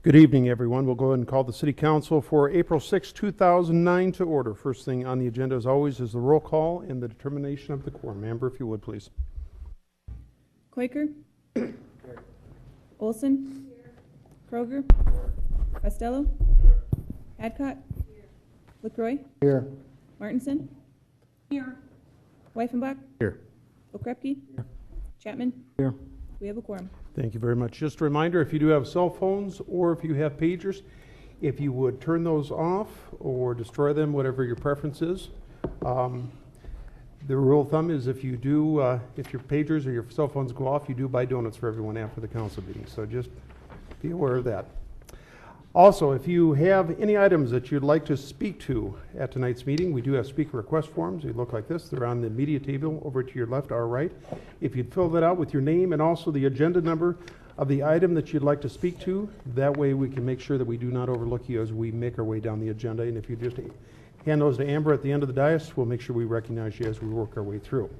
Good evening, everyone. We'll go ahead and call the City Council for April 6, 2009 to order. First thing on the agenda, as always, is the roll call and the determination of the quorum. Amber, if you would, please. Quaker? Here. Olson? Here. Kroger? Here. Costello? Here. Adcock? Here. LaCroix? Here. Martinson? Here. Weifenbach? Here. Okrepke? Here. Chapman? Here. We have a quorum. Thank you very much. Just a reminder, if you do have cell phones or if you have pagers, if you would turn those off or destroy them, whatever your preference is. The rule of thumb is if you do, if your pagers or your cell phones go off, you do buy donuts for everyone after the council meeting. So just be aware of that. Also, if you have any items that you'd like to speak to at tonight's meeting, we do have speaker request forms. They look like this. They're on the media table over to your left or right. If you'd fill that out with your name and also the agenda number of the item that you'd like to speak to, that way we can make sure that we do not overlook you as we make our way down the agenda. And if you just hand those to Amber at the end of the dais, we'll make sure we recognize you as we work our way through.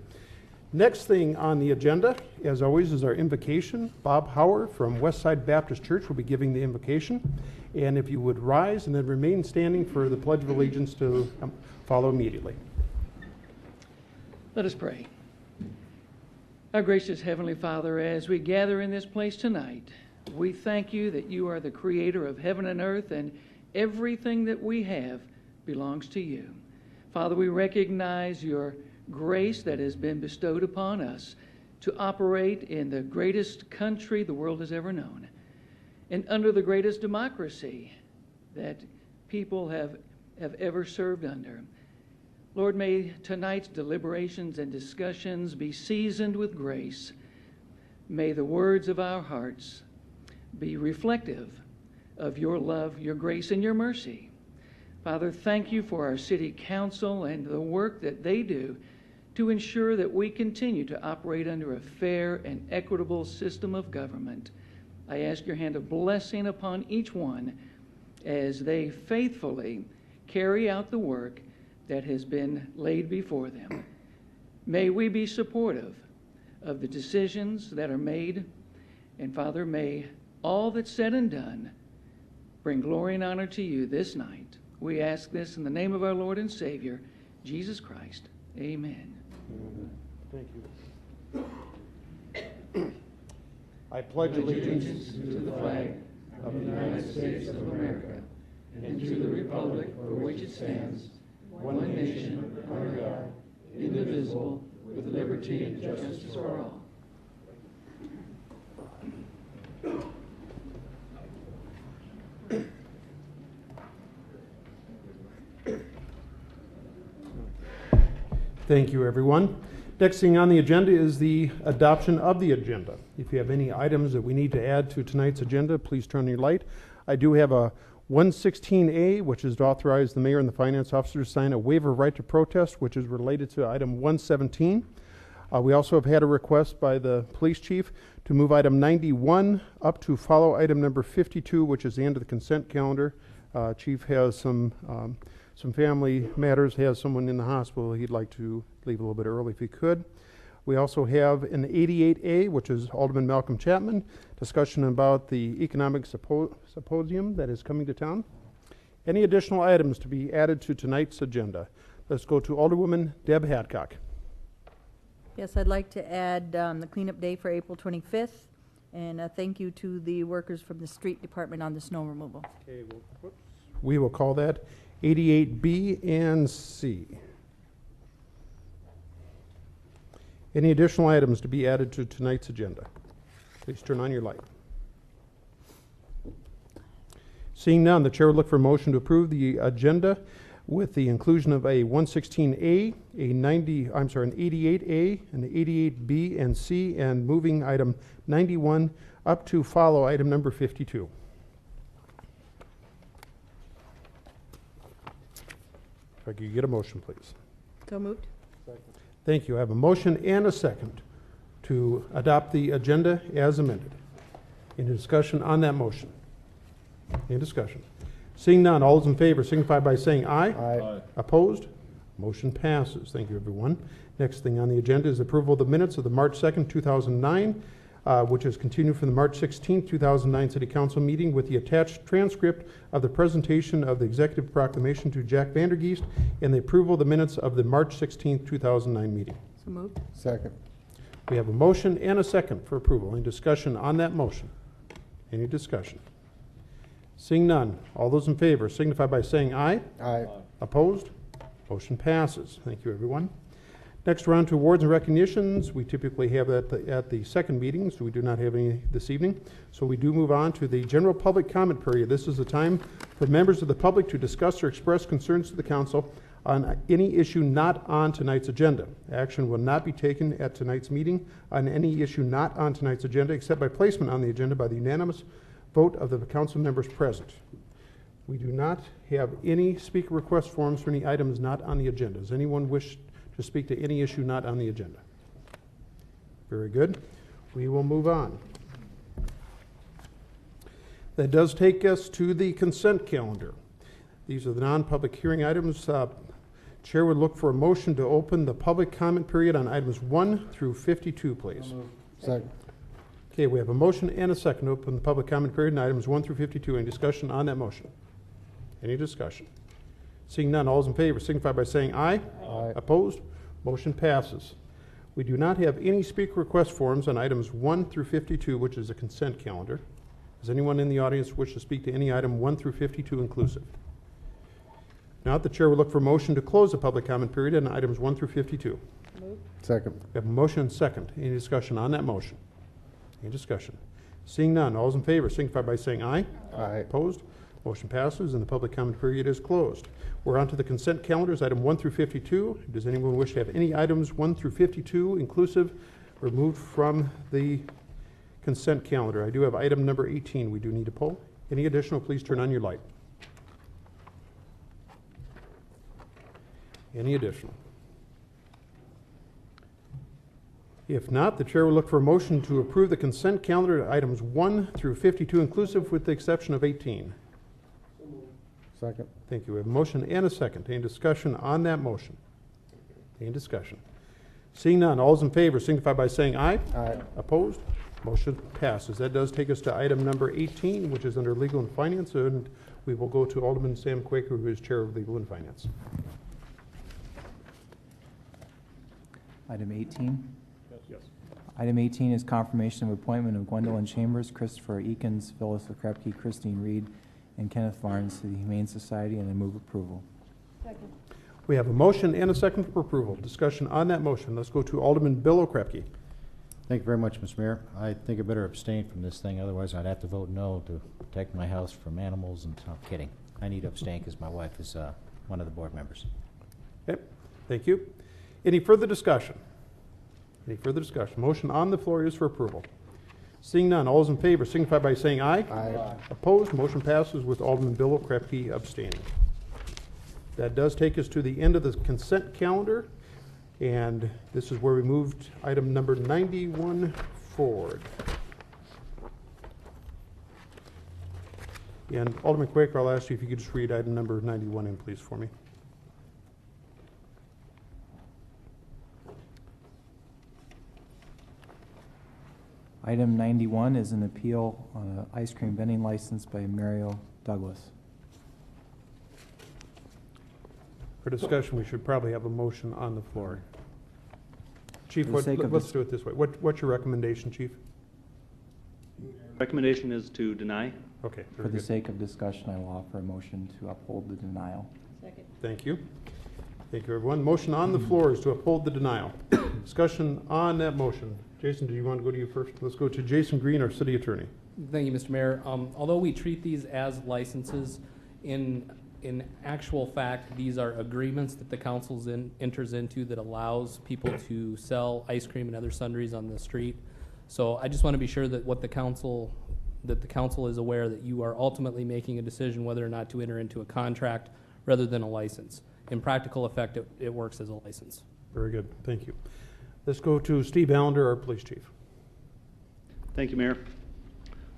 Next thing on the agenda, as always, is our invocation. Bob Hauer from Westside Baptist Church will be giving the invocation. And if you would rise and then remain standing for the Pledge of Allegiance to follow immediately. Let us pray. Our gracious Heavenly Father, as we gather in this place tonight, we thank you that you are the creator of heaven and earth, and everything that we have belongs to you. Father, we recognize your grace that has been bestowed upon us to operate in the greatest country the world has ever known and under the greatest democracy that people have ever served under. Lord, may tonight's deliberations and discussions be seasoned with grace. May the words of our hearts be reflective of your love, your grace, and your mercy. Father, thank you for our city council and the work that they do to ensure that we continue to operate under a fair and equitable system of government. I ask your hand of blessing upon each one as they faithfully carry out the work that has been laid before them. May we be supportive of the decisions that are made, and Father, may all that's said and done bring glory and honor to you this night. We ask this in the name of our Lord and Savior, Jesus Christ. Amen. Thank you. I pledge allegiance to the flag of the United States of America and to the republic for which it stands, one nation, under God, indivisible, with liberty and justice for all. Thank you, everyone. Next thing on the agenda is the adoption of the agenda. If you have any items that we need to add to tonight's agenda, please turn on your light. I do have a 116A, which is to authorize the mayor and the finance officer to sign a waiver of right to protest, which is related to item 117. We also have had a request by the police chief to move item 91 up to follow item number 52, which is the end of the consent calendar. Chief has some family matters, has someone in the hospital he'd like to leave a little bit early if he could. We also have an 88A, which is Alderman Malcolm Chapman, discussion about the economic symposium that is coming to town. Any additional items to be added to tonight's agenda? Let's go to Alderwoman Deb Hadcock. Yes, I'd like to add the cleanup day for April 25th, and a thank you to the workers from the street department on the snow removal. Okay, we will call that 88B and C. Any additional items to be added to tonight's agenda? Please turn on your light. Seeing none, the chair would look for a motion to approve the agenda with the inclusion of a 116A, an 88A, an 88B and C, and moving item 91 up to follow item number 52. If I could get a motion, please. So moved. Thank you. I have a motion and a second to adopt the agenda as amended. Any discussion on that motion? Any discussion? Seeing none, all those in favor signify by saying aye. Aye. Opposed? Motion passes. Thank you, everyone. Next thing on the agenda is approval of the minutes of the March 2nd, 2009 which is continued from the March 16, 2009 City Council meeting with the attached transcript of the presentation of the executive proclamation to Jack Vandergeest and the approval of the minutes of the March 16, 2009 meeting. So moved. Second. We have a motion and a second for approval. Any discussion on that motion? Any discussion? Seeing none, all those in favor signify by saying aye. Aye. Opposed? Motion passes. Thank you, everyone. Next, we're on to awards and recognitions. We typically have that at the second meeting, so we do not have any this evening. So we do move on to the general public comment period. This is the time for members of the public to discuss or express concerns to the council on any issue not on tonight's agenda. Action will not be taken at tonight's meeting on any issue not on tonight's agenda except by placement on the agenda by the unanimous vote of the council members present. We do not have any speaker request forms for any items not on the agenda. Does anyone wish to speak to any issue not on the agenda? Very good. We will move on. That does take us to the consent calendar. These are the non-public hearing items. Chair would look for a motion to open the public comment period on items 1 through 52, please. Second. Okay, we have a motion and a second to open the public comment period on items 1 through 52. Any discussion on that motion? Any discussion? Seeing none, all those in favor signify by saying aye. Aye. Opposed? Motion passes. We do not have any speaker request forms on items 1 through 52, which is a consent calendar. Does anyone in the audience wish to speak to any item 1 through 52 inclusive? Now, the chair will look for a motion to close the public comment period on items 1 through 52. Second. We have a motion and second. Any discussion on that motion? Any discussion? Seeing none, all those in favor signify by saying aye. Aye. Opposed? Motion passes and the public comment period is closed. We're on to the consent calendars, item 1 through 52. Does anyone wish to have any items 1 through 52 inclusive removed from the consent calendar? I do have item number 18 we do need to pull. Any additional, please turn on your light. Any additional? If not, the chair will look for a motion to approve the consent calendar items 1 through 52 inclusive with the exception of 18. Second. Thank you. We have a motion and a second. Any discussion on that motion? Any discussion? Seeing none, all those in favor signify by saying aye. Aye. Opposed? Motion passes. That does take us to item number 18, which is under Legal and Finance, and we will go to Alderman Sam Quaker, who is Chair of Legal and Finance. Item 18. Yes. Item 18 is confirmation of appointment of Gwendolyn Chambers, Christopher Eakins, Phyllis Okrepke, Christine Reed, and Kenneth Barnes to the Humane Society, and I move approval. We have a motion and a second for approval. Discussion on that motion. Let's go to Alderman Bill Okrepke. Thank you very much, Mr. Mayor. I think I better abstain from this thing, otherwise I'd have to vote no to protect my house from animals, and I'm kidding. I need to abstain because my wife is one of the board members. Okay, thank you. Any further discussion? Any further discussion? Motion on the floor is for approval. Seeing none, all those in favor signify by saying aye. Aye. Opposed, motion passes with Alderman Bill Okrepke abstaining. That does take us to the end of the consent calendar, and this is where we moved item number 91 forward. And Alderman Quaker, I'll ask you if you could just read item number 91 in, please, for me. Item 91 is an appeal on an ice cream vending license by Mario Douglas. For discussion, we should probably have a motion on the floor. Chief, For the sake of let's this- do it this way. What's your recommendation, Chief? Recommendation is to deny. Okay, For very the good. sake of discussion, I will offer a motion to uphold the denial. Thank you. Thank you, everyone. Motion on the floor is to uphold the denial. Discussion on that motion. Jason, do you want to go to you first? Let's go to Jason Green, our city attorney. Thank you, Mr. Mayor. Although we treat these as licenses, in actual fact, these are agreements that the council enters into that allows people to sell ice cream and other sundries on the street. So I just want to be sure that the council is aware that you are ultimately making a decision whether or not to enter into a contract rather than a license. In practical effect, it works as a license. Very good. Thank you. Let's go to Steve Allender, our police chief. Thank you, Mayor.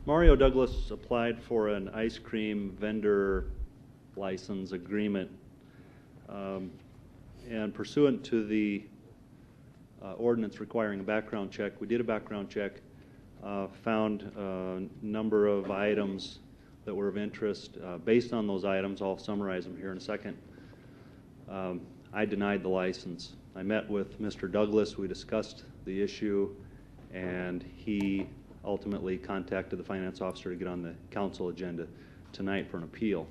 Mario Douglas applied for an ice cream vendor license agreement. And pursuant to the ordinance requiring a background check, we did a background check. found a number of items that were of interest. Based on those items, I'll summarize them here in a second. I denied the license. I met with Mr. Douglas. We discussed the issue, and he ultimately contacted the finance officer to get on the council agenda tonight for an appeal.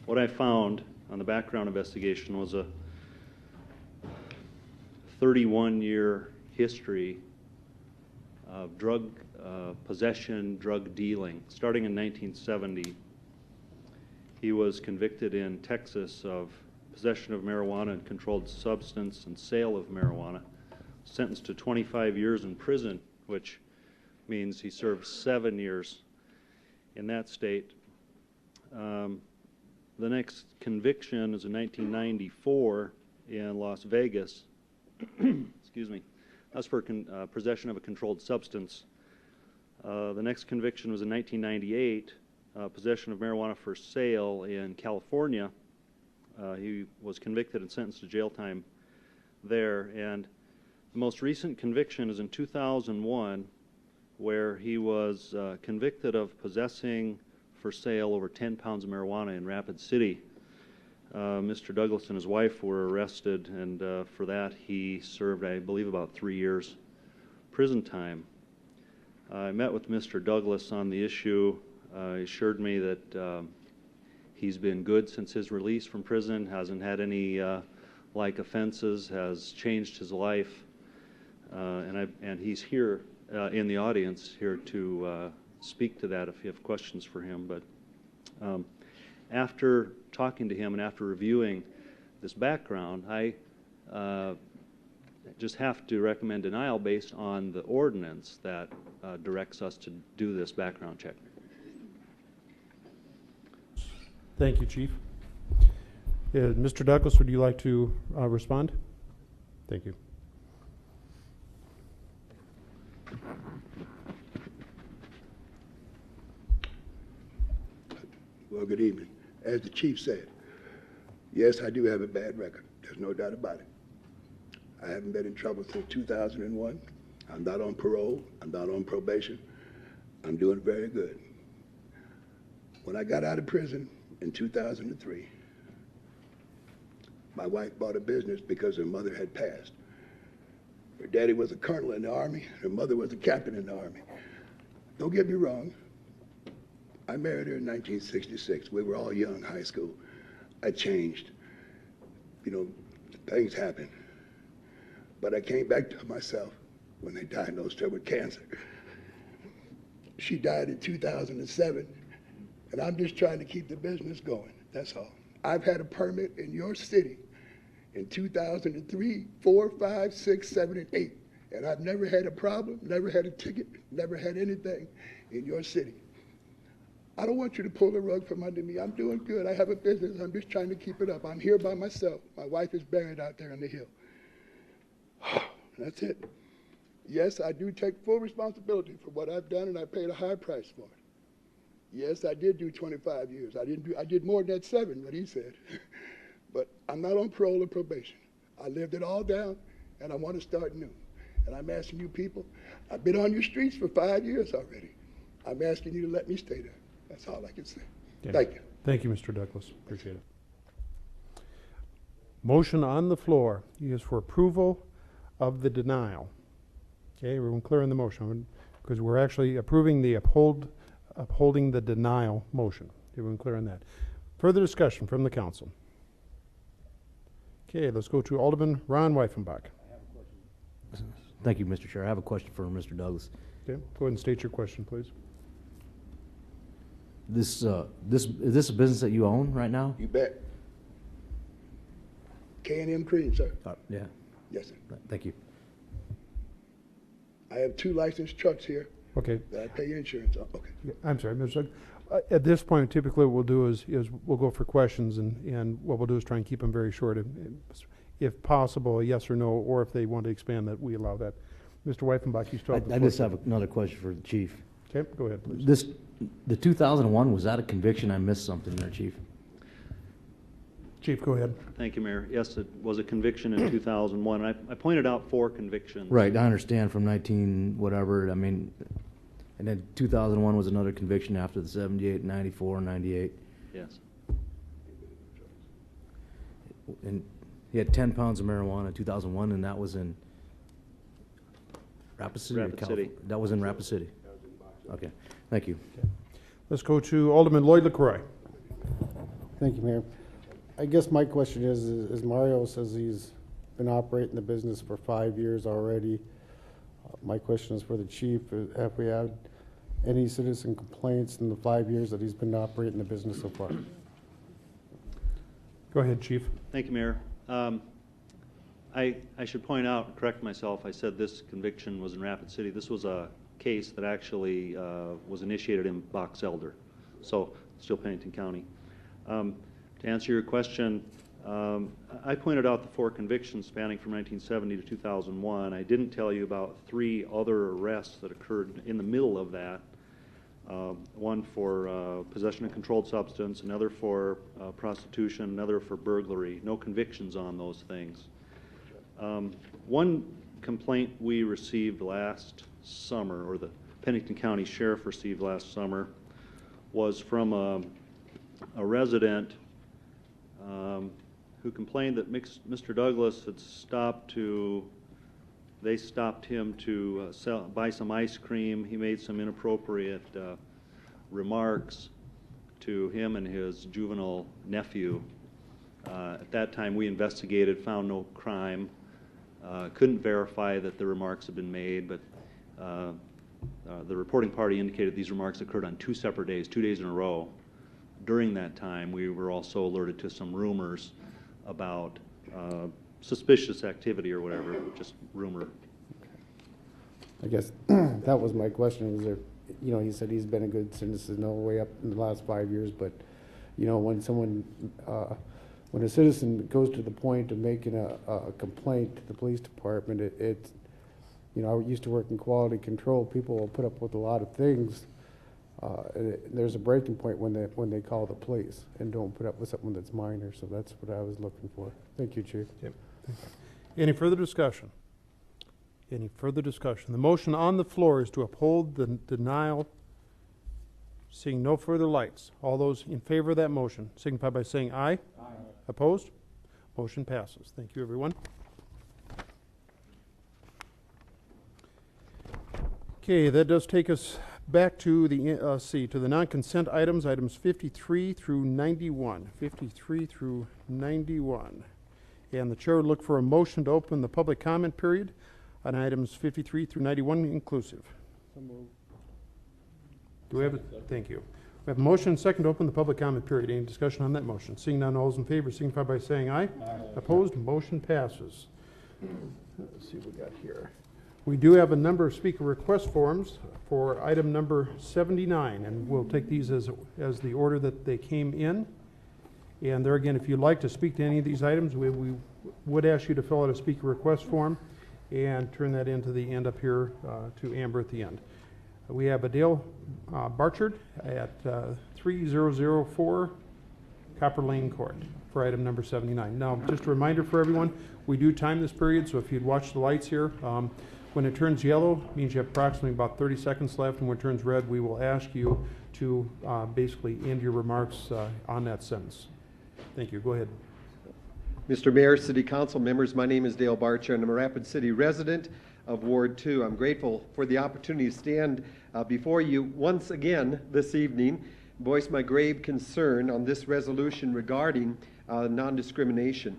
What I found on the background investigation was a 31-year history of drug possession, drug dealing. Starting in 1970, he was convicted in Texas of possession of marijuana and controlled substance and sale of marijuana, sentenced to 25 years in prison, which means he served 7 years in that state. The next conviction is in 1994 in Las Vegas. Excuse me. That's for possession of a controlled substance. The next conviction was in 1998, possession of marijuana for sale in California. He was convicted and sentenced to jail time there. And the most recent conviction is in 2001, where he was convicted of possessing for sale over 10 pounds of marijuana in Rapid City. Mr. Douglas and his wife were arrested, and for that he served, I believe, about 3 years prison time. I met with Mr. Douglas on the issue. He assured me that he's been good since his release from prison, hasn't had any like offenses, has changed his life, and he's here in the audience here to speak to that if you have questions for him. But after talking to him and after reviewing this background, I just have to recommend denial based on the ordinance that directs us to do this background check. Thank you, Chief. Mr. Douglas, would you like to respond? Thank you. Well, good evening. As the chief said, yes, I do have a bad record. There's no doubt about it. I haven't been in trouble since 2001. I'm not on parole. I'm not on probation. I'm doing very good. When I got out of prison in 2003, my wife bought a business because her mother had passed. Her daddy was a colonel in the Army. Her mother was a captain in the Army. Don't get me wrong. I married her in 1966. We were all young, high school. I changed. You know, things happen. But I came back to myself when they diagnosed her with cancer. She died in 2007, and I'm just trying to keep the business going, that's all. I've had a permit in your city in 2003, 4, 5, 6, 7, and 8, and I've never had a problem, never had a ticket, never had anything in your city. I don't want you to pull the rug from under me. I'm doing good. I have a business. I'm just trying to keep it up. I'm here by myself. My wife is buried out there on the hill. That's it. Yes, I do take full responsibility for what I've done, and I paid a high price for it. Yes, I did do 25 years. I did more than that 7, what he said. But I'm not on parole or probation. I lived it all down, and I want to start new. And I'm asking you people, I've been on your streets for 5 years already. I'm asking you to let me stay there. That's all I can say. Okay. Thank you. Thank you, Mr. Douglas. Appreciate it. Motion on the floor is for approval of the denial. Okay, everyone clear on the motion? Because we're actually approving the upholding the denial motion. Everyone clear on that? Further discussion from the council. Okay, let's go to Alderman Ron Weifenbach. Thank you, Mr. Chair. I have a question for Mr. Douglas. Okay, go ahead and state your question, please. Is this a business that you own right now? You bet. K&M Cream, sir. Yeah. Yes, sir. Thank you. I have 2 licensed trucks here Okay. that I pay insurance on. Okay. I'm sorry, Mr. Doug. At this point, typically what we'll do is we'll go for questions, and what we'll do is try and keep them very short. If possible, a yes or no, or if they want to expand that, we allow that. Mr. Weifenbach, you still have the I floor. just have another question for the chief. Okay, go ahead, please. The 2001, was that a conviction? I missed something there, Chief. Chief, go ahead. Thank you, Mayor. Yes, it was a conviction in 2001. I pointed out 4 convictions. Right, I understand from 19 whatever, I mean, and then 2001 was another conviction after the 78, 94, 98. Yes. And he had 10 pounds of marijuana in 2001, and that was in Rapid City? or Rapid California? City. That was in Rapid City? Okay, thank you. Let's go to Alderman Lloyd LaCroix. Thank you, Mayor. I guess my question is, as Mario says he's been operating the business for 5 years already. My question is for the chief. Have we had any citizen complaints in the 5 years that he's been operating the business so far? Go ahead, Chief. Thank you, Mayor. I should point out, correct myself, I said this conviction was in Rapid City. This was a case that actually was initiated in Box Elder, so still Pennington County. To answer your question, I pointed out the 4 convictions spanning from 1970 to 2001. I didn't tell you about 3 other arrests that occurred in the middle of that. One for possession of controlled substance, another for prostitution, another for burglary. No convictions on those things. One complaint we received last summer, or the Pennington County Sheriff received last summer, was from a resident who complained that Mr. Douglas had they stopped him to buy some ice cream. He made some inappropriate remarks to him and his juvenile nephew. At that time, we investigated, found no crime, couldn't verify that the remarks had been made, but the reporting party indicated these remarks occurred on 2 separate days, 2 days in a row. During that time, we were also alerted to some rumors about suspicious activity or whatever, just rumor. I guess that was my question. Was there, you know, he said he's been a good citizen all the way up in the last 5 years, but, you know, when someone, when a citizen goes to the point of making a complaint to the police department, it's, you know, I used to work in quality control. People will put up with a lot of things. There's a breaking point when they call the police and don't put up with something that's minor. So that's what I was looking for. Thank you, Chief. Yep. Any further discussion? Any further discussion? The motion on the floor is to uphold the denial. Seeing no further lights. All those in favor of that motion signify by saying aye. Aye. Opposed? Motion passes. Thank you, everyone. Okay, that does take us back to the to the non-consent items, items 53 through 91. 53 through 91. And the chair would look for a motion to open the public comment period on items 53 through 91 inclusive. Do we have it? Thank you. We have a motion and second to open the public comment period. Any discussion on that motion? Seeing none, all those in favor signify by saying aye. Aye. Opposed? Motion passes. Let's see what we got here. We do have a number of speaker request forms for item number 79, and we'll take these as the order that they came in. And there again, if you'd like to speak to any of these items, we would ask you to fill out a speaker request form and turn that into the end up here to Amber at the end. We have Adele Barchard at 3004 Copper Lane Court for item number 79. Now, just a reminder for everyone, we do time this period, so if you'd watch the lights here, when it turns yellow, it means you have approximately about 30 seconds left, and when it turns red, we will ask you to basically end your remarks on that sentence. Thank you. Go ahead. Mr. Mayor, City Council members, my name is Dale Barcher, and I'm a Rapid City resident of Ward 2. I'm grateful for the opportunity to stand before you once again this evening, voice my grave concern on this resolution regarding non-discrimination.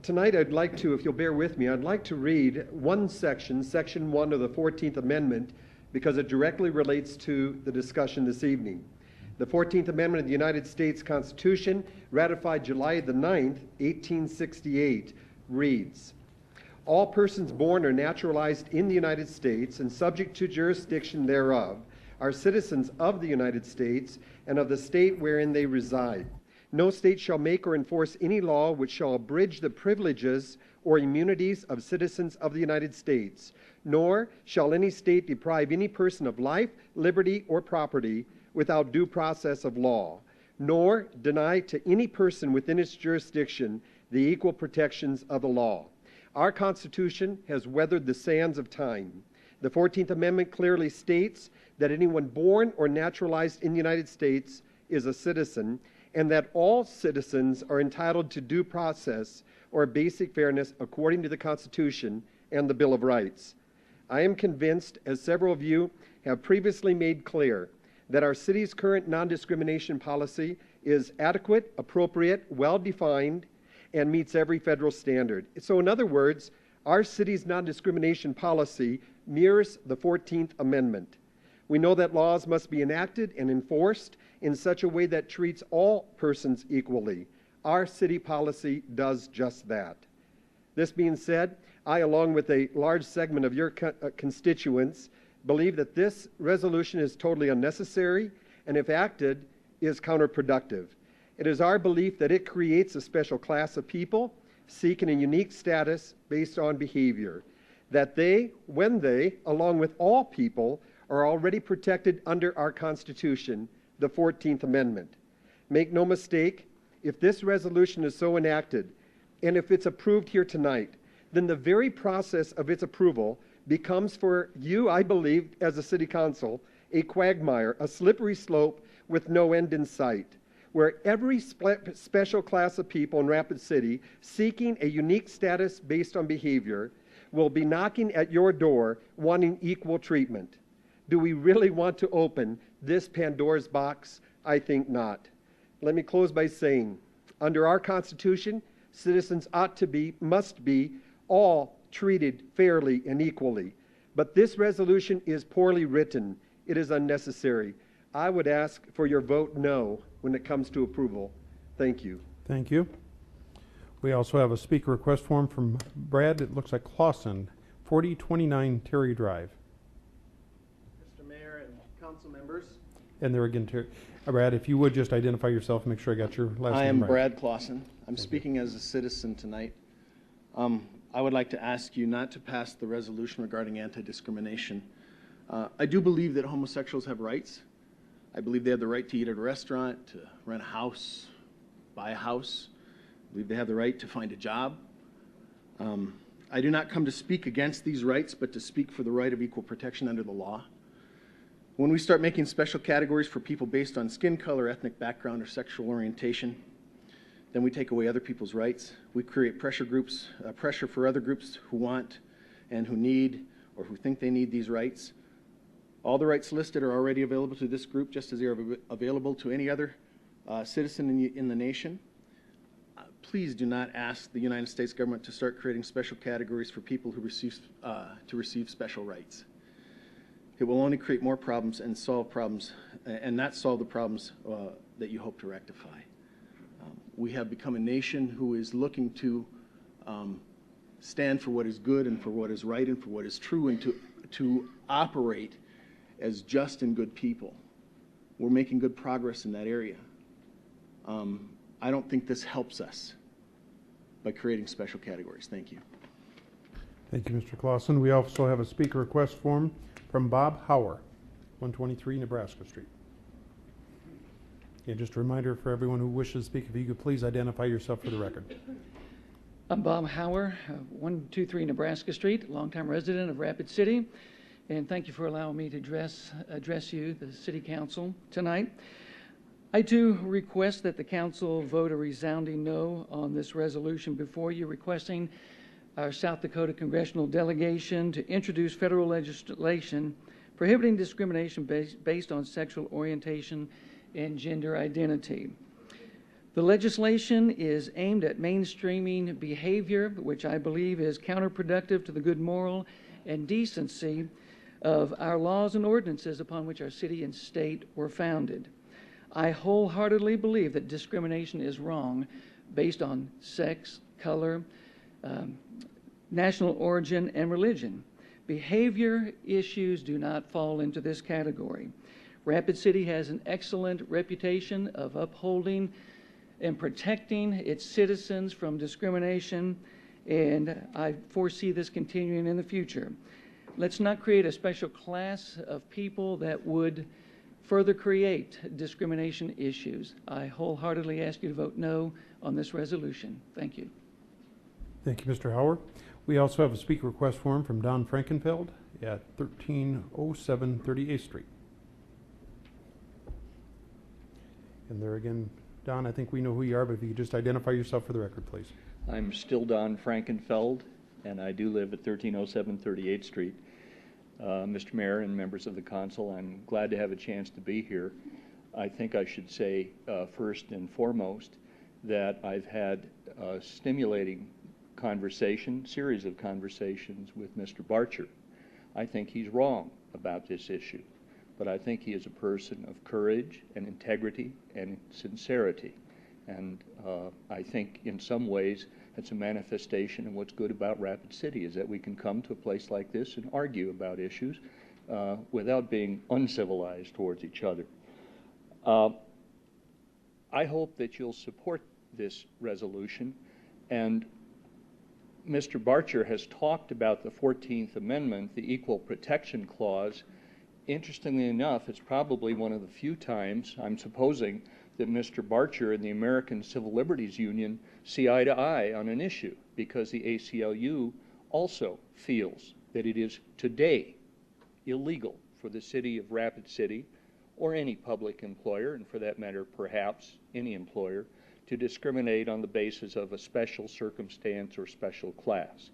Tonight I'd like to, if you'll bear with me, I'd like to read one section, Section 1 of the 14th Amendment, because it directly relates to the discussion this evening. The 14th Amendment of the United States Constitution, ratified July the 9th, 1868, reads, "All persons born or naturalized in the United States and subject to jurisdiction thereof are citizens of the United States and of the state wherein they reside. No state shall make or enforce any law which shall abridge the privileges or immunities of citizens of the United States, nor shall any state deprive any person of life, liberty, or property without due process of law. nor deny to any person within its jurisdiction the equal protections of the law. Our Constitution has weathered the sands of time. The 14th Amendment clearly states that anyone born or naturalized in the United States is a citizen, and that all citizens are entitled to due process or basic fairness according to the Constitution and the Bill of Rights. I am convinced, as several of you have previously made clear, that our city's current non-discrimination policy is adequate, appropriate, well-defined, and meets every federal standard. So in other words, our city's non-discrimination policy mirrors the 14th Amendment. We know that laws must be enacted and enforced in such a way that treats all persons equally. Our city policy does just that. This being said, I, along with a large segment of your constituents, believe that this resolution is totally unnecessary and, if acted, is counterproductive. It is our belief that it creates a special class of people seeking a unique status based on behavior, that they, when they, along with all people, are already protected under our Constitution, the 14th Amendment. Make no mistake, if this resolution is so enacted, and if it's approved here tonight, then the very process of its approval becomes for you, I believe, as a city council, a quagmire, a slippery slope with no end in sight, where every special class of people in Rapid City seeking a unique status based on behavior will be knocking at your door wanting equal treatment. Do we really want to open this Pandora's box? I think not. Let me close by saying, under our Constitution, citizens must be all treated fairly and equally. But this resolution is poorly written. It is unnecessary. I would ask for your vote no when it comes to approval. Thank you. Thank you. We also have a speaker request form from Brad. It looks like Clausen, 4029 Terry Drive. Mr. Mayor and council members. And there again, Terry. Brad, if you would just identify yourself, make sure I got your last name right. I am Brad Clausen. I'm speaking as a citizen tonight. I would like to ask you not to pass the resolution regarding anti-discrimination. I do believe that homosexuals have rights. I believe they have the right to eat at a restaurant, to rent a house, buy a house. I believe they have the right to find a job. I do not come to speak against these rights, but to speak for the right of equal protection under the law. When we start making special categories for people based on skin color, ethnic background, or sexual orientation, then we take away other people's rights. We create pressure for other groups who want and who need or who think they need these rights. All the rights listed are already available to this group, just as they are available to any other citizen in the nation. Please do not ask the United States government to start creating special categories for people who receive special rights. It will only create more problems and solve problems, and not solve the problems that you hope to rectify. We have become a nation who is looking to stand for what is good and for what is right and for what is true, and to operate as just and good people. We're making good progress in that area. I don't think this helps us by creating special categories. Thank you. Thank you, Mr. Clausen. We also have a speaker request form from Bob Hauer, 123 Nebraska Street. And just a reminder for everyone who wishes to speak, if you could please identify yourself for the record. I'm Bob Hauer, 123 Nebraska Street, longtime resident of Rapid City, and thank you for allowing me to address you, the City Council, tonight. I too request that the Council vote a resounding no on this resolution before you, requesting our South Dakota Congressional Delegation to introduce federal legislation prohibiting discrimination based on sexual orientation and gender identity. The legislation is aimed at mainstreaming behavior, which I believe is counterproductive to the good moral and decency of our laws and ordinances upon which our city and state were founded. I wholeheartedly believe that discrimination is wrong based on sex, color, national origin, and religion. Behavior issues do not fall into this category. Rapid City has an excellent reputation of upholding and protecting its citizens from discrimination, and I foresee this continuing in the future. Let's not create a special class of people that would further create discrimination issues. I wholeheartedly ask you to vote no on this resolution. Thank you. Thank you, Mr. Hauer. We also have a speaker request form from Don Frankenfeld at 1307 38th Street. And there again, Don, I think we know who you are, but if you could just identify yourself for the record, please. I'm still Don Frankenfeld, and I do live at 1307 38th Street. Mr. Mayor and members of the council, I'm glad to have a chance to be here. I think I should say first and foremost that I've had a stimulating series of conversations with Mr. Barcher. I think he's wrong about this issue, but I think he is a person of courage and integrity and sincerity. And I think in some ways it's a manifestation of what's good about Rapid City, is that we can come to a place like this and argue about issues without being uncivilized towards each other. I hope that you'll support this resolution. And Mr. Barcher has talked about the 14th Amendment, the Equal Protection Clause. Interestingly enough, it's probably one of the few times, I'm supposing, that Mr. Barcher and the American Civil Liberties Union see eye to eye on an issue, because the ACLU also feels that it is today illegal for the city of Rapid City, or any public employer, and for that matter perhaps any employer, to discriminate on the basis of a special circumstance or special class.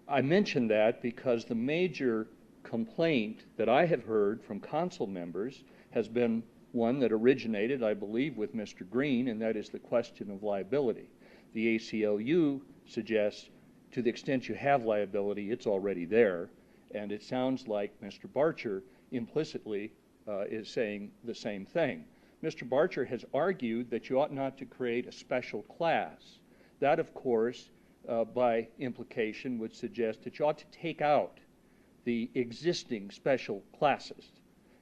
I mention that because the major complaint that I have heard from council members has been one that originated, I believe, with Mr. Green, and that is the question of liability. The ACLU suggests to the extent you have liability, it's already there, and it sounds like Mr. Barcher implicitly is saying the same thing. Mr. Barcher has argued that you ought not to create a special class. That, of course, by implication would suggest that you ought to take out the existing special classes.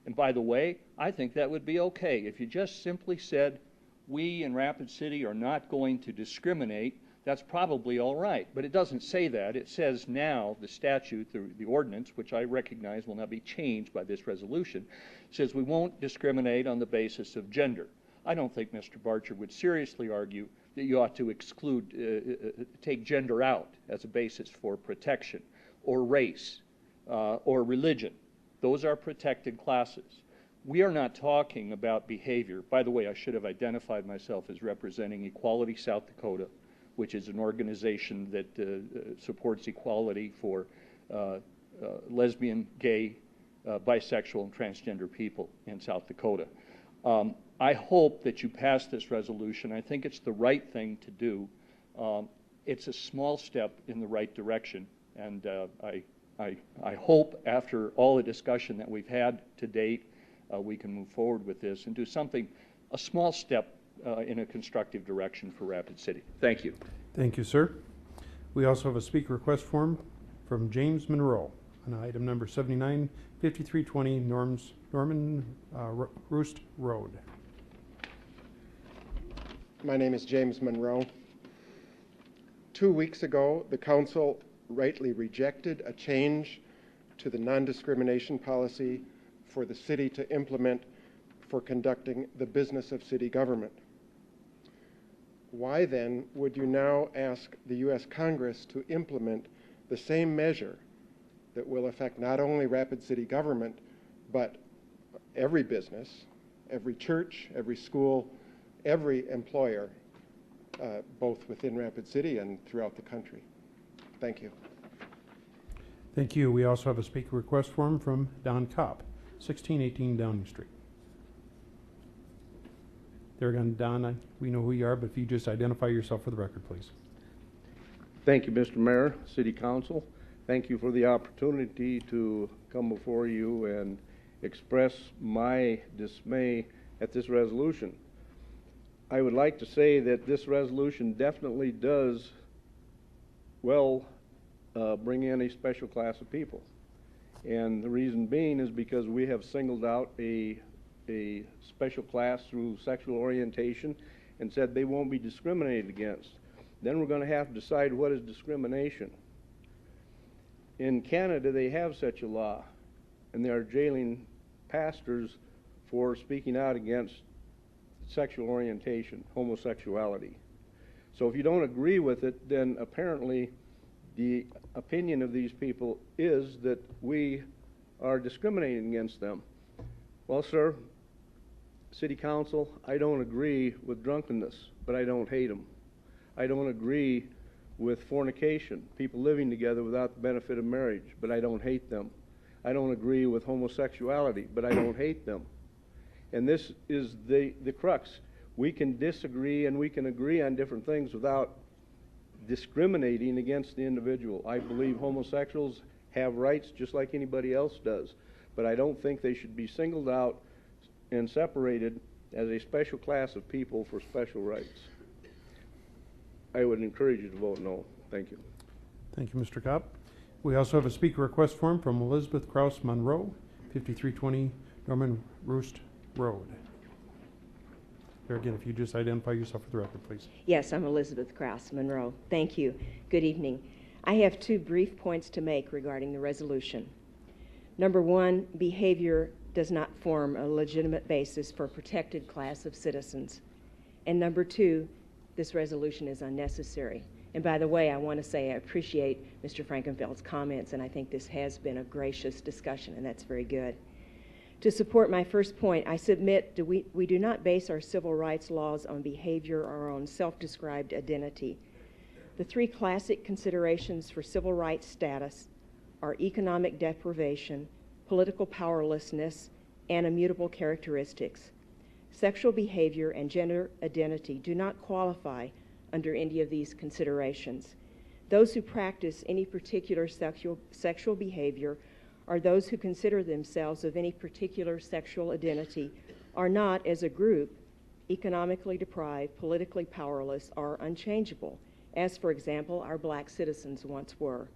And by the way, I think that would be okay. If you just simply said, we in Rapid City are not going to discriminate, that's probably all right. But it doesn't say that. It says now, the statute, the ordinance, which I recognize will not be changed by this resolution, says we won't discriminate on the basis of gender. I don't think Mr. Barcher would seriously argue that you ought to exclude, take gender out as a basis for protection, or race, or religion. Those are protected classes. We are not talking about behavior. By the way, I should have identified myself as representing Equality South Dakota, which is an organization that supports equality for lesbian, gay, bisexual, and transgender people in South Dakota. I hope that you pass this resolution. I think it's the right thing to do. It's a small step in the right direction, and I hope after all the discussion that we've had to date, we can move forward with this and do something, a small step in a constructive direction for Rapid City. Thank you. Thank you, sir. We also have a speaker request form from James Monroe on item number 79, 5320 Norman Roost Road. My name is James Monroe. 2 weeks ago, the council rightly rejected a change to the non-discrimination policy for the city to implement for conducting the business of city government. Why then would you now ask the U.S. Congress to implement the same measure that will affect not only Rapid City government, but every business, every church, every school, every employer, both within Rapid City and throughout the country? Thank you. Thank you. We also have a speaker request form from Don Kopp, 1618 Downing Street. There again, Don, we know who you are, but if you just identify yourself for the record, please. Thank you, Mr. Mayor, City Council. Thank you for the opportunity to come before you and express my dismay at this resolution. I would like to say that this resolution definitely does bring in a special class of people. And the reason being is because we have singled out a special class through sexual orientation and said they won't be discriminated against. Then we're going to have to decide what is discrimination. In Canada, they have such a law, and they are jailing pastors for speaking out against sexual orientation, homosexuality. So if you don't agree with it, then apparently the opinion of these people is that we are discriminating against them. Well, sir, City Council, I don't agree with drunkenness, but I don't hate them. I don't agree with fornication, people living together without the benefit of marriage, but I don't hate them. I don't agree with homosexuality, but I don't hate them. And this is the crux. We can disagree and we can agree on different things without discriminating against the individual. I believe homosexuals have rights just like anybody else does, but I don't think they should be singled out and separated as a special class of people for special rights. I would encourage you to vote no. Thank you. Thank you, Mr. Kopp. We also have a speaker request form from Elizabeth Kraus Monroe, 5320 Norman Roost Road. There again, if you just identify yourself for the record, please. Yes, I'm Elizabeth Kraus Monroe. Thank you. Good evening. I have two brief points to make regarding the resolution. Number one, behavior does not form a legitimate basis for a protected class of citizens. And number two, this resolution is unnecessary. And by the way, I want to say I appreciate Mr. Frankenfeld's comments, and I think this has been a gracious discussion, and that's very good. To support my first point, I submit that we do not base our civil rights laws on behavior or on self-described identity. The three classic considerations for civil rights status are economic deprivation, political powerlessness, and immutable characteristics. Sexual behavior and gender identity do not qualify under any of these considerations. Those who practice any particular sexual behavior or those who consider themselves of any particular sexual identity are not, as a group, economically deprived, politically powerless, or unchangeable, as, for example, our black citizens once were.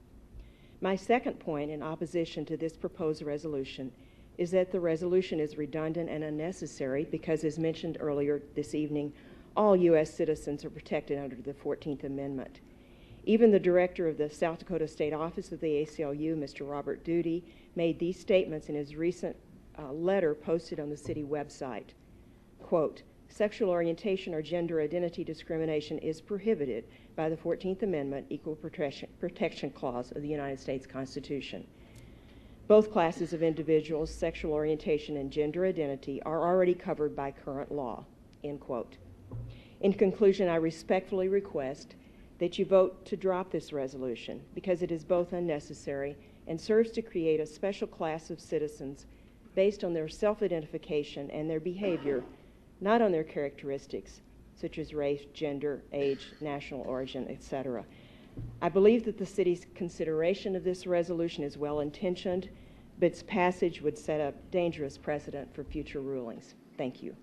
My second point in opposition to this proposed resolution is that the resolution is redundant and unnecessary because, as mentioned earlier this evening, all U.S. citizens are protected under the 14th Amendment. Even the director of the South Dakota State Office of the ACLU, Mr. Robert Duty, made these statements in his recent letter posted on the city website. Quote, "Sexual orientation or gender identity discrimination is prohibited by the 14th Amendment Equal Protection Clause of the United States Constitution. Both classes of individuals, sexual orientation and gender identity, are already covered by current law." End quote. In conclusion, I respectfully request that you vote to drop this resolution because it is both unnecessary and serves to create a special class of citizens based on their self-identification and their behavior, not on their characteristics such as race, gender, age, national origin, etc. I believe that the city's consideration of this resolution is well-intentioned, but its passage would set a dangerous precedent for future rulings. Thank you.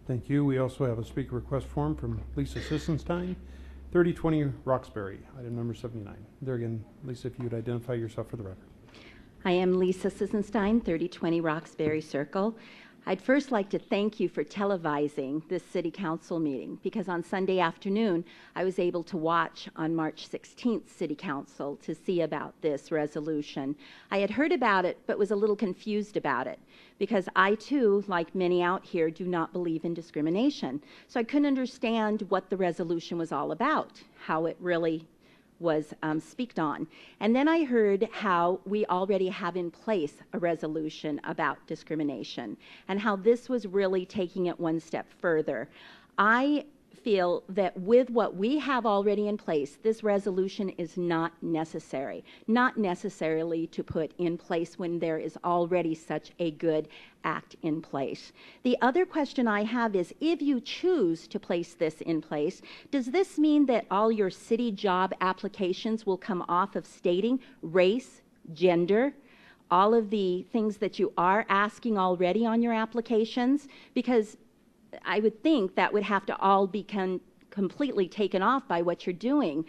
Thank you. We also have a speaker request form from Lisa Sissenstein, 3020 Roxbury, item number 79. There again, Lisa, if you would identify yourself for the record. I am Lisa Sissenstein, 3020 Roxbury Circle. I'd first like to thank you for televising this City Council meeting because on Sunday afternoon I was able to watch on March 16th City Council to see about this resolution. I had heard about it but was a little confused about it because I too, like many out here, do not believe in discrimination. So I couldn't understand what the resolution was all about, how it really was speaked on. And then I heard how we already have in place a resolution about discrimination and how this was really taking it one step further. I feel that with what we have already in place, this resolution is not necessary, not necessarily to put in place when there is already such a good act in place. The other question I have is, if you choose to place this in place, does this mean that all your city job applications will come off of stating race, gender, all of the things that you are asking already on your applications? Because I would think that would have to all be completely taken off by what you're doing.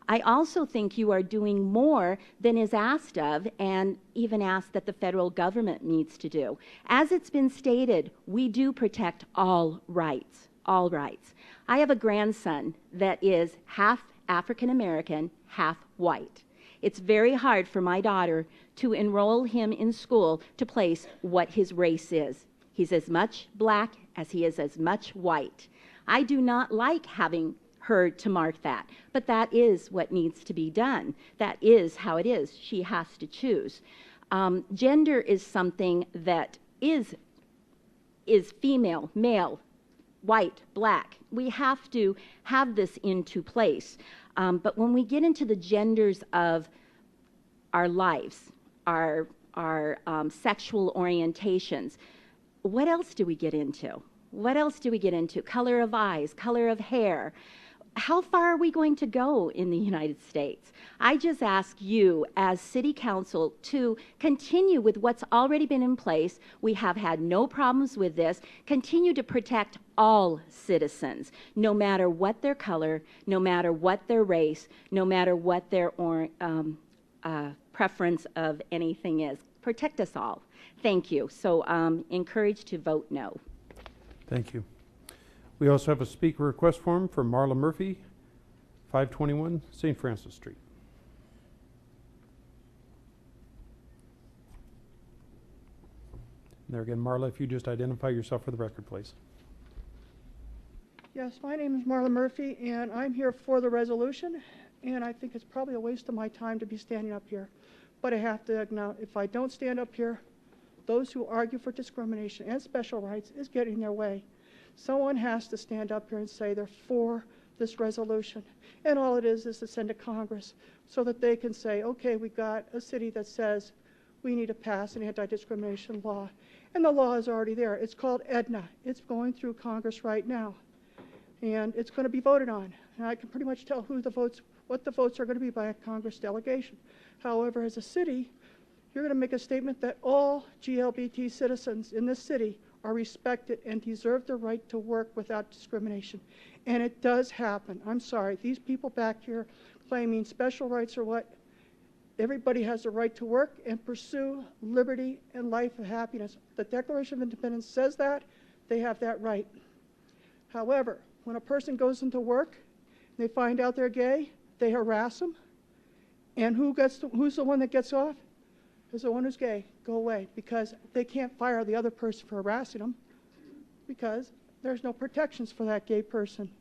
I also think you are doing more than is asked of and even asked that the federal government needs to do. As it's been stated, we do protect all rights, all rights. I have a grandson that is half African American, half white. It's very hard for my daughter to enroll him in school to place what his race is. He's as much black as he is as much white. I do not like having her to mark that, but that is what needs to be done. That is how it is. She has to choose. Gender is something that is female, male, white, black. We have to have this into place. But when we get into the genders of our lives, our sexual orientations, what else do we get into? What else do we get into? Color of eyes, color of hair. How far are we going to go in the United States? I just ask you as City Council to continue with what's already been in place. We have had no problems with this. Continue to protect all citizens, no matter what their color, no matter what their race, no matter what their preference of anything is. Protect us all. Thank you. So encouraged to vote no. Thank you. We also have a speaker request form from Marla Murphy, 521 St. Francis Street. And there again, Marla, if you just identify yourself for the record, please. Yes, my name is Marla Murphy, and I'm here for the resolution, and I think it's probably a waste of my time to be standing up here. But I have to acknowledge, if I don't stand up here, those who argue for discrimination and special rights is getting in their way. Someone has to stand up here and say they're for this resolution. And all it is to send to Congress so that they can say, okay, we got a city that says we need to pass an anti-discrimination law. And the law is already there. It's called EDNA. It's going through Congress right now. And it's going to be voted on. And I can pretty much tell what the votes are going to be by a Congress delegation. However, as a city, you're going to make a statement that all GLBT citizens in this city are respected and deserve the right to work without discrimination. And it does happen. I'm sorry. These people back here claiming special rights or what? Everybody has the right to work and pursue liberty and life of happiness. The Declaration of Independence says that. They have that right. However, when a person goes into work, they find out they're gay, they harass them. And who's the one that gets off? Is the one who's gay. Go away, because they can't fire the other person for harassing them because there's no protections for that gay person.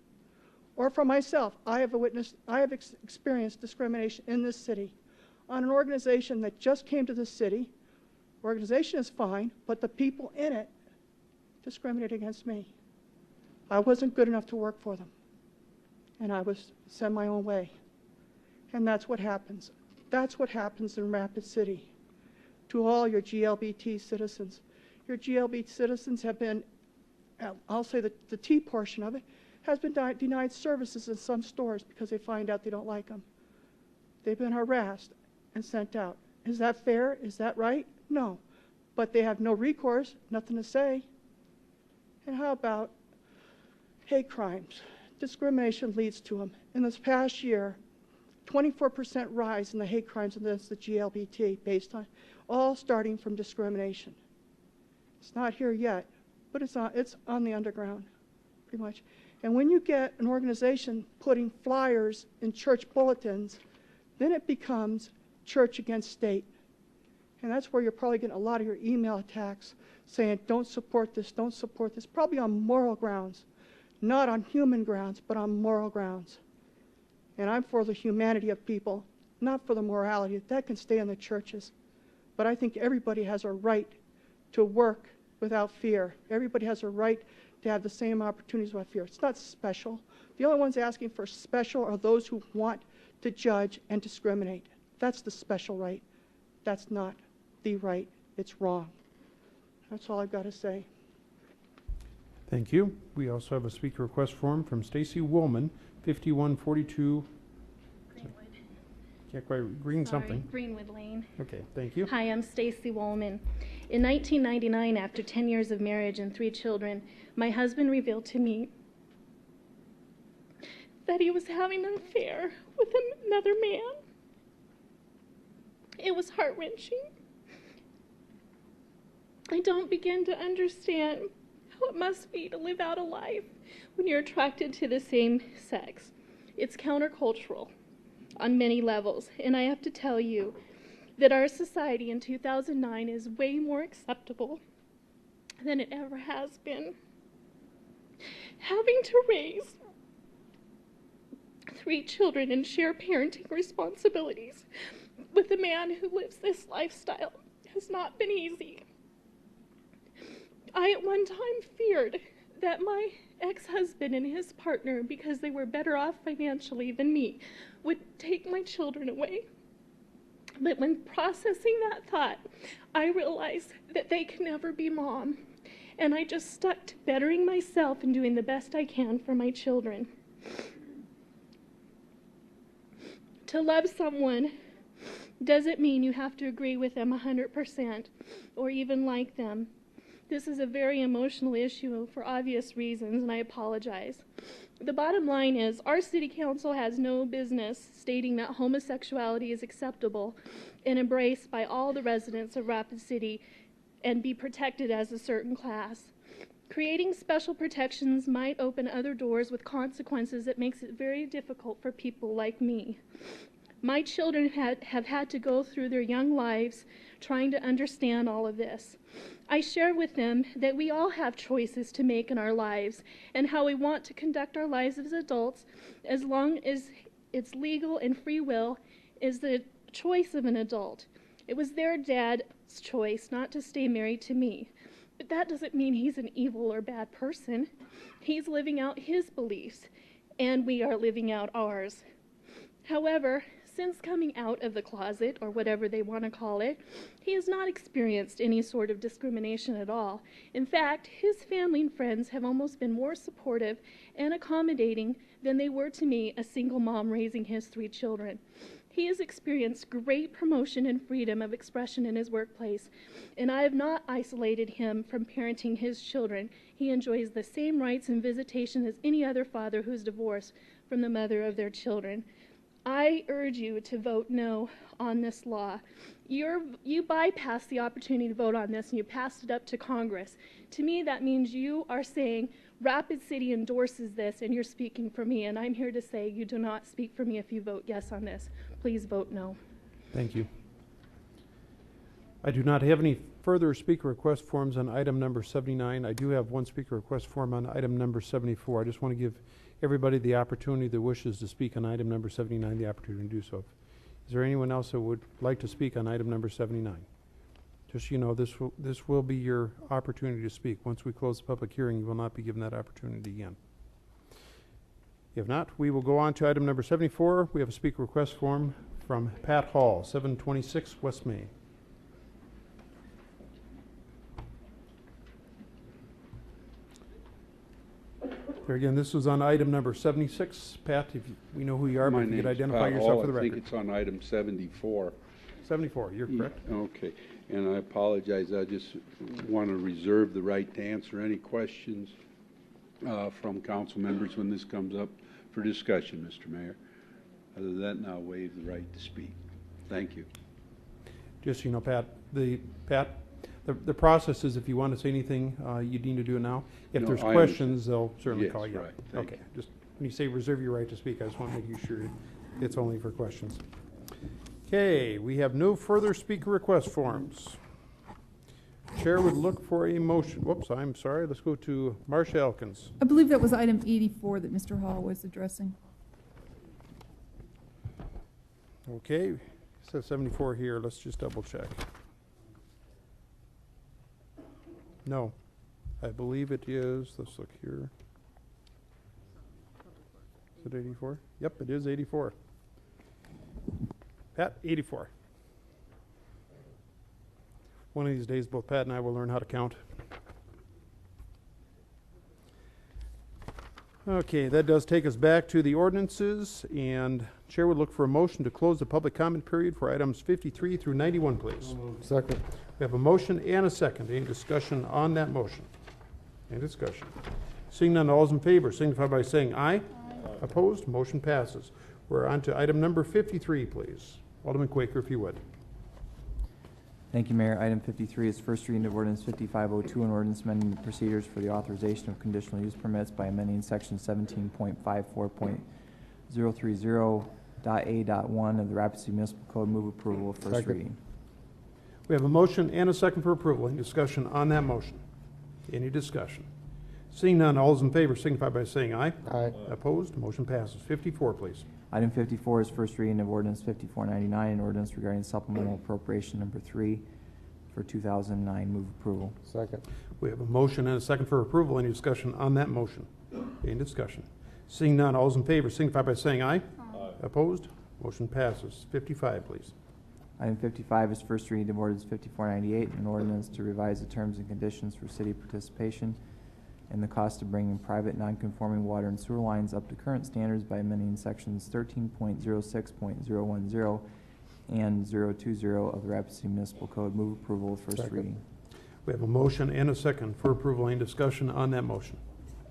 Or for myself, I have experienced discrimination in this city on an organization that just came to this city. Organization is fine, but the people in it discriminated against me. I wasn't good enough to work for them, and I was sent my own way. And that's what happens. That's what happens in Rapid City. To all your GLBT citizens. Your GLBT citizens have been, I'll say the T portion of it, has been denied services in some stores because they find out they don't like them. They've been harassed and sent out. Is that fair? Is that right? No. But they have no recourse, nothing to say. And how about hate crimes? Discrimination leads to them. In this past year, 24% rise in the hate crimes against the GLBT based on all starting from discrimination. It's not here yet, but it's on the underground, pretty much. And when you get an organization putting flyers in church bulletins, then it becomes church against state. And that's where you're probably getting a lot of your email attacks saying, don't support this, probably on moral grounds, not on human grounds, but on moral grounds. And I'm for the humanity of people, not for the morality. That can stay in the churches. But I think everybody has a right to work without fear. Everybody has a right to have the same opportunities without fear. It's not special. The only ones asking for special are those who want to judge and discriminate. That's the special right. That's not the right. It's wrong. That's all I've got to say. Thank you. We also have a speaker request form from Stacy Woolman, 5142. Can't quite green something. Greenwood Lane. Okay, thank you. Hi, I'm Stacy Woolman. In 1999, after 10 years of marriage and 3 children, my husband revealed to me that he was having an affair with another man. It was heart-wrenching. I don't begin to understand how it must be to live out a life when you're attracted to the same sex. It's countercultural on many levels, and I have to tell you that our society in 2009 is way more acceptable than it ever has been. Having to raise 3 children and share parenting responsibilities with a man who lives this lifestyle has not been easy. I at one time feared that my ex-husband and his partner, because they were better off financially than me, would take my children away. But when processing that thought, I realized that they can never be mom, and I just stuck to bettering myself and doing the best I can for my children. To love someone doesn't mean you have to agree with them 100% or even like them. This is a very emotional issue for obvious reasons, and I apologize. The bottom line is, our city council has no business stating that homosexuality is acceptable and embraced by all the residents of Rapid City and be protected as a certain class. Creating special protections might open other doors with consequences that makes it very difficult for people like me. My children have had to go through their young lives trying to understand all of this. I share with them that we all have choices to make in our lives and how we want to conduct our lives as adults, as long as it's legal and free will is the choice of an adult. It was their dad's choice not to stay married to me. But that doesn't mean he's an evil or bad person. He's living out his beliefs, and we are living out ours. However, since coming out of the closet, or whatever they want to call it, he has not experienced any sort of discrimination at all. In fact, his family and friends have almost been more supportive and accommodating than they were to me, a single mom raising his 3 children. He has experienced great promotion and freedom of expression in his workplace, and I have not isolated him from parenting his children. He enjoys the same rights and visitation as any other father who's divorced from the mother of their children. I urge you to vote no on this law. You bypassed the opportunity to vote on this and you passed it up to Congress. To me, that means you are saying Rapid City endorses this and you're speaking for me, and I'm here to say you do not speak for me if you vote yes on this. Please vote no. Thank you. I do not have any further speaker request forms on item number 79. I do have one speaker request form on item number 74. I just want to give everybody the opportunity that wishes to speak on item number 79 the opportunity to do so. Is there anyone else that would like to speak on item number 79? Just so you know, this will be your opportunity to speak. Once we close the public hearing, you will not be given that opportunity again. If not, we will go on to item number 74. We have a speaker request form from Pat Hall, 726 West Main. There again, this was on item number 76. Pat, if we know who you are, but if you could identify yourself for the record. I think it's on item 74. 74, you're correct. Okay, and I apologize. I just want to reserve the right to answer any questions from council members when this comes up for discussion, Mr. Mayor. Other than that, I'll waive the right to speak. Thank you. Just so you know, Pat, the process is if you want to say anything, you need to do it now. If there's questions, they'll certainly call you. Right. Okay, just when you say reserve your right to speak, I just want to make you sure it's only for questions. Okay, we have no further speaker request forms. Chair would look for a motion. Whoops, I'm sorry. Let's go to Marcia Elkins. I believe that was item 84 that Mr. Hall was addressing. Okay, it says 74 here. Let's just double check. No, I believe it is. Let's look here. Is it 84? Yep, it is 84. Pat, 84. One of these days, both Pat and I will learn how to count. Okay, that does take us back to the ordinances, and Chair would look for a motion to close the public comment period for items 53 through 91, please. Second. We have a motion and a second. Any discussion on that motion? Any discussion? Seeing none, all those in favor signify by saying aye. Aye. Opposed? Motion passes. We're on to item number 53, please. Alderman Quaker, if you would. Thank you, Mayor. Item 53 is first reading of ordinance 5502, an ordinance amending the procedures for the authorization of conditional use permits by amending section 17.54.030.A.1 of the Rapid City Municipal Code. Move approval of first reading. We have a motion and a second for approval. Any discussion on that motion? Any discussion? Seeing none, all those in favor signify by saying aye. Aye. Opposed? Motion passes. 54, please. Item 54 is first reading of ordinance 5499, an ordinance regarding supplemental appropriation number 3 for 2009. Move approval. Second. We have a motion and a second for approval. Any discussion on that motion? Any discussion? Seeing none, all those in favor signify by saying aye. Aye. Opposed? Motion passes. 55, please. Item 55 is first reading of ordinance 5498, an ordinance to revise the terms and conditions for city participation and the cost of bringing private non-conforming water and sewer lines up to current standards by amending sections 13.06.010 and 020 of the Rapid City Municipal Code. Move approval of first Second. reading. We have a motion and a second for approval. Any discussion on that motion?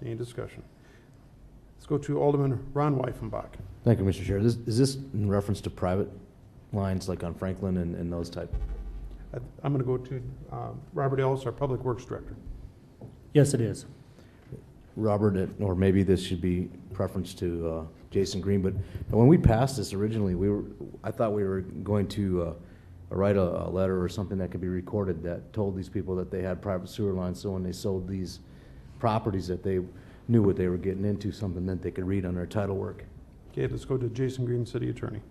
Any discussion? Let's go to Alderman Ron Weifenbach. Thank you, Mr. Chair. Is this in reference to private lines like on Franklin and those type? I'm going to go to Robert Ellis, our Public Works Director. Yes, it is. Robert, or maybe this should be preference to Jason Green, but when we passed this originally, I thought we were going to write a letter or something that could be recorded that told these people that they had private sewer lines, so when they sold these properties that they knew what they were getting into, something that they could read on their title work. Okay, let's go to Jason Green, City Attorney.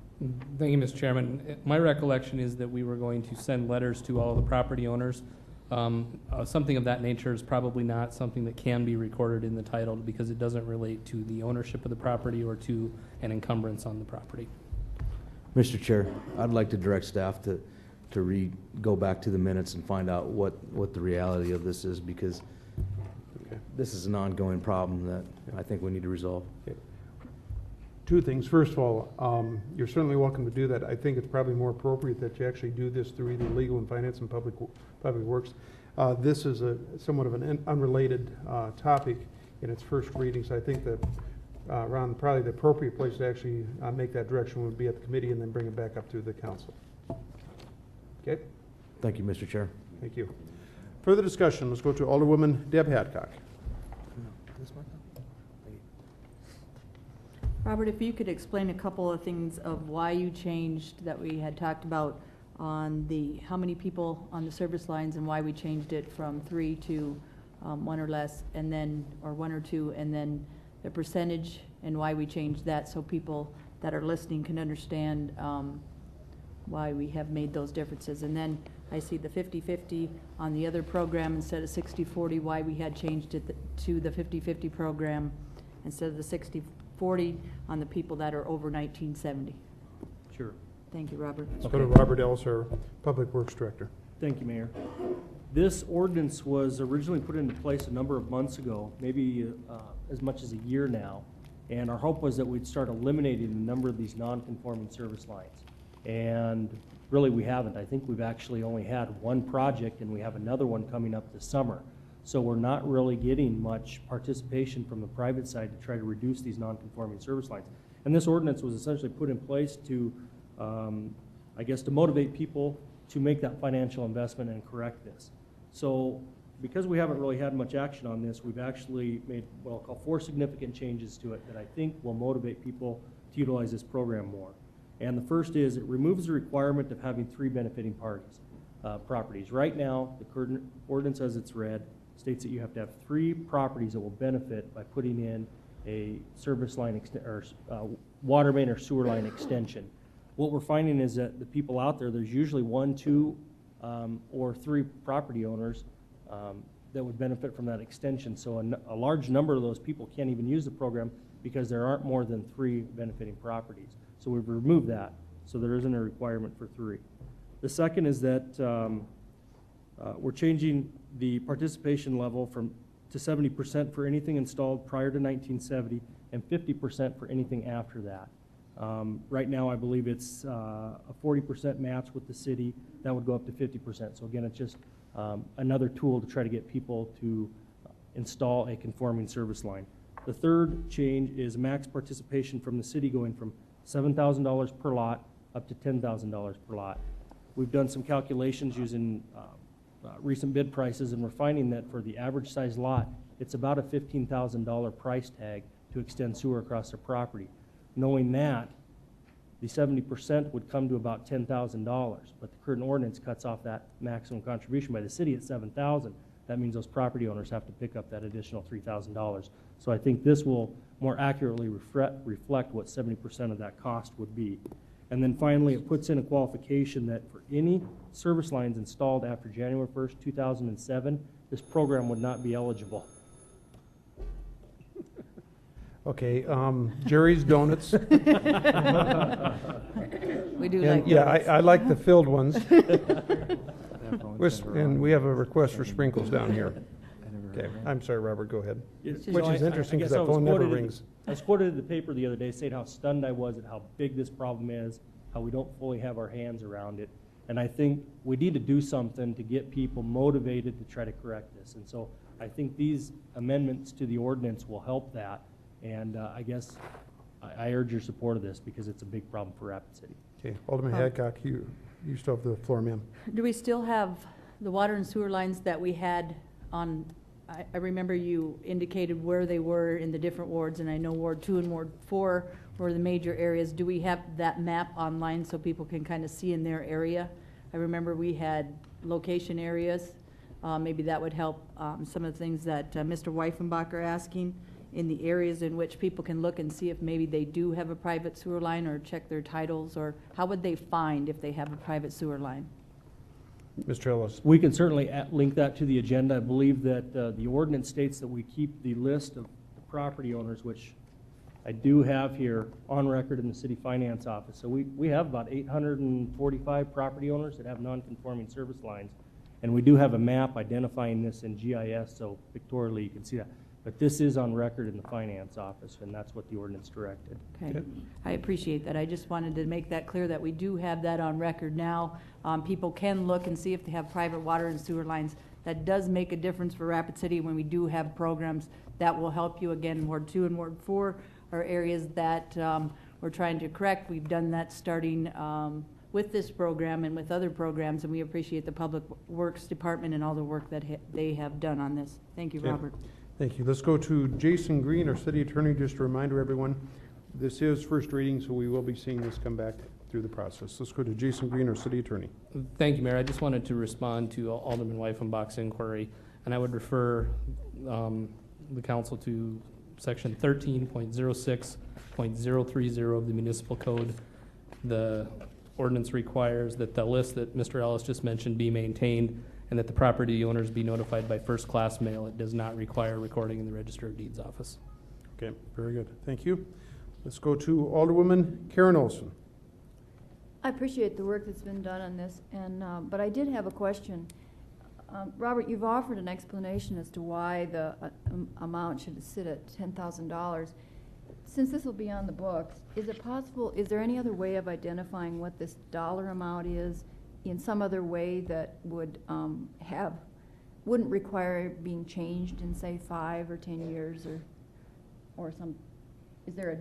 Thank you, Mr. Chairman. My recollection is that we were going to send letters to all of the property owners. Something of that nature is probably not something that can be recorded in the title because it doesn't relate to the ownership of the property or to an encumbrance on the property. Mr. Chair, I'd like to direct staff to go back to the minutes and find out what the reality of this is, because this is an ongoing problem that I think we need to resolve. Okay. Two things. First of all, you're certainly welcome to do that. I think it's probably more appropriate that you actually do this through either legal and finance and public works. This is somewhat of an unrelated topic in its first reading, so I think that Ron, probably the appropriate place to actually make that direction would be at the committee and then bring it back up to the council. Okay? Thank you, Mr. Chair. Thank you. Further discussion. Let's go to Alderwoman Deb Hadcock. Robert, if you could explain a couple of things of why you changed that we had talked about on how many people on the service lines and why we changed it from 3 to 1 or less, and then, or 1 or 2, and then the percentage and why we changed that so people that are listening can understand why we have made those differences. And then I see the 50-50 on the other program instead of 60-40, why we had changed it to the 50-50 program instead of the 60-40 on the people that are over 1970. Sure. Thank you, Robert. Let's go to Robert Ellis, our Public Works Director. Thank you, Mayor. This ordinance was originally put into place a number of months ago, maybe as much as a year now, and our hope was that we'd start eliminating a number of these non-conforming service lines. And really we haven't. I think we've actually only had one project, and we have another one coming up this summer. So we're not really getting much participation from the private side to try to reduce these non-conforming service lines. And this ordinance was essentially put in place to, I guess, to motivate people to make that financial investment and correct this. So because we haven't really had much action on this, we've actually made what I'll call 4 significant changes to it that I think will motivate people to utilize this program more. And the first is it removes the requirement of having 3 benefiting parties, properties. Right now, the current ordinance as it's read states that you have to have 3 properties that will benefit by putting in a service line or water main or sewer line extension. What we're finding is that the people out there, there's usually 1, 2, or 3 property owners that would benefit from that extension. So a large number of those people can't even use the program because there aren't more than 3 benefiting properties. So we've removed that, so there isn't a requirement for 3. The second is that we're changing the participation level to 70% for anything installed prior to 1970 and 50% for anything after that. Right now, I believe it's a 40% match with the city. That would go up to 50%. So again, it's just another tool to try to get people to install a conforming service line. The third change is max participation from the city going from $7,000 per lot up to $10,000 per lot. We've done some calculations using recent bid prices, and we're finding that for the average size lot, it's about a $15,000 price tag to extend sewer across their property. Knowing that, the 70% would come to about $10,000, but the current ordinance cuts off that maximum contribution by the city at $7,000. that means those property owners have to pick up that additional $3,000. So I think this will more accurately reflect what 70% of that cost would be. And then finally, it puts in a qualification that for any service lines installed after January 1st, 2007, this program would not be eligible. Okay, Jerry's Donuts. We do And, like yeah, donuts. I like the filled ones. And we have a request for sprinkles down here. Okay, I'm sorry, Robert, go ahead. Which is interesting because that phone never rings. I was quoted in the paper the other day saying how stunned I was at how big this problem is, how we don't fully have our hands around it. And I think we need to do something to get people motivated to try to correct this. And so I think these amendments to the ordinance will help that. And I guess I urge your support of this because it's a big problem for Rapid City. Okay, Alderman Hadcock, you still have the floor, ma'am. Do we still have the water and sewer lines that we had on, I remember you indicated where they were in the different wards, and I know Ward 2 and Ward 4 were the major areas. Do we have that map online so people can kind of see in their area? I remember we had location areas. Maybe that would help some of the things that Mr. Weifenbacher asking in the areas in which people can look and see if maybe they do have a private sewer line or check their titles, or how would they find if they have a private sewer line? Mr. Ellis. We can certainly link that to the agenda. I believe that the ordinance states that we keep the list of the property owners, which I do have here on record in the city finance office. So we have about 845 property owners that have non-conforming service lines. And we do have a map identifying this in GIS, so pictorially you can see that. But this is on record in the finance office, and that's what the ordinance directed. Okay, I appreciate that. I just wanted to make that clear that we do have that on record now. People can look and see if they have private water and sewer lines. That does make a difference for Rapid City when we do have programs that will help you. Again, Ward 2 and Ward 4 are areas that we're trying to correct. We've done that starting with this program and with other programs, and we appreciate the Public Works Department and all the work that they have done on this. Thank you, Robert. Thank you. Let's go to Jason Green, our city attorney. Just a reminder, everyone, this is first reading, so we will be seeing this come back through the process. Let's go to Jason Green, our city attorney. Thank you, Mayor. I just wanted to respond to Alderman Weifenbach's inquiry, and I would refer the council to section 13.06.030 of the municipal code. The ordinance requires that the list that Mr. Ellis just mentioned be maintained and that the property owners be notified by first-class mail. It does not require recording in the Register of Deeds office. Okay, very good. Thank you. Let's go to Alderwoman Karen Olson. I appreciate the work that's been done on this, and but I did have a question. Robert, you've offered an explanation as to why the amount should sit at $10,000. Since this will be on the books, is it possible, is there any other way of identifying what this dollar amount is in some other way that would wouldn't require being changed in, say, 5 or 10 years or some, is there a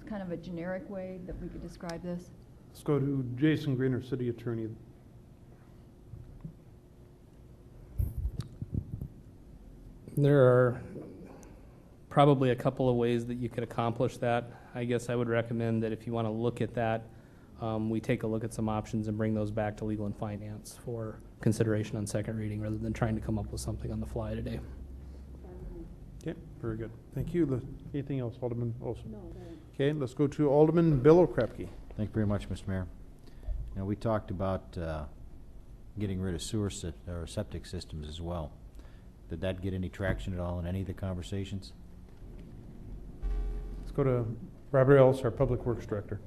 kind of a generic way that we could describe this? Let's go to Jason Green, our city attorney. There are probably a couple of ways that you could accomplish that. I guess I would recommend that if you want to look at that, we take a look at some options and bring those back to Legal and Finance for consideration on second reading rather than trying to come up with something on the fly today. Okay, very good. Thank you. Anything else, Alderman Olson? No. Okay, let's go to Alderman Bill Okrepke. Thank you very much, Mr. Mayor. You know, we talked about getting rid of sewer or septic systems as well. Did that get any traction at all in any of the conversations? Let's go to Robert Ellis, our Public Works Director.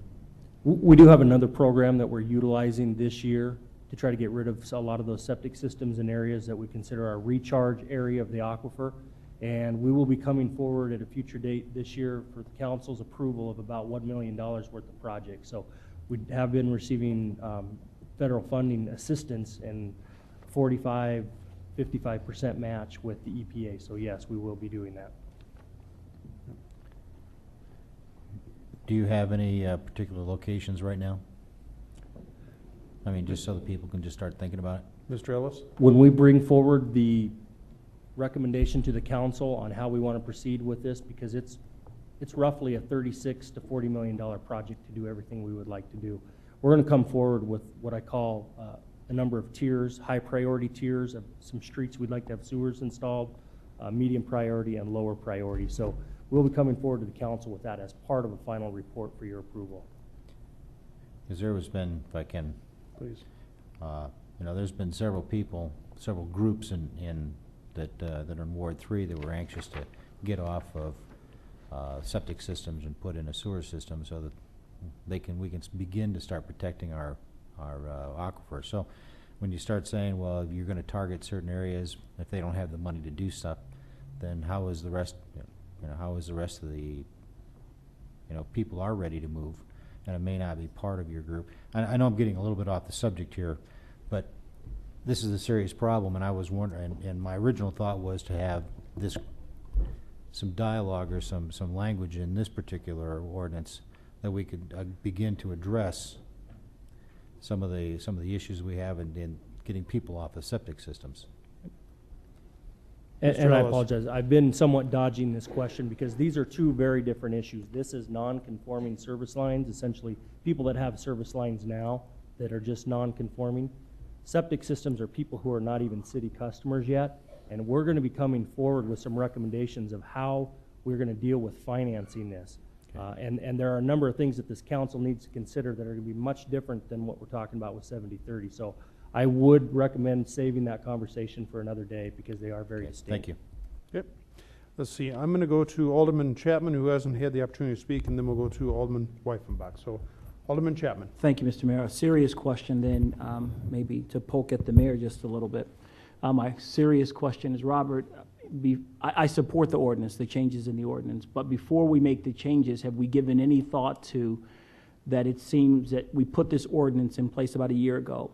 We do have another program that we're utilizing this year to try to get rid of a lot of those septic systems in areas that we consider our recharge area of the aquifer. And we will be coming forward at a future date this year for the council's approval of about $1 million worth of projects. So we have been receiving federal funding assistance and 55% match with the EPA. So yes, we will be doing that. Do you have any particular locations right now? I mean, just so that people can just start thinking about it. Mr. Ellis? When we bring forward the recommendation to the council on how we want to proceed with this, because it's roughly a $36 to $40 million project to do everything we would like to do. We're going to come forward with what I call a number of tiers, high priority tiers of some streets we'd like to have sewers installed, medium priority and lower priority. So we'll be coming forward to the council with that as part of a final report for your approval. Because there has been, if I can, Please. There's been several people, several groups that are in Ward 3 that were anxious to get off of septic systems and put in a sewer system so that we can begin to start protecting our aquifer. So when you start saying, well, you're going to target certain areas, if they don't have the money to do stuff, then how is the rest? How is the rest of the people are ready to move, and it may not be part of your group. I know I'm getting a little bit off the subject here, but this is a serious problem, and I was wondering, and my original thought was to have some dialogue or some language in this particular ordinance that we could begin to address some of the issues we have in getting people off of septic systems. And I apologize. I've been somewhat dodging this question because these are two very different issues. This is non-conforming service lines, essentially people that have service lines now that are just non-conforming. Septic systems are people who are not even city customers yet, and we're going to be coming forward with some recommendations of how we're going to deal with financing this. And there are a number of things that this council needs to consider that are going to be much different than what we're talking about with 7030. So I would recommend saving that conversation for another day because they are very distinct. Thank you. Yep. Let's see. I'm going to go to Alderman Chapman, who hasn't had the opportunity to speak, and then we'll go to Alderman Weifenbach. So, Alderman Chapman. Thank you, Mr. Mayor. A serious question then, maybe to poke at the mayor just a little bit. My serious question is, Robert, I support the ordinance, the changes in the ordinance, but before we make the changes, have we given any thought to that it seems that we put this ordinance in place about a year ago,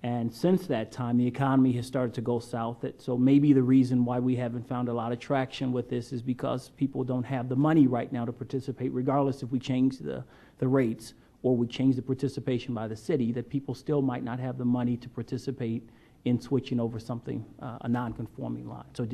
and since that time, the economy has started to go south. So maybe the reason why we haven't found a lot of traction with this is because people don't have the money right now to participate, regardless if we change the rates or we change the participation by the city, that people still might not have the money to participate in switching over something, a non-conforming lot. So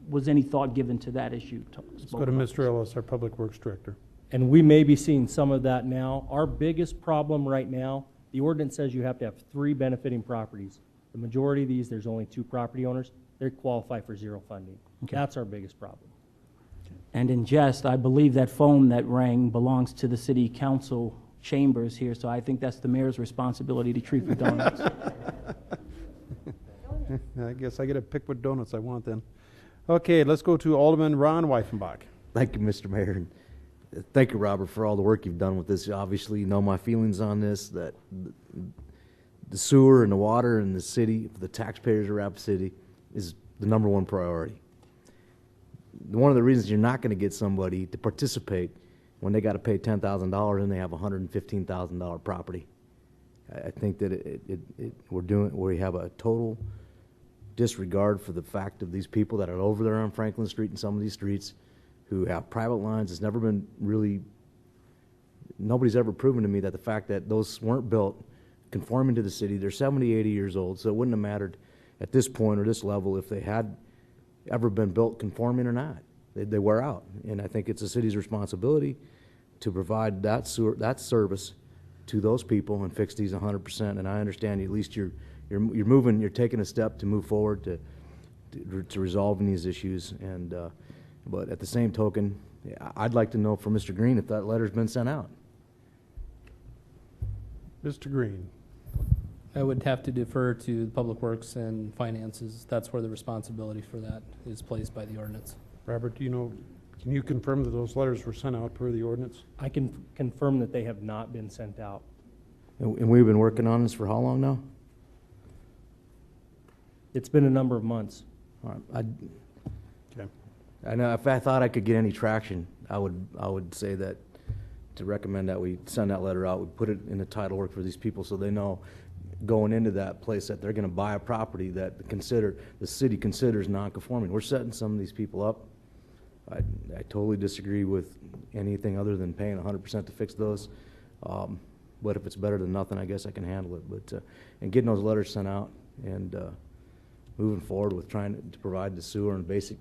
was any thought given to that issue? Let's go to Mr. Ellis, our Public Works Director. And we may be seeing some of that now. Our biggest problem right now, the ordinance says you have to have 3 benefiting properties. The majority of these, there's only 2 property owners. They qualify for zero funding. Okay. That's our biggest problem. And in jest, I believe that phone that rang belongs to the city council chambers here, so I think that's the mayor's responsibility to treat for donuts. I guess I get to pick what donuts I want then. Okay, let's go to Alderman Ron Weifenbach. Thank you, Mr. Mayor. Thank you, Robert, for all the work you've done with this. Obviously, you know my feelings on this, that the sewer and the water in the city, the taxpayers of Rapid City, is the #1 priority. One of the reasons you're not going to get somebody to participate when they got to pay $10,000 and they have a $115,000 property. I think that we have a total disregard for the fact of these people that are over there on Franklin Street and some of these streets who have private lines. It's never been really, nobody's ever proven to me that the fact that those weren't built conforming to the city, they're 70, 80 years old, so it wouldn't have mattered at this point or this level if they had ever been built conforming or not. They wear out, and I think it's the city's responsibility to provide that service to those people and fix these 100%. And I understand at least you're moving, you're taking a step to move forward to resolving these issues. And but at the same token, I'd like to know from Mr. Green if that letter's been sent out. Mr. Green. I would have to defer to Public Works and Finances. That's where the responsibility for that is placed by the ordinance. Robert, do you know, can you confirm that those letters were sent out per the ordinance? I can confirm that they have not been sent out. And we've been working on this for how long now? It's been a number of months. All right. I know if I thought I could get any traction, I would say that to recommend that we send that letter out, we put it in the title work for these people so they know going into that place that they're going to buy a property that the city considers non-conforming. We're setting some of these people up. I totally disagree with anything other than paying 100% to fix those. But if it's better than nothing, I guess I can handle it. But and getting those letters sent out and moving forward with trying to provide the sewer and basic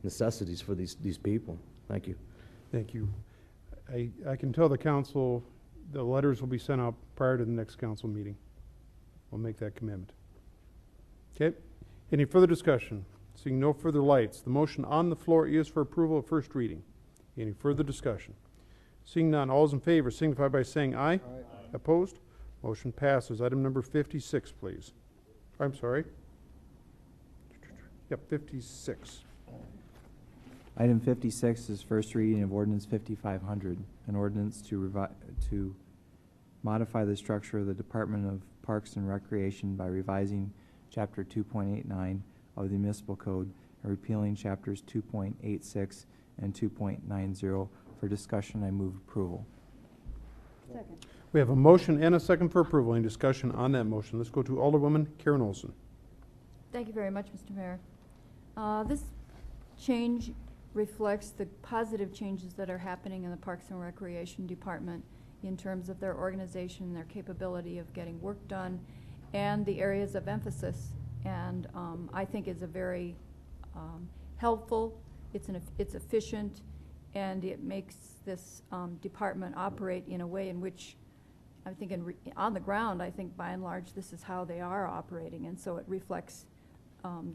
necessities for these people. Thank you. Thank you. I can tell the council the letters will be sent out prior to the next council meeting. we'll make that commitment. Okay, any further discussion? Seeing no further lights, the motion on the floor is for approval of first reading. Any further discussion? Seeing none, all those in favor signify by saying aye. Aye. Opposed? Motion passes. Item number 56, please. I'm sorry. Yep, 56. Item 56 is first reading of ordinance 5500, an ordinance to modify the structure of the Department of Parks and Recreation by revising Chapter 2.89 of the Municipal Code and repealing Chapters 2.86 and 2.90. For discussion, I move approval. Second. We have a motion and a second for approval. Any discussion on that motion? Let's go to Alderwoman Karen Olson. Thank you very much, Mr. Mayor. This change reflects the positive changes that are happening in the Parks and Recreation Department in terms of their organization, their capability of getting work done, and the areas of emphasis. And I think it's a very helpful, it's efficient, and it makes this department operate in a way in which I think on the ground, I think by and large this is how they are operating, and so it reflects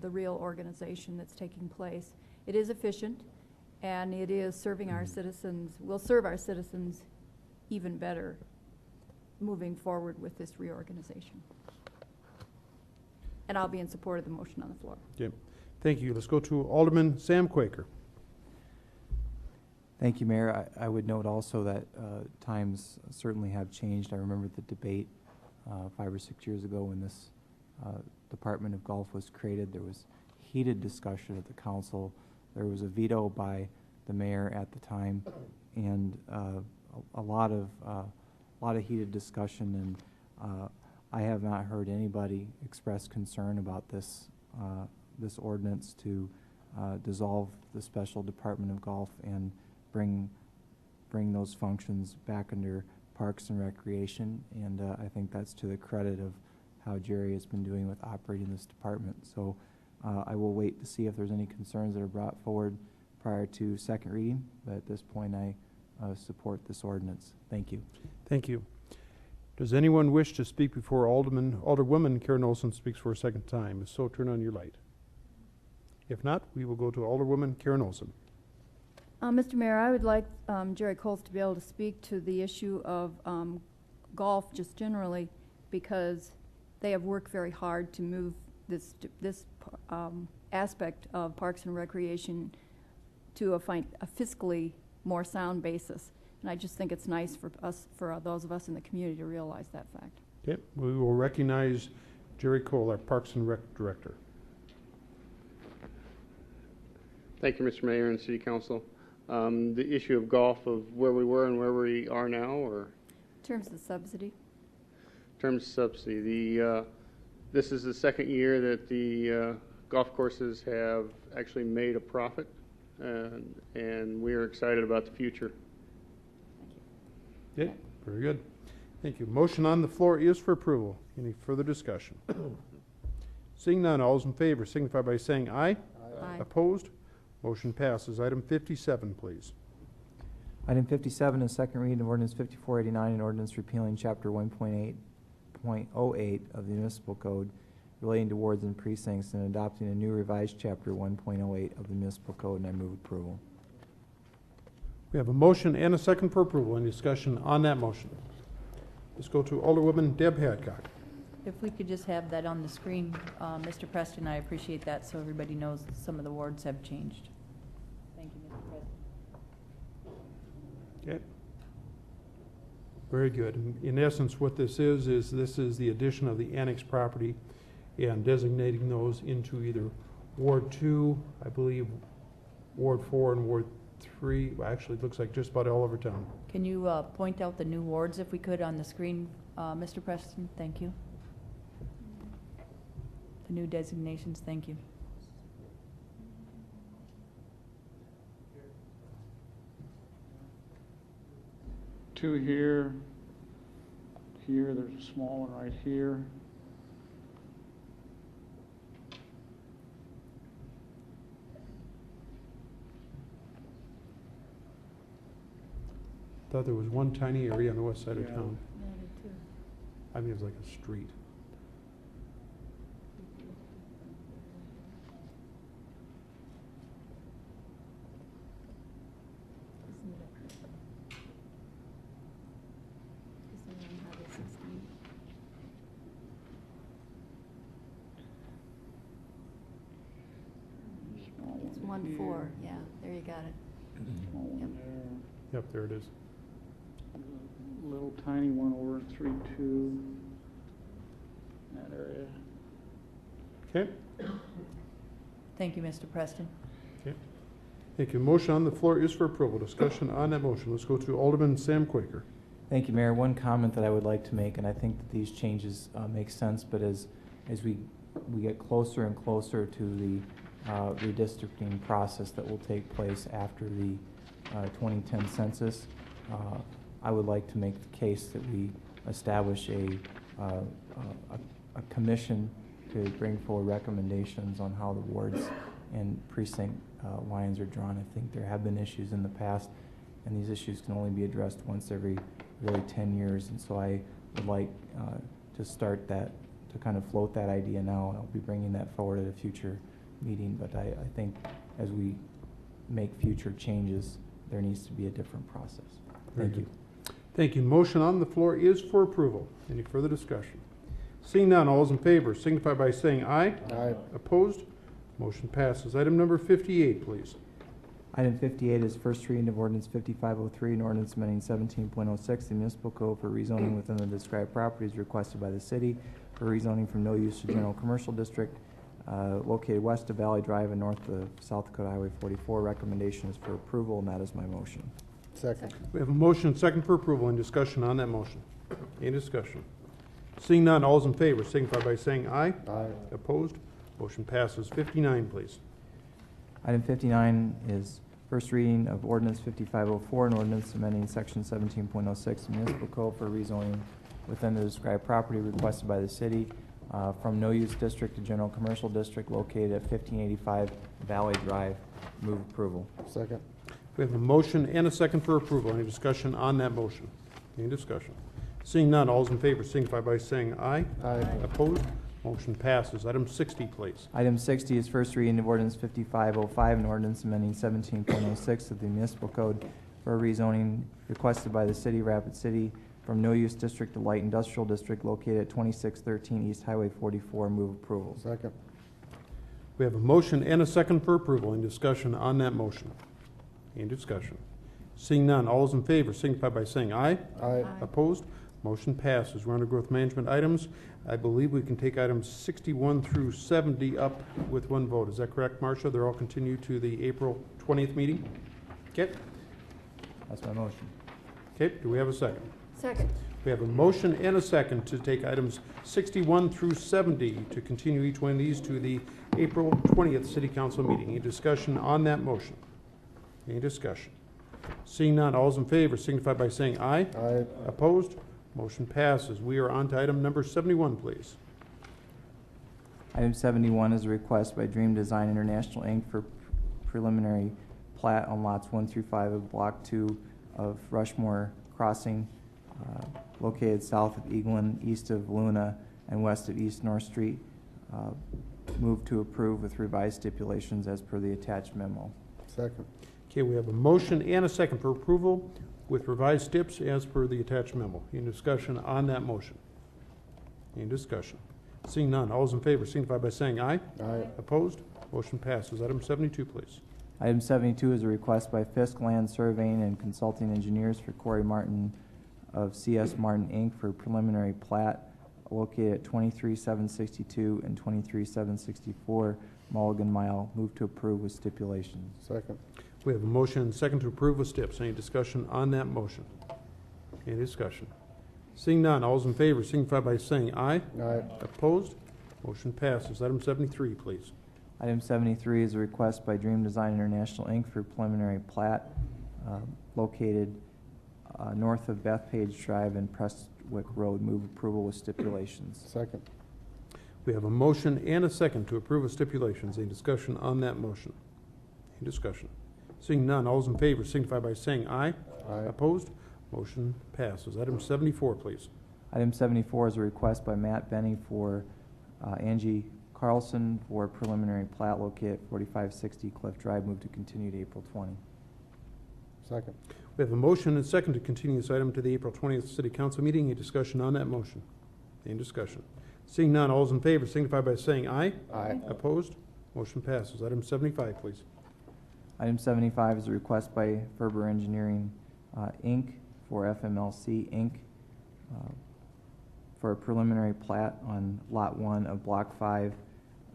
the real organization that's taking place. It is efficient, and it is serving our citizens, will serve our citizens even better moving forward with this reorganization. And I'll be in support of the motion on the floor. Okay. Thank you. Let's go to Alderman Sam Quaker. Thank you, Mayor. I would note also that times certainly have changed. I remember the debate 5 or 6 years ago when this Department of Golf was created. There was heated discussion at the council. There was a veto by the mayor at the time, and a lot of heated discussion. And I have not heard anybody express concern about this ordinance to dissolve the special Department of Golf and bring those functions back under Parks and Recreation, and I think that's to the credit of how Jerry has been doing with operating this department. So I will wait to see if there's any concerns that are brought forward prior to second reading, but at this point I support this ordinance. Thank you. Thank you. Does anyone wish to speak before Alderwoman Karen Olson speaks for a second time? If so, turn on your light. If not, we will go to Alderwoman Karen Olson. Mr. Mayor, I would like Jerry Coles to be able to speak to the issue of golf just generally, because they have worked very hard to move this aspect of Parks and Recreation to a fiscally more sound basis. And I just think it's nice for us, for those of us in the community, to realize that fact. Okay, we will recognize Jerry Cole, our Parks and Rec Director. Thank you, Mr. Mayor and City Council. The issue of golf, of where we were and where we are now, or In terms of the subsidy? in terms of subsidy, this is the second year that the golf courses have actually made a profit, and we are excited about the future. Okay, very good. Thank you. Motion on the floor is for approval. Any further discussion? Seeing none, all those in favor signify by saying aye. Aye. Opposed? Motion passes. Item 57, please. Item 57 is second reading of ordinance 5489, an ordinance repealing Chapter 1.8.08 of the Municipal Code relating to wards and precincts and adopting a new revised Chapter 1.08 of the Municipal Code, and I move approval. We have a motion and a second for approval. Any discussion on that motion? Let's go to Alderwoman Deb Hadcock. If we could just have that on the screen, Mr. Preston, I appreciate that, so everybody knows some of the wards have changed. Thank you, Mr. President. Okay. Very good. In essence, what this is this is the addition of the annex property and designating those into either Ward 2, I believe, Ward 4, and Ward 3. Well, actually, it looks like just about all over town. Can you point out the new wards, if we could, on the screen, Mr. Preston? Thank you. The new designations, thank you. Two here, there's a small one right here. Thought there was one tiny area on the west side of Yeah. town. Yeah, I did too. I mean, it was like a street. 114, yeah, there you got it. Small one Yep. there. Yep, there it is. Little tiny one over in 3-2. That area. Okay, Thank you, Mr. Preston. okay. Thank you. Motion on the floor is for approval. Discussion on that motion. Let's go to Alderman Sam Quaker. Thank you, Mayor. One comment that I would like to make, and I think that these changes make sense, but as we get closer and closer to the redistricting process that will take place after the 2010 census, I would like to make the case that we establish a commission to bring forward recommendations on how the wards and precinct lines are drawn. I think there have been issues in the past, and these issues can only be addressed once every really 10 years. And so I would like to start that, to kind of float that idea now. I'll be bringing that forward at a future meeting, but I think as we make future changes, there needs to be a different process. Thank you. Thank you. Motion on the floor is for approval. Any further discussion? Seeing none, all those in favor signify by saying aye. Aye. Opposed? Motion passes. Item number 58, please. Item 58 is first reading of ordinance 5503, an ordinance amending 17.06, the municipal code for rezoning within the described properties requested by the city for rezoning from no use to general commercial district located west of Valley Drive and north of South Dakota Highway 44. Recommendation is for approval, and that is my motion. Second. We have a motion and second for approval and discussion on that motion. Any discussion? Seeing none, all those in favor signify by saying aye. Aye. Opposed? Motion passes. 59, please. Item 59 is first reading of ordinance 5504, an ordinance amending section 17.06 the municipal code for rezoning within the described property requested by the city from no use district to general commercial district located at 1585 Valley Drive. Move approval. Second. We have a motion and a second for approval. Any discussion on that motion? Any discussion? Seeing none, all those in favor signify by saying aye. Aye. Opposed? Motion passes. Item 60, please. Item 60 is first reading of ordinance 5505, an ordinance amending 17.06 of the municipal code for rezoning requested by the city of Rapid City from no use district to light industrial district located at 2613 East Highway 44. Move approval. Second. We have a motion and a second for approval. Any discussion on that motion? Any discussion? Seeing none, all those in favor signify by saying aye. Aye. Opposed? Motion passes. We're under growth management items. I believe we can take items 61 through 70 up with one vote. Is that correct, Marcia? They're all continued to the April 20th meeting? Okay. That's my motion. Okay, do we have a second? Second. We have a motion and a second to take items 61 through 70 to continue each one of these to the April 20th City Council meeting. Any discussion on that motion? Any discussion? Seeing none, all those in favor signify by saying aye. Aye. Opposed? Motion passes. We are on to item number 71, please. Item 71 is a request by Dream Design International, Inc. for preliminary plat on lots 1 through 5 of Block 2 of Rushmore Crossing, located south of Eaglin, east of Luna, and west of East North Street. Move to approve with revised stipulations as per the attached memo. Second. Okay, we have a motion and a second for approval with revised steps as per the attached memo. Any discussion on that motion? Any discussion? Seeing none, all those in favor signify by saying aye. Aye. Opposed? Motion passes. Item 72, please. Item 72 is a request by Fisk Land Surveying and Consulting Engineers for Corey Martin of CS Martin, Inc. for preliminary plat located at 23762 and 23764 Mulligan Mile. Move to approve with stipulations. Second. We have a motion and a second to approve with steps. Any discussion on that motion? Any discussion? Seeing none, all those in favor signify by saying aye. Aye. Opposed? Motion passes. Item 73, please. Item 73 is a request by Dream Design International, Inc. for preliminary plat located north of Bethpage Drive and Prestwick Road. Move approval with stipulations. Second. We have a motion and a second to approve with stipulations. Any discussion on that motion? Any discussion? Seeing none, all those in favor signify by saying aye. Aye. Opposed? Motion passes. Item 74, please. Item 74 is a request by Matt Benny for Angie Carlson for preliminary plat located at 4560 Cliff Drive. Move to continue to April 20. Second. We have a motion and a second to continue this item to the April 20th City Council meeting. Any discussion on that motion? Any discussion? Seeing none, all those in favor signify by saying aye. Aye. Opposed? Motion passes. Item 75, please. Item 75 is a request by Ferber Engineering, Inc. for FMLC, Inc. For a preliminary plat on Lot 1 of Block 5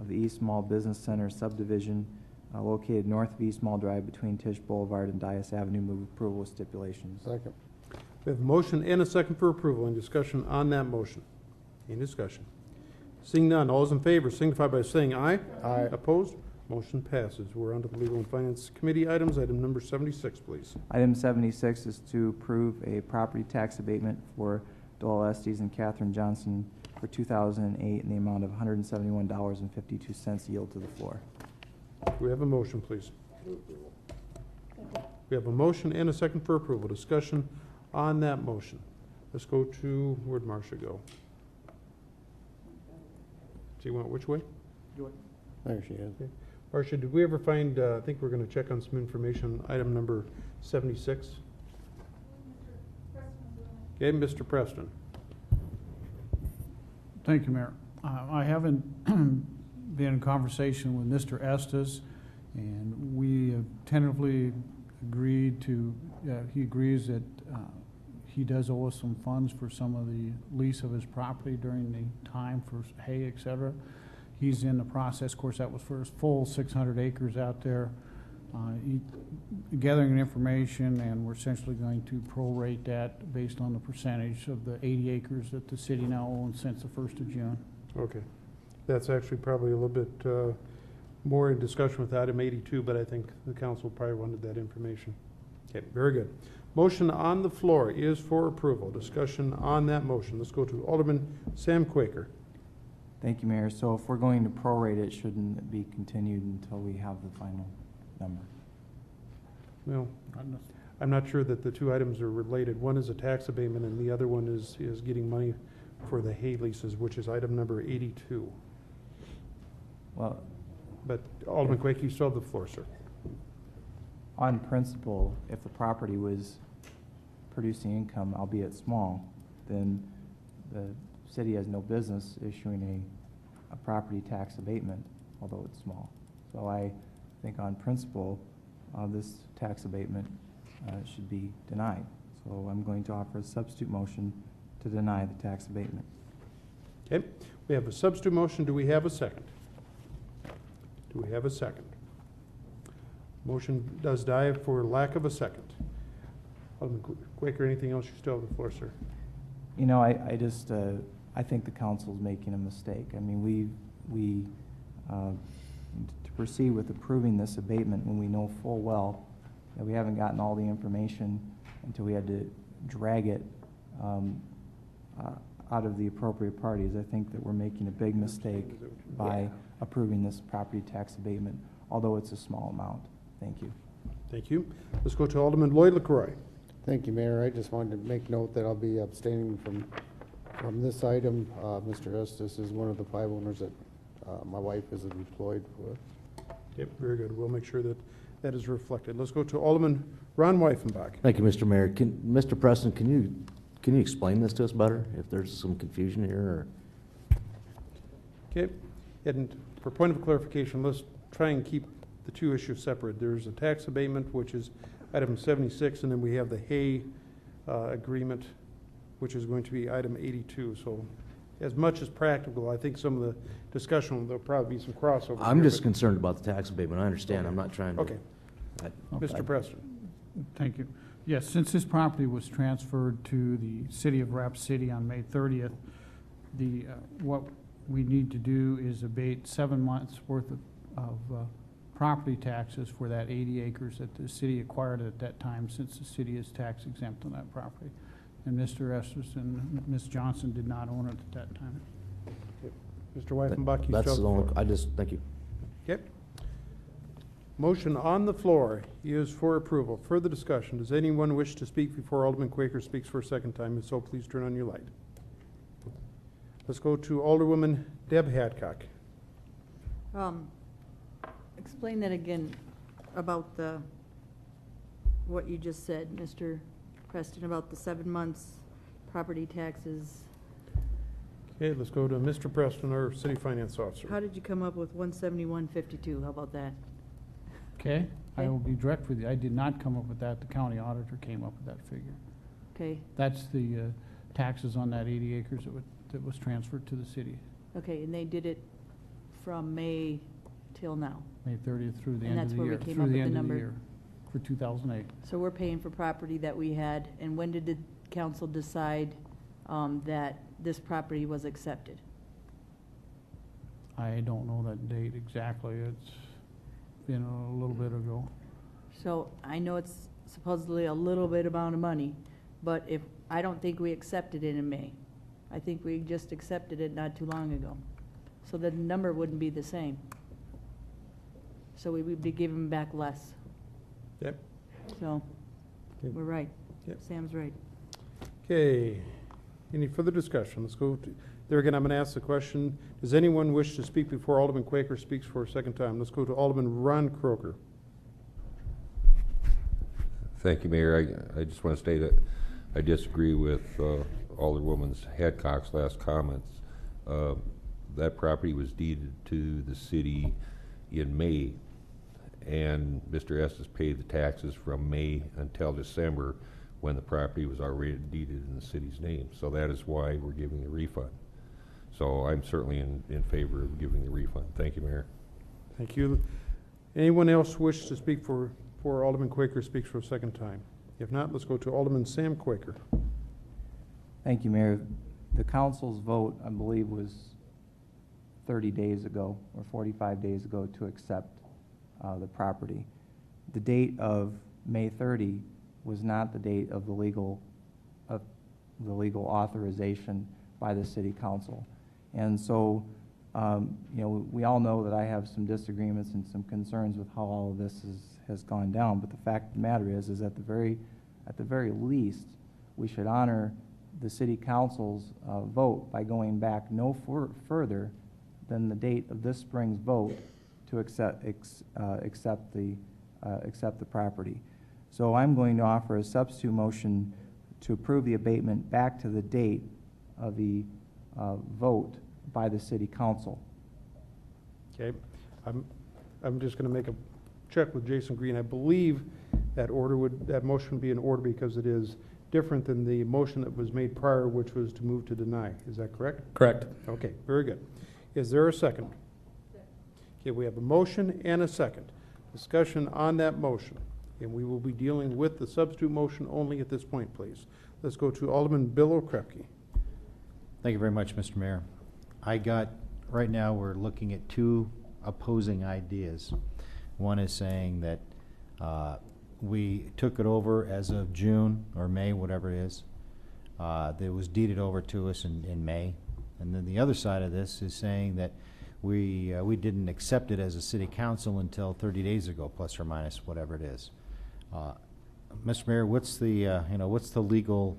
of the East Mall Business Center subdivision located north of East Mall Drive between Tisch Boulevard and Dias Avenue. Move approval with stipulations. Second. We have a motion and a second for approval. Any discussion on that motion? Any discussion? Seeing none, all those in favor signify by saying aye. Aye. Opposed? Motion passes. We're on to the Legal and Finance Committee items. Item number 76, please. Item 76 is to approve a property tax abatement for Doyle Estes and Catherine Johnson for 2008 in the amount of $171.52. Yield to the floor. Do we have a motion, please? We have a motion and a second for approval. Discussion on that motion. Let's go to, where'd Marcia go? She went which way? There she is. Okay. Marcia, did we ever find, I think we're going to check on some information, item number 76? Okay, Mr. Preston. Thank you, Mayor. I haven't been in conversation with Mr. Estes, and we have tentatively agreed to, he agrees that he does owe us some funds for some of the lease of his property during the time for hay, et cetera. He's in the process. Of course, that was for his full 600 acres out there. Gathering information, and we're essentially going to prorate that based on the percentage of the 80 acres that the city now owns since the 1st of June. Okay. That's actually probably a little bit more in discussion with item 82, but I think the council probably wanted that information. Okay, very good. Motion on the floor is for approval. Discussion on that motion. Let's go to Alderman Sam Quaker. Thank you, Mayor. So if we're going to prorate it, shouldn't it be continued until we have the final number? Well, I'm not sure that the two items are related. One is a tax abatement, and the other one is getting money for the hay leases, which is item number 82. Well, but Alderman Quaker, you still have the floor, sir. On principle, if the property was producing income, albeit small, then the city has no business issuing a property tax abatement, although it's small. So I think on principle, this tax abatement should be denied. So I'm going to offer a substitute motion to deny the tax abatement. Okay, we have a substitute motion. Do we have a second? Do we have a second? Motion does die for lack of a second. Alderman Quaker, anything else? You still have the floor, sir. You know, I just I think the council's making a mistake. I mean, we to proceed with approving this abatement when we know full well that we haven't gotten all the information until we had to drag it out of the appropriate parties. I think that we're making a big mistake by approving this property tax abatement, although it's a small amount. Thank you. Thank you. Let's go to Alderman Lloyd LaCroix. Thank you, Mayor. I just wanted to make note that I'll be abstaining from this item. Mr. Estes is one of the 5 owners that my wife is employed with. Yep, very good. We'll make sure that that is reflected. Let's go to Alderman Ron Weifenbach. Thank you, Mr. Mayor. Mr. Preston, can you explain this to us better, if there's some confusion here? Or? Okay, and for point of clarification, let's try and keep the two issues separate. There's a tax abatement, which is item 76, and then we have the hay agreement, which is going to be item 82. So as much as practical, I think some of the discussion, there'll probably be some crossover. I'm just concerned about the tax abatement. I understand. Okay. I'm not trying to. Okay. Mr. Preston. Thank you. Yes, since this property was transferred to the city of Rapid City on May 30th, what we need to do is abate 7 months worth of property taxes for that 80 acres that the city acquired at that time, since the city is tax exempt on that property. And Mr. Estes and Ms. Johnson did not own it at that time. Mr. Weifenbach, you That's still the only, thank you. Okay. Motion on the floor is for approval. Further discussion. Does anyone wish to speak before Alderman Quaker speaks for a second time? If so, please turn on your light. Let's go to Alderwoman Deb Hadcock. Explain that again about what you just said, Mr. Preston, about the 7 months property taxes. Okay, let's go to Mr. Preston, our city finance officer. How did you come up with 171.52? How about that? Okay, I will be direct with you. I did not come up with that. The county auditor came up with that figure. Okay, That's the taxes on that 80 acres that was transferred to the city, okay, and they did it from May till now. May 30th through the And end of that's the where we year. came Through up the with the end of the number. year for 2008. So we're paying for property that we had, and when did the council decide that this property was accepted? I don't know that date exactly. It's been a little bit ago. So I know it's supposedly a little bit amount of money, but I don't think we accepted it in May. I think we just accepted it not too long ago. So the number wouldn't be the same. So we would be giving back less. Yep. So, Okay. we're right. Yep. Sam's right. Okay, any further discussion? Let's go to, there again, I'm going to ask the question, does anyone wish to speak before Alderman Quaker speaks for a second time? Let's go to Alderman Ron Croker. Thank you, Mayor. I just want to state that I disagree with Alderwoman Hadcock's last comments. That property was deeded to the city in May, and Mr. Estes paid the taxes from May until December when the property was already deeded in the city's name. So that is why we're giving the refund. So I'm certainly in favor of giving the refund. Thank you, Mayor. Thank you. Anyone else wish to speak for Alderman Quaker speaks for a second time? If not, let's go to Alderman Sam Quaker. Thank you, Mayor. The council's vote, I believe, was 30 days ago or 45 days ago to accept the property. The date of May 30 was not the date of the legal authorization by the city council. And so, we all know that I have some disagreements and some concerns with how all of this has gone down, but the fact of the matter is at the very least, we should honor the city council's vote by going back no further than the date of this spring's vote to accept the property. So I'm going to offer a substitute motion to approve the abatement back to the date of the vote by the city council. Okay, I'm just going to make a check with Jason Green. I believe that motion would be in order because it is different than the motion that was made prior, which was to move to deny. Is that correct? Correct. Okay, very good. Is there a second? Okay, we have a motion and a second. Discussion on that motion. And we will be dealing with the substitute motion only at this point, please. Let's go to Alderman Bill Okrepke. Thank you very much, Mr. Mayor. Right now, we're looking at two opposing ideas. One is saying that we took it over as of June or May, whatever it is. That was deeded over to us in May. And then the other side of this is saying that we didn't accept it as a city council until 30 days ago, plus or minus whatever it is. Mr. Mayor, what's the legal,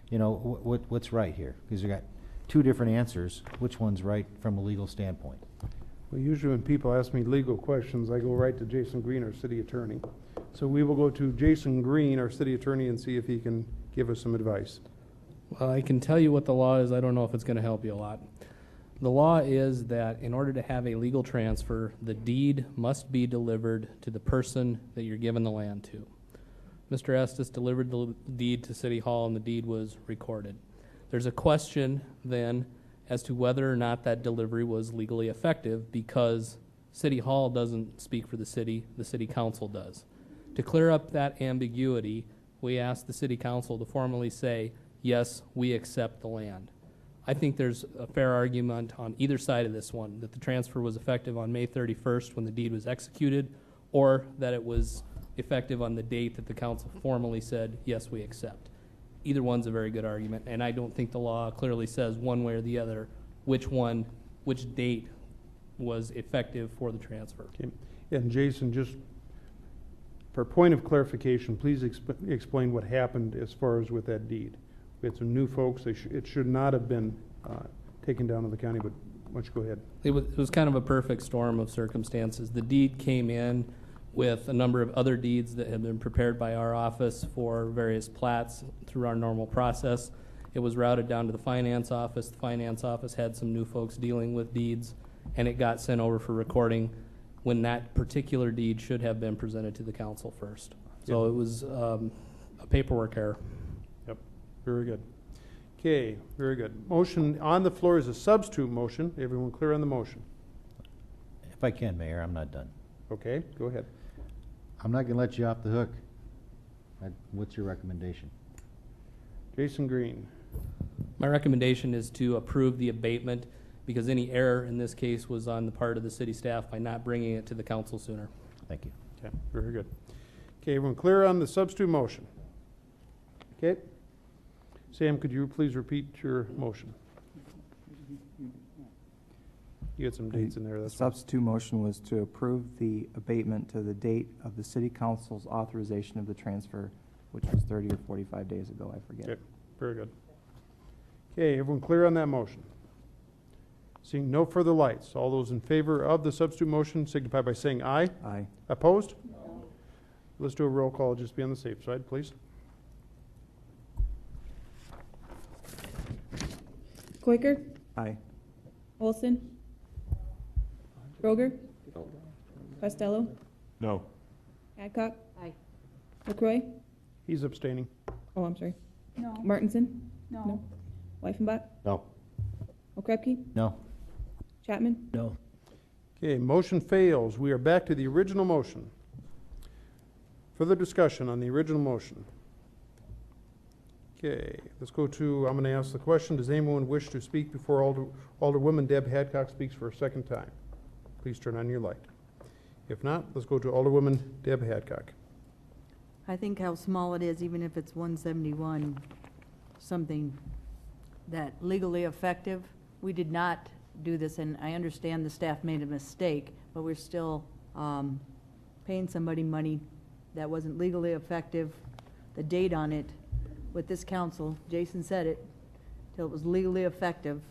what's right here? Because you got two different answers. Which one's right from a legal standpoint? Well, usually when people ask me legal questions, I go right to Jason Green, our city attorney. So we will go to Jason Green, our city attorney, and see if he can give us some advice. Well, I can tell you what the law is. I don't know if it's going to help you a lot. The law is that in order to have a legal transfer, the deed must be delivered to the person that you're giving the land to. Mr. Estes delivered the deed to City Hall, and the deed was recorded. There's a question then as to whether or not that delivery was legally effective, because City Hall doesn't speak for the city council does. To clear up that ambiguity, we asked the city council to formally say, yes, we accept the land. I think there's a fair argument on either side of this one, that the transfer was effective on May 31st when the deed was executed, or that it was effective on the date that the council formally said, yes, we accept. Either one's a very good argument, and I don't think the law clearly says one way or the other which date was effective for the transfer. Okay. And Jason, just for point of clarification, please explain what happened as far as with that deed. We had some new folks. It should not have been taken down to the county, but why don't you go ahead? It was kind of a perfect storm of circumstances. The deed came in with a number of other deeds that had been prepared by our office for various plats through our normal process. It was routed down to the finance office. The finance office had some new folks dealing with deeds, and it got sent over for recording. when that particular deed should have been presented to the council first. So Yep. it was a paperwork error. Yep, very good. Okay, very good. Motion on the floor is a substitute motion. Everyone clear on the motion? If I can, Mayor, I'm not done. Okay, go ahead. I'm not gonna let you off the hook. What's your recommendation? Jason Green. My recommendation is to approve the abatement because any error in this case was on the part of the city staff by not bringing it to the council sooner. Thank you. Okay, very good. Okay, everyone clear on the substitute motion? Okay. Sam, could you please repeat your motion? You had some dates in there, The that's fine. substitute motion was to approve the abatement to the date of the city council's authorization of the transfer, which was 30 or 45 days ago, I forget. Okay, very good. Okay, everyone clear on that motion? Seeing no further lights, all those in favor of the substitute motion signify by saying aye. Aye. Opposed? No. Let's do a roll call, just be on the safe side, please. Quaker, Aye. Olson, Kroger, Costello, No. Adcock, Aye. LaCroy, He's abstaining. oh, I'm sorry, No. Martinson, No. Weifenbach, No. Okrepke, No. Chapman, No. Okay, motion fails. We are back to the original motion. Further discussion on the original motion. Okay, let's go to, I'm going to ask the question, does anyone wish to speak before Alderwoman Deb Hadcock speaks for a second time? Please turn on your light. If not, let's go to Alderwoman Deb Hadcock. I think how small it is, even if it's 171, something that legally effective. We did not do this, and I understand the staff made a mistake, but we're still paying somebody money that wasn't legally effective. The date on it with this council, Jason said it, till it was legally effective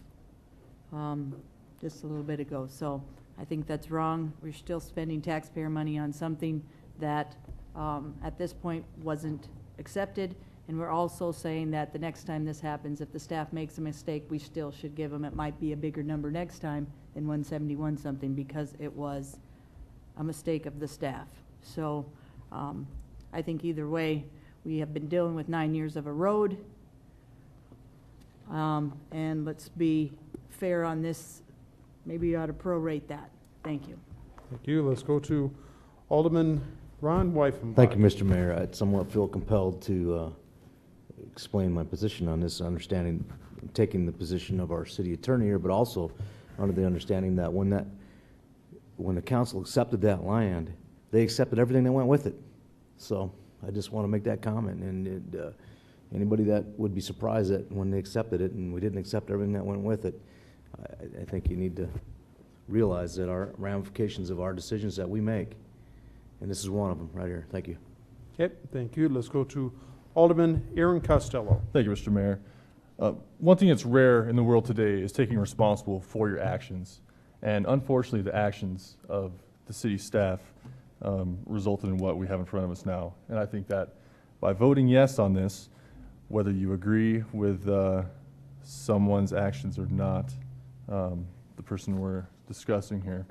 just a little bit ago. So I think that's wrong. We're still spending taxpayer money on something that at this point wasn't accepted. And we're also saying that the next time this happens, if the staff makes a mistake, we still should give them, it might be a bigger number next time than 171 something because it was a mistake of the staff. So I think either way, we have been dealing with 9 years of a road. And let's be fair on this. Maybe you ought to prorate that. Thank you. Thank you. Let's go to Alderman Ron Weifenbach. Thank you, Mr. Mayor. I somewhat feel compelled to explain my position on this, understanding, taking the position of our city attorney here, but also under the understanding that when the council accepted that land, they accepted everything that went with it. So I just want to make that comment, and anybody that would be surprised that when they accepted it and we didn't accept everything that went with it, I think you need to realize that our ramifications of our decisions that we make, and this is one of them right here. Thank you. Okay, thank you. Let's go to Alderman Aaron Costello. Thank you, Mr. Mayor. One thing that's rare in the world today is taking responsible for your actions. And unfortunately, the actions of the city staff resulted in what we have in front of us now. And I think that by voting yes on this, whether you agree with someone's actions or not, the person we're discussing here,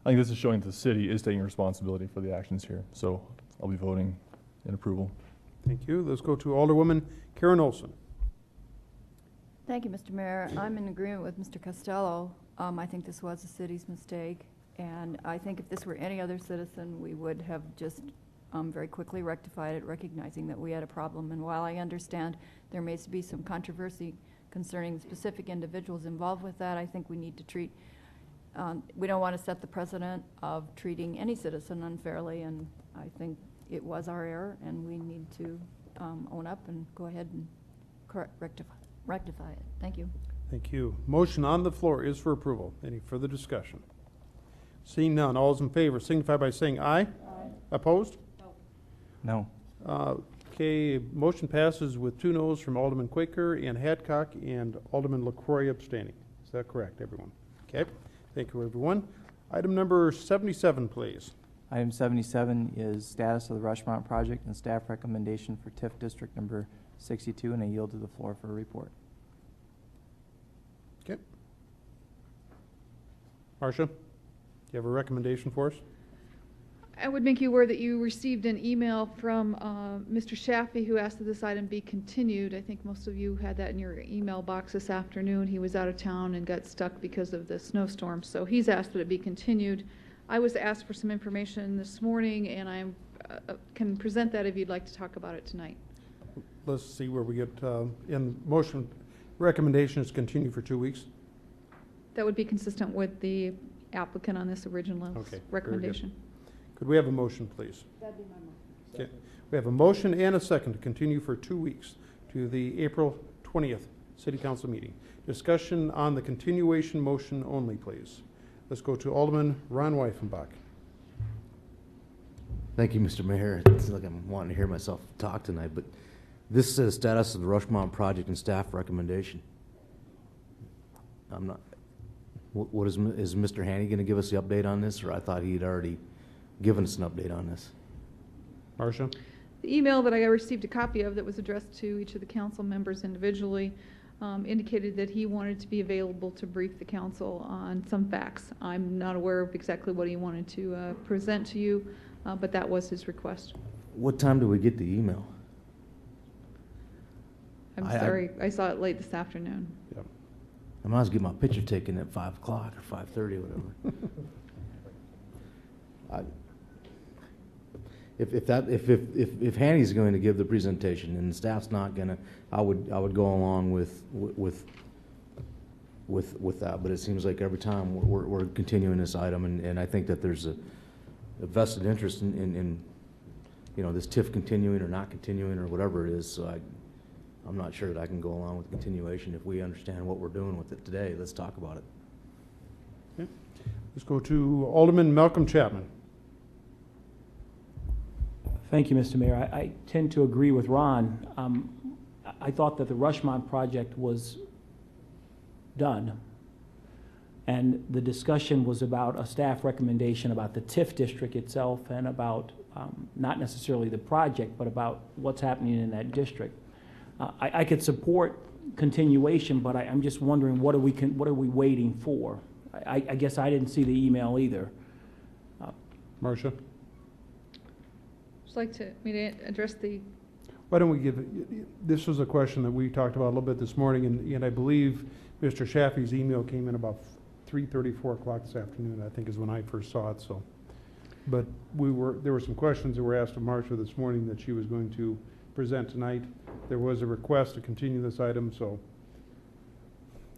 I think this is showing that the city is taking responsibility for the actions here. So I'll be voting in approval. Thank you. Let's go to Alderwoman Karen Olson. Thank you, Mr. Mayor. I'm in agreement with Mr. Costello. I think this was the city's mistake, and I think if this were any other citizen, we would have just very quickly rectified it, recognizing that we had a problem. And while I understand there may be some controversy concerning specific individuals involved with that, I think we need to treat, we don't want to set the precedent of treating any citizen unfairly, and I think it was our error, and we need to own up and go ahead and rectify it. Thank you. Thank you. Motion on the floor is for approval. Any further discussion? Seeing none, all those in favor signify by saying aye. Aye. Opposed? No. Okay, motion passes with 2 noes from Alderman Quaker and Hadcock and Alderman LaCroy abstaining. Is that correct, everyone? Okay, thank you, everyone. Item number 77, please. Item 77 is status of the Rushmont project and staff recommendation for TIF district number 62, and I yield to the floor for a report. Okay. Marcia? you have a recommendation for us? I would make you aware that you received an email from Mr. Shaffey, who asked that this item be continued. I think most of you had that in your email box this afternoon. He was out of town and got stuck because of the snowstorm, so he's asked that it be continued. I was asked for some information this morning, and I can present that if you'd like to talk about it tonight. Let's see where we get, in motion, recommendation is continue for 2 weeks. That would be consistent with the applicant on this original Okay, very good. recommendation. Could we have a motion, please? That'd be my motion. Okay. We have a motion and a second to continue for 2 weeks to the April 20th City Council meeting. Discussion on the continuation motion only, please. Let's go to Alderman Ron Weifenbach. Thank you, Mr. Mayor. It seems like I'm wanting to hear myself talk tonight, but this says status of the Rushmont project and staff recommendation. I'm not, what is Mr. Haney going to give us the update on this, or I thought he'd already given us an update on this? Marcia? The email that I received a copy of that was addressed to each of the council members individually indicated that he wanted to be available to brief the council on some facts. I'm not aware of exactly what he wanted to present to you, but that was his request. What time do we get the email? I'm sorry, I saw it late this afternoon. Yep. I might as well get my picture taken at 5 o'clock or 5:30 or whatever. If Hanny's going to give the presentation and the staff's not gonna, I would go along with that. But it seems like every time we're continuing this item, and I think that there's a vested interest in you know, this TIF continuing or not continuing or whatever it is. So I'm not sure that I can go along with continuation if we understand what we're doing with it today. Let's talk about it. Okay. Let's go to Alderman Malcolm Chapman. Thank you, Mr. Mayor. I tend to agree with Ron. I thought that the Rushmont project was done, and the discussion was about a staff recommendation about the TIF district itself and about not necessarily the project, but about what's happening in that district. I could support continuation, but I'm just wondering what are we waiting for? I guess I didn't see the email either. Marcia? Would you like me to address the... Why don't we give, this was a question that we talked about a little bit this morning, and I believe Mr. Shaffey's email came in about 3:30, 4 o'clock this afternoon, I think is when I first saw it, so. But there were some questions that were asked of Marcia this morning that she was going to present tonight. There was a request to continue this item, so.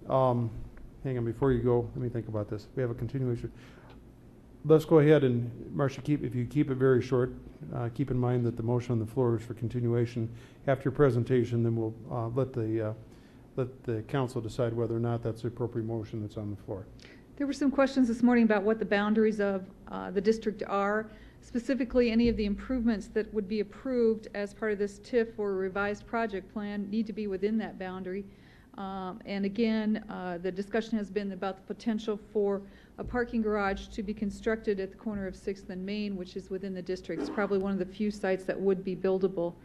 Hang on, before you go, let me think about this. We have a continuation. Let's go ahead and, Marcia, if you keep it very short, keep in mind that the motion on the floor is for continuation. After your presentation, then we'll let the council decide whether or not that's the appropriate motion that's on the floor. There were some questions this morning about what the boundaries of the district are. Specifically, any of the improvements that would be approved as part of this TIF or revised project plan need to be within that boundary. And again, the discussion has been about the potential for a parking garage to be constructed at the corner of 6th and Main, which is within the district. It's probably one of the few sites that would be buildable.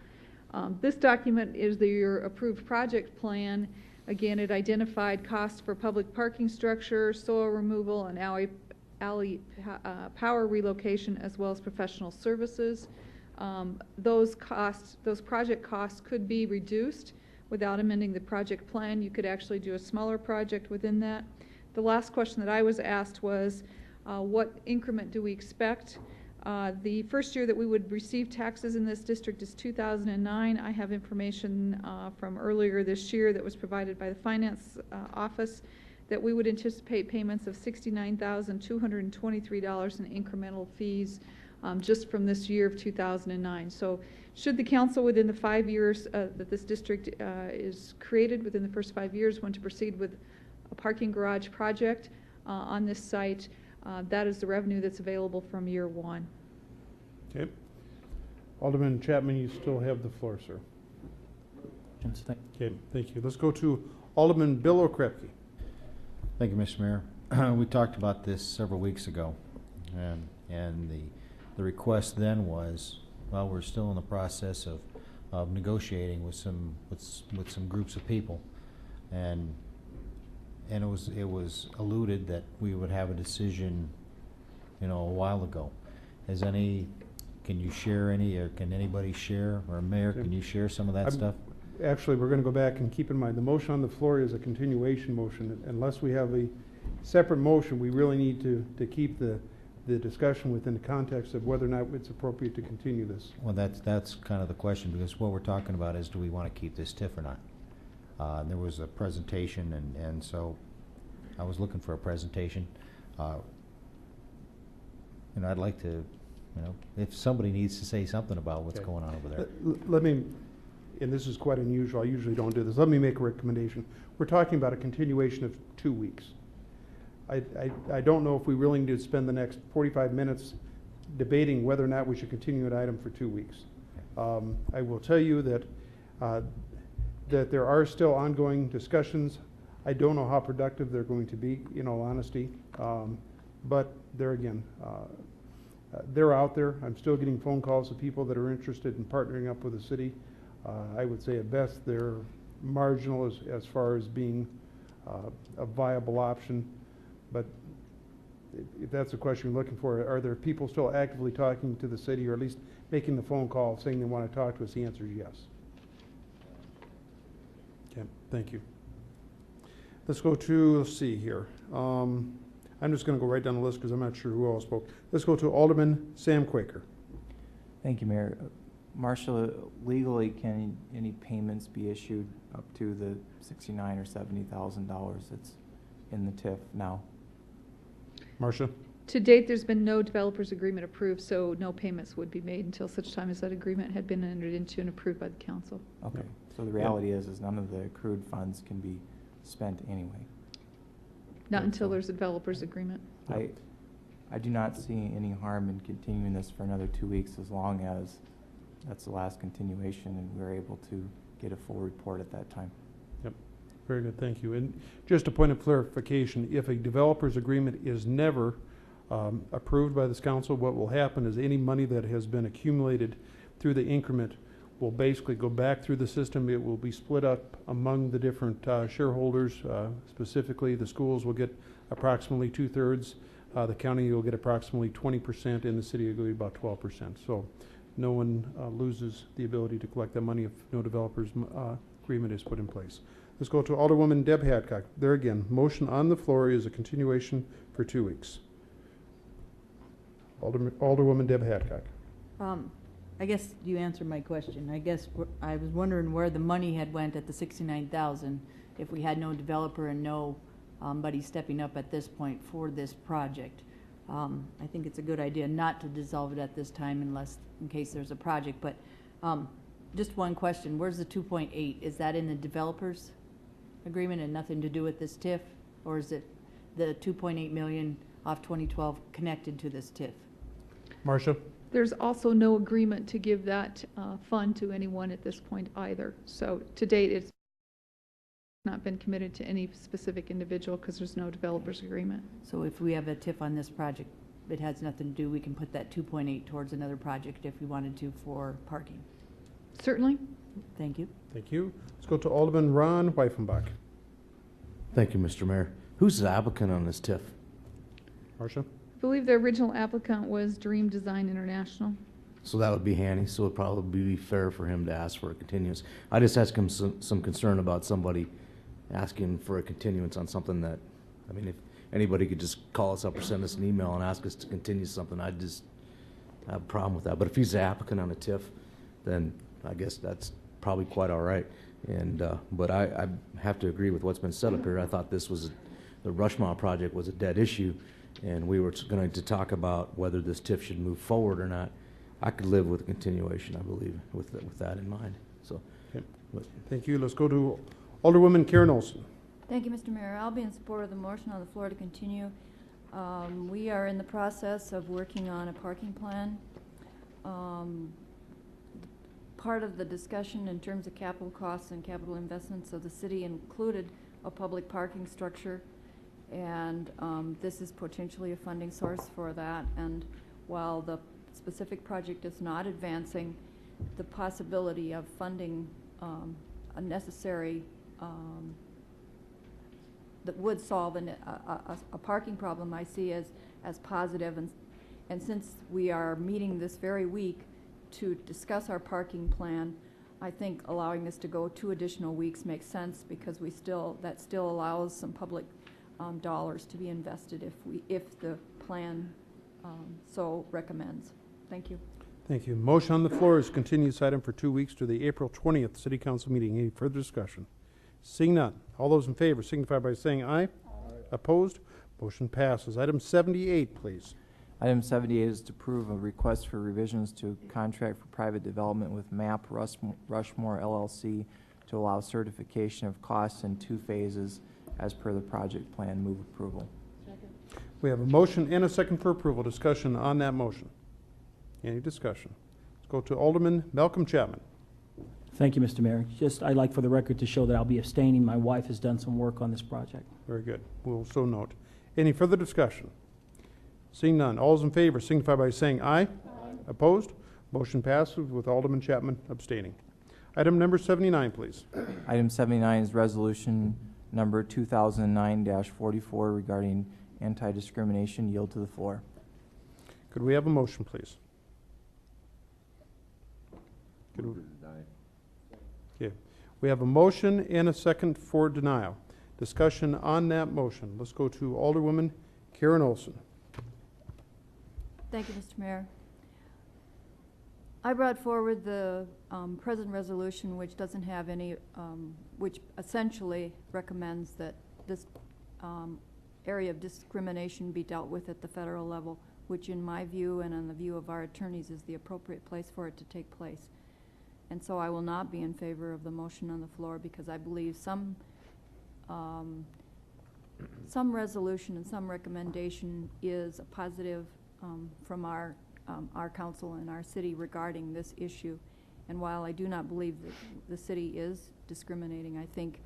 This document is your approved project plan. Again, it identified costs for public parking structure, soil removal, and alley power relocation, as well as professional services. Those project costs could be reduced without amending the project plan. You could actually do a smaller project within that. The last question that I was asked was, what increment do we expect? The first year that we would receive taxes in this district is 2009. I have information from earlier this year that was provided by the Finance Office that we would anticipate payments of $69,223 in incremental fees just from this year of 2009. So should the council within the 5 years that this district is created, within the first 5 years, want to proceed with a parking garage project on this site, that is the revenue that's available from year one. Okay. Alderman Chapman, you still have the floor, sir. Okay, thank you. Let's go to Alderman Bill Okrepke. Thank you, Mr. Mayor. We talked about this several weeks ago, and the request then was, well, we're still in the process of negotiating with some groups of people, and it was alluded that we would have a decision you know, a while ago. Can you share any, or can anybody share, or Mayor, can you share some of that stuff? Actually, we're going to go back and keep in mind, the motion on the floor is a continuation motion. Unless we have a separate motion, we really need to keep the discussion within the context of whether or not it's appropriate to continue this. Well, that's kind of the question, because what we're talking about is, do we want to keep this TIF or not? There was a presentation, and so I was looking for a presentation. And I'd like to, you know, if somebody needs to say something about what's going on over there. Let me, and this is quite unusual, I usually don't do this, let me make a recommendation. We're talking about a continuation of 2 weeks. I don't know if we really need to spend the next 45 minutes debating whether or not we should continue an item for 2 weeks. I will tell you that that there are still ongoing discussions. I don't know how productive they're going to be, in all honesty. But there again, they're out there. I'm still getting phone calls of people that are interested in partnering up with the city. I would say at best they're marginal as far as being a viable option. But if that's the question you're looking for, are there people still actively talking to the city, or at least making the phone call saying they want to talk to us? The answer is yes. Okay, thank you. Let's go to, let's see here. I'm just going to go right down the list because I'm not sure who all spoke. Let's go to Alderman Sam Quaker. Thank you, Mayor. Marshall, legally, can any payments be issued up to the $69,000 or $70,000 that's in the TIF now? Marcia? To date, there's been no developer's agreement approved, so no payments would be made until such time as that agreement had been entered into and approved by the council. Okay, so the reality is none of the accrued funds can be spent anyway. Not until there's a developer's agreement. I do not see any harm in continuing this for another 2 weeks, as long as that's the last continuation and we're able to get a full report at that time. Yep, very good, thank you. And just a point of clarification, if a developer's agreement is never approved by this council, what will happen is any money that has been accumulated through the increment will basically go back through the system. It will be split up among the different shareholders. Specifically, the schools will get approximately 2/3. The county will get approximately 20%, and the city will get about 12%. So no one loses the ability to collect that money if no developer's agreement is put in place. Let's go to Alderwoman Deb Hadcock. There again, motion on the floor is a continuation for 2 weeks. Alderwoman Deb Hadcock. I guess you answered my question. I guess I was wondering where the money had went at the 69,000 if we had no developer and no buddy stepping up at this point for this project. I think it's a good idea not to dissolve it at this time unless in case there's a project. But just one question: where's the 2.8? Is that in the developers agreement and nothing to do with this TIF, or is it the 2.8 million off 2012 connected to this TIF? Marcia? There's also no agreement to give that fund to anyone at this point either. So to date, it's not been committed to any specific individual because there's no developer's agreement. So if we have a TIF on this project, it has nothing to do, we can put that 2.8 towards another project if we wanted to for parking. Certainly. Thank you. Thank you. Let's go to Alderman Ron Weifenbach. Thank you, Mr. Mayor. Who's the applicant on this TIF? Marcia? I believe the original applicant was Dream Design International. So that would be Hanny, so it'd probably be fair for him to ask for a continuance. I just had some concern about somebody asking for a continuance on something that, I mean, if anybody could just call us up or send us an email and ask us to continue something, I'd just have a problem with that. But if he's the applicant on a TIF, then I guess that's probably quite all right. And but I have to agree with what's been said up here. I thought this was, the Rushmont project was a dead issue, and we were going to talk about whether this TIF should move forward or not. I could live with a continuation, I believe, with that in mind. So, okay. Thank you. Let's go to Alderwoman Karen Olson. Thank you, Mr. Mayor. I'll be in support of the motion on the floor to continue. We are in the process of working on a parking plan. Part of the discussion in terms of capital costs and capital investments of the city included a public parking structure, and this is potentially a funding source for that. And while the specific project is not advancing, the possibility of funding a necessary that would solve a parking problem I see as positive, And since we are meeting this very week to discuss our parking plan, I think allowing this to go 2 additional weeks makes sense because that still allows some public dollars to be invested if the plan so recommends. Thank you. Thank you. Motion on the floor is continue this item for 2 weeks to the April 20th City Council meeting. Any further discussion? Seeing none. All those in favor signify by saying aye. Aye. Opposed? Motion passes. Item 78, please. Item 78 is to approve a request for revisions to contract for private development with MAP Rushmore LLC to allow certification of costs in 2 phases as per the project plan. Move approval. We have a motion and a second for approval. Discussion on that motion. Any discussion? Let's go to Alderman Malcolm Chapman. Thank you, Mr. Mayor. I'd like for the record to show that I'll be abstaining. My wife has done some work on this project. Very good. We'll so note. Any further discussion? Seeing none. All those in favor signify by saying aye. Aye. Opposed? Motion passes with Alderman Chapman abstaining. Item number 79, please. Item 79 is resolution number 2009-44 regarding anti-discrimination. Yield to the floor. Could we have a motion, please? Okay. We have a motion and a second for denial. Discussion on that motion. Let's go to Alderwoman Karen Olson. Thank you, Mr. Mayor. I brought forward the present resolution, which doesn't have any, which essentially recommends that this area of discrimination be dealt with at the federal level, which in my view and in the view of our attorneys is the appropriate place for it to take place. And so I will not be in favor of the motion on the floor because I believe some resolution and some recommendation is a positive from our council and our city regarding this issue. And while I do not believe that the city is discriminating, I think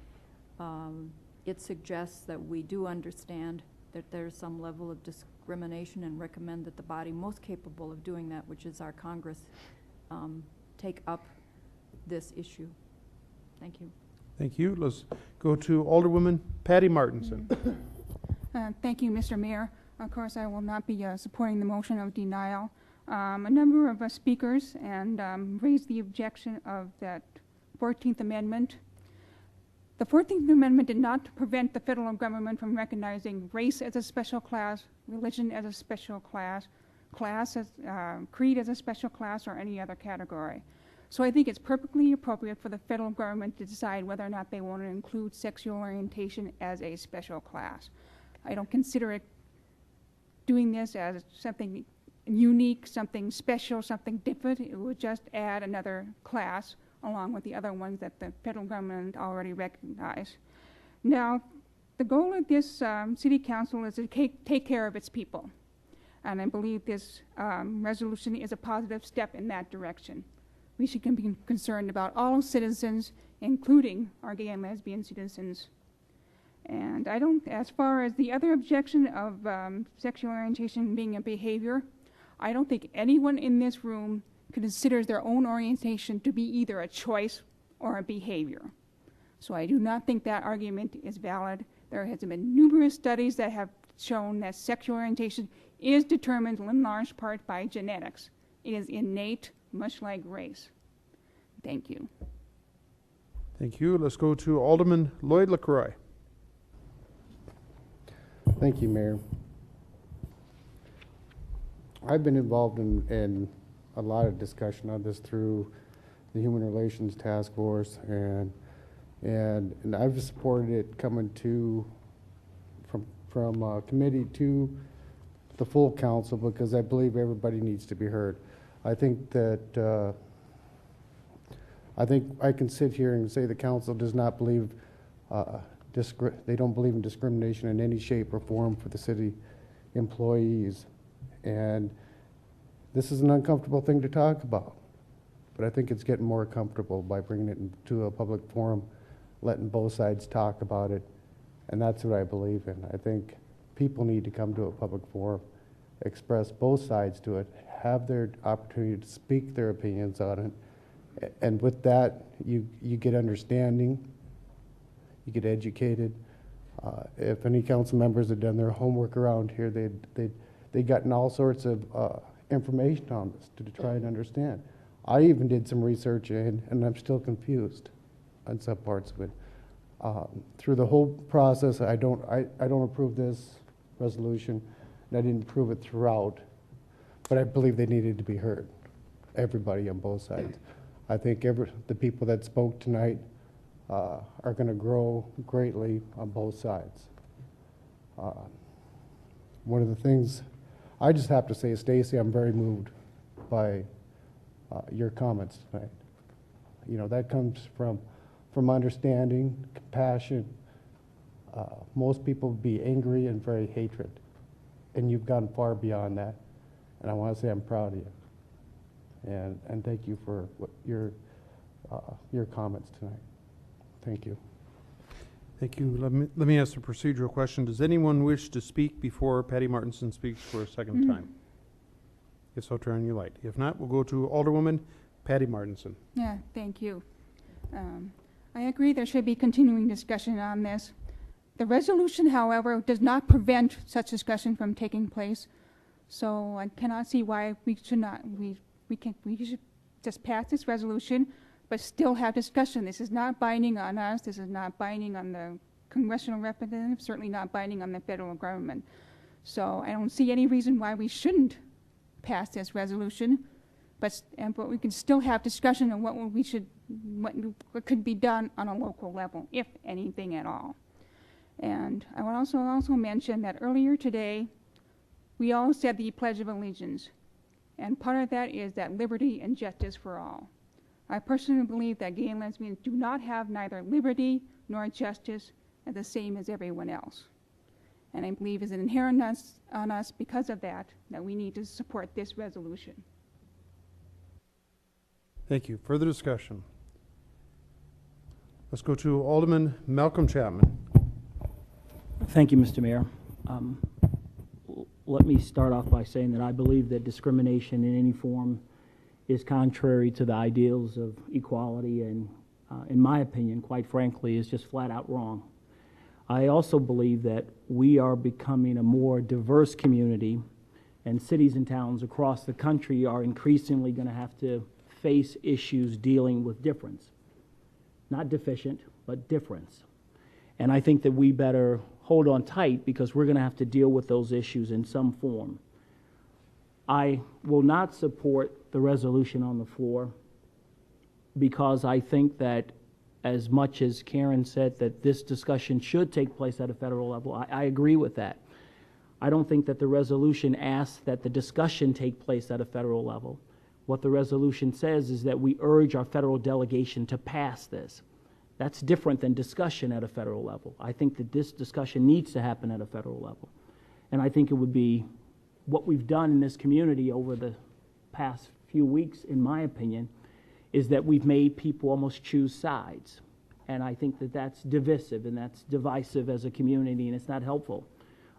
it suggests that we do understand that there's some level of discrimination and recommend that the body most capable of doing that, which is our Congress, take up this issue. Thank you. Thank you. Let's go to Alderwoman Patty Martinson. Thank you, Mr. Mayor. Of course, I will not be supporting the motion of denial. A number of speakers and raised the objection of that 14th Amendment. The 14th Amendment did not prevent the federal government from recognizing race as a special class, religion as a special class, creed as a special class, or any other category. So I think it's perfectly appropriate for the federal government to decide whether or not they want to include sexual orientation as a special class. I don't consider it doing this as something unique, something special, something different. It would just add another class along with the other ones that the federal government already recognized. Now, the goal of this city council is to take care of its people. And I believe this resolution is a positive step in that direction. We should be concerned about all citizens, including our gay and lesbian citizens. And I don't, as far as the other objection of sexual orientation being a behavior, I don't think anyone in this room considers their own orientation to be either a choice or a behavior. So I do not think that argument is valid. There has been numerous studies that have shown that sexual orientation is determined in large part by genetics. It is innate, much like race. Thank you. Thank you. Let's go to Alderman Lloyd LaCroix. Thank you, Mayor. I've been involved in a lot of discussion on this through the Human Relations Task Force, and I've supported it coming from committee to the full council because I believe everybody needs to be heard. I think that I can sit here and say the council does not believe they don't believe in discrimination in any shape or form for the city employees, and this is an uncomfortable thing to talk about, but I think it's getting more comfortable by bringing it into a public forum, letting both sides talk about it, and that's what I believe in. I think people need to come to a public forum, express both sides to it, have their opportunity to speak their opinions on it, and with that, you get understanding, you get educated. If any council members had done their homework around here, they gotten all sorts of information on this to try and understand. I even did some research and I'm still confused on some parts of it. Through the whole process, I don't approve this resolution, and I didn't approve it throughout, but I believe they needed to be heard, everybody on both sides. I think the people that spoke tonight are going to grow greatly on both sides. One of the things, I just have to say, Stacy, I'm very moved by your comments tonight. You know, that comes from understanding, compassion. Most people would be angry and very hatred, and you've gone far beyond that. And I want to say I'm proud of you, and thank you for your comments tonight. Thank you. Thank you. Let me ask a procedural question. Does anyone wish to speak before Patty Martinson speaks for a second time? If so, turn on your light. If not, we'll go to Alderwoman Patty Martinson. Yeah, thank you. I agree there should be continuing discussion on this. The resolution, however, does not prevent such discussion from taking place. So I cannot see why we should not, we should just pass this resolution, but still have discussion. This is not binding on us. This is not binding on the congressional representatives, certainly not binding on the federal government. So I don't see any reason why we shouldn't pass this resolution, but we can still have discussion on what could be done on a local level, if anything at all. And I would also mention that earlier today, we all said the Pledge of Allegiance, and part of that is that liberty and justice for all. I personally believe that gay and lesbians do not have neither liberty nor justice as the same as everyone else. And I believe it's inherent on us because of that we need to support this resolution. Thank you. Further discussion? Let's go to Alderman Malcolm Chapman. Thank you, Mr. Mayor. Let me start off by saying that I believe that discrimination in any form is contrary to the ideals of equality and, in my opinion, quite frankly, is just flat out wrong. I also believe that we are becoming a more diverse community, and cities and towns across the country are increasingly going to have to face issues dealing with difference. Not deficient, but difference. And I think that we better hold on tight because we're going to have to deal with those issues in some form. I will not support the resolution on the floor because I think that as much as Karen said that this discussion should take place at a federal level, I agree with that. I don't think that the resolution asks that the discussion take place at a federal level. What the resolution says is that we urge our federal delegation to pass this. That's different than discussion at a federal level. I think that this discussion needs to happen at a federal level. And I think it would be what we've done in this community over the past few weeks, in my opinion, is that we've made people almost choose sides. And I think that that's divisive and that's divisive as a community, and it's not helpful.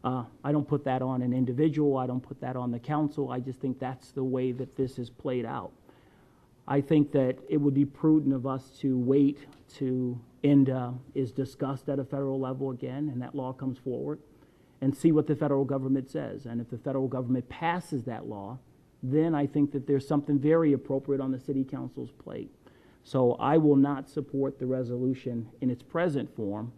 I don't put that on an individual. I don't put that on the council. I just think that's the way that this is played out. I think that it would be prudent of us to wait to INDA is discussed at a federal level again, and that law comes forward, and see what the federal government says. And if the federal government passes that law, then I think that there's something very appropriate on the city council's plate. So I will not support the resolution in its present form,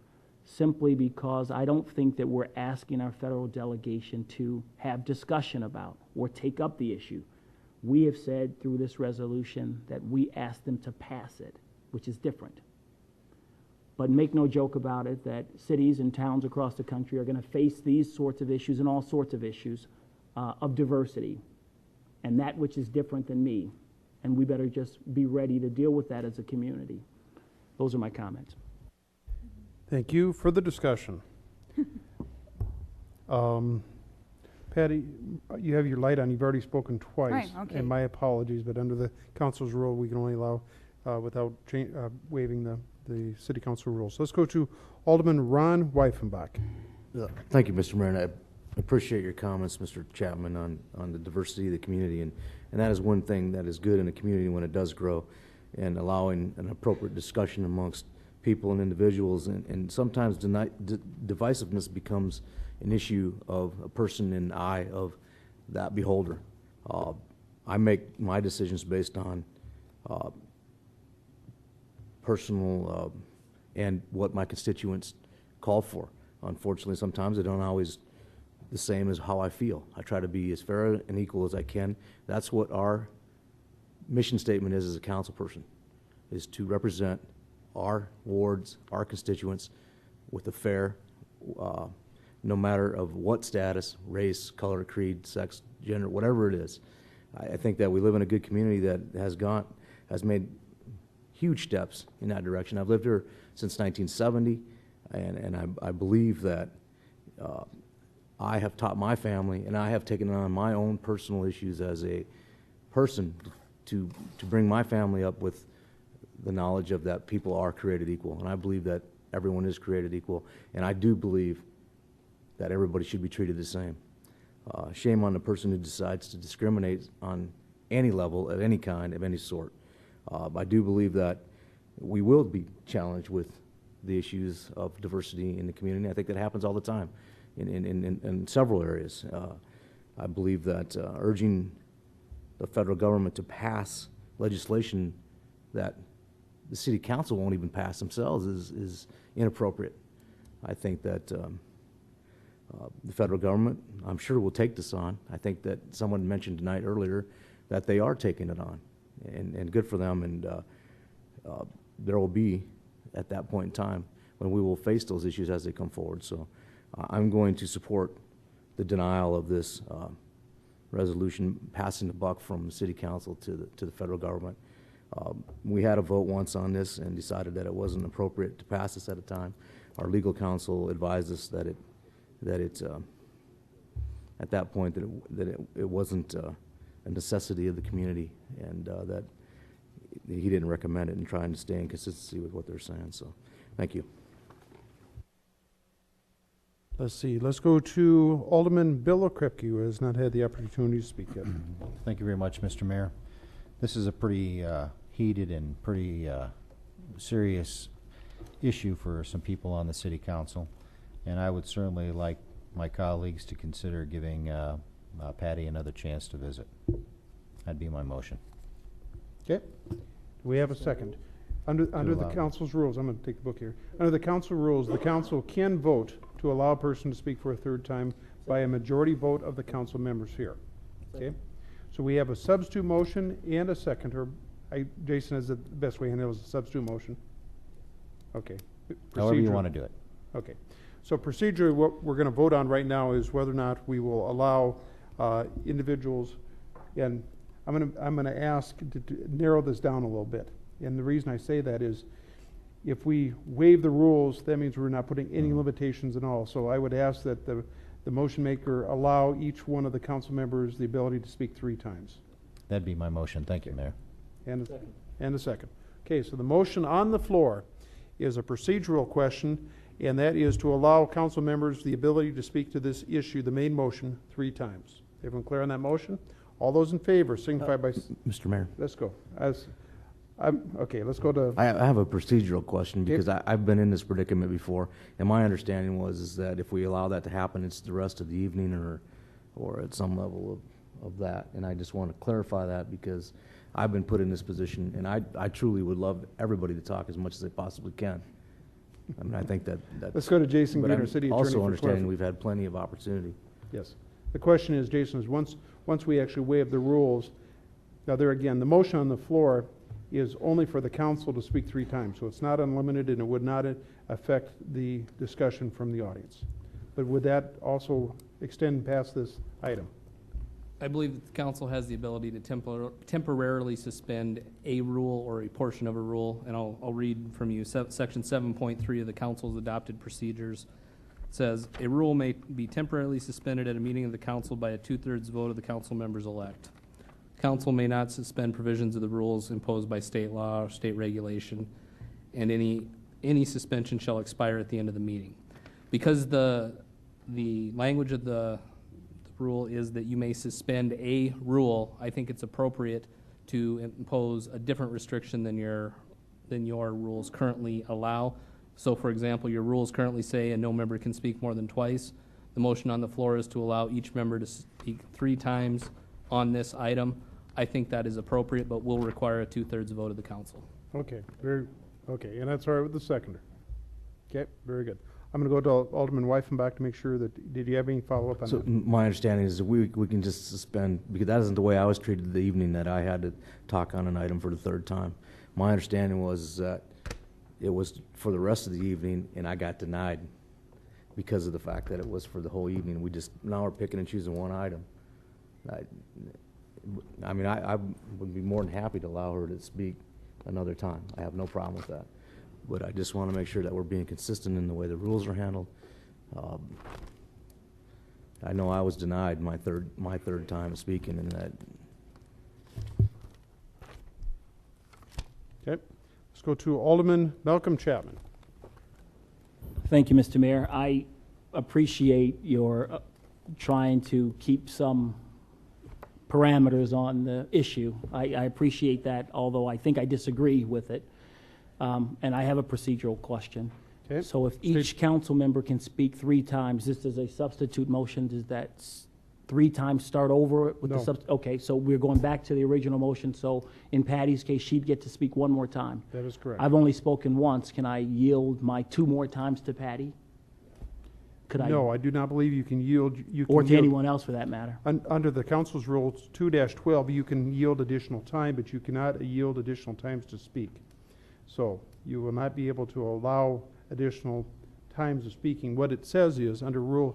simply because I don't think that we're asking our federal delegation to have discussion about or take up the issue. We have said through this resolution that we ask them to pass it, which is different. But make no joke about it that cities and towns across the country are going to face these sorts of issues and all sorts of issues of diversity, and that which is different than me. And we better just be ready to deal with that as a community. Those are my comments. Thank you. Further discussion? Patty, you have your light on. You've already spoken twice. Right, okay. And my apologies, but under the council's rule, we can only allow without waiving the city council rules. So let's go to Alderman Ron Weifenbach. Thank you, Mr. Mayor, and I appreciate your comments, Mr. Chapman, on the diversity of the community, and that is one thing that is good in a community when it does grow, and allowing an appropriate discussion amongst people and individuals, and sometimes divisiveness becomes an issue of a person and I of that beholder. I make my decisions based on personal and what my constituents call for. Unfortunately, sometimes they don't always the same as how I feel. I try to be as fair and equal as I can. That's what our mission statement is as a council person, is to represent our wards, our constituents with a fair, no matter of what status, race, color, creed, sex, gender, whatever it is. I think that we live in a good community that has made huge steps in that direction. I've lived here since 1970, and I believe that I have taught my family, and I have taken on my own personal issues as a person to bring my family up with the knowledge of that people are created equal. And I believe that everyone is created equal, and I do believe that everybody should be treated the same. Shame on the person who decides to discriminate on any level, of any kind, of any sort. I do believe that we will be challenged with the issues of diversity in the community. I think that happens all the time in several areas. I believe that urging the federal government to pass legislation that the city council won't even pass themselves is inappropriate. I think that the federal government, I'm sure, will take this on. I think that someone mentioned tonight earlier that they are taking it on, and good for them. And there will be, at that point in time, when we will face those issues as they come forward. So I'm going to support the denial of this resolution, passing the buck from city council to the federal government. We had a vote once on this and decided that it wasn't appropriate to pass this at a time. Our legal counsel advised us that it's at that point that it wasn't a necessity of the community, and that he didn't recommend it, and trying to stay in consistency with what they're saying. So, thank you. Let's see, let's go to Alderman Bill Okrepke, who has not had the opportunity to speak yet. Thank you very much, Mr. Mayor. This is a pretty heated and pretty serious issue for some people on the city council, and I would certainly like my colleagues to consider giving Patty another chance to visit. That'd be my motion. Okay. Do we have a second? Under the council's rules, I'm going to take the book here. Under the council rules, the council can vote to allow a person to speak for a third time by a majority vote of the council members here. Okay? So we have a substitute motion and a second, or Jason, is it the best way to handle a substitute motion? Okay. However you want to do it. Okay. So procedurally, what we're going to vote on right now is whether or not we will allow individuals, and I'm going to ask to narrow this down a little bit. And the reason I say that is, if we waive the rules, that means we're not putting any limitations at all. So I would ask that the motion maker allow each one of the council members the ability to speak 3 times. That'd be my motion. Thank you, Mayor. And a second. Okay, so the motion on the floor is a procedural question, and that is to allow council members the ability to speak to this issue, the main motion, 3 times. Everyone clear on that motion? All those in favor signify by... Mr. Mayor. Let's go. Okay, let's go to... I have a procedural question, because I've been in this predicament before, and my understanding is that if we allow that to happen, it's the rest of the evening or at some level of that. And I just want to clarify that, because I've been put in this position, and I truly would love everybody to talk as much as they possibly can. I mean, I think that... Let's go to Jason Green, our city attorney. Also understanding we've had plenty of opportunity. Yes. The question is, Jason, is once we actually waive the rules, now there again, the motion on the floor is only for the council to speak 3 times, so it's not unlimited, and it would not affect the discussion from the audience. But would that also extend past this item? I believe that the council has the ability to temporarily suspend a rule or a portion of a rule, and I'll read from you. Section 7.3 of the council's adopted procedures says, a rule may be temporarily suspended at a meeting of the council by a 2/3 vote of the council members elect. Council may not suspend provisions of the rules imposed by state law or state regulation, and any suspension shall expire at the end of the meeting. Because the language of the rule is that you may suspend a rule, I think it's appropriate to impose a different restriction than your rules currently allow. So, for example, your rules currently say no member can speak more than twice. The motion on the floor is to allow each member to speak 3 times on this item. I think that is appropriate, but will require a 2/3 vote of the council. Okay, okay, and that's all right with the seconder. Okay, very good. I'm going to go to Alderman Weifenbach to make sure that, did you have any follow-up on So that? my understanding is that we can just suspend, because that isn't the way I was treated the evening that I had to talk on an item for the 3rd time. My understanding was that it was for the rest of the evening, and I got denied because of the fact that it was for the whole evening. Now we're picking and choosing one item. I mean, I would be more than happy to allow her to speak another time. I have no problem with that. But I just want to make sure that we're being consistent in the way the rules are handled. I know I was denied my third time speaking, and that. Okay, let's go to Alderman Malcolm Chapman. Thank you, Mr. Mayor. I appreciate your trying to keep some parameters on the issue. I appreciate that, although I think I disagree with it. And I have a procedural question. Okay. So if each council member can speak 3 times, this is a substitute motion, does that 3 times start over with No. the okay, so we're going back to the original motion, so in Patty's case, she'd get to speak 1 more time. That is correct. I've only spoken once. Can I yield my 2 more times to Patty? Could I? No, I do not believe you can yield. Or to anyone else for that matter. Under the council's rules 2-12, you can yield additional time, but you cannot yield additional times to speak. So you will not be able to allow additional times of speaking. What it says is, under Rule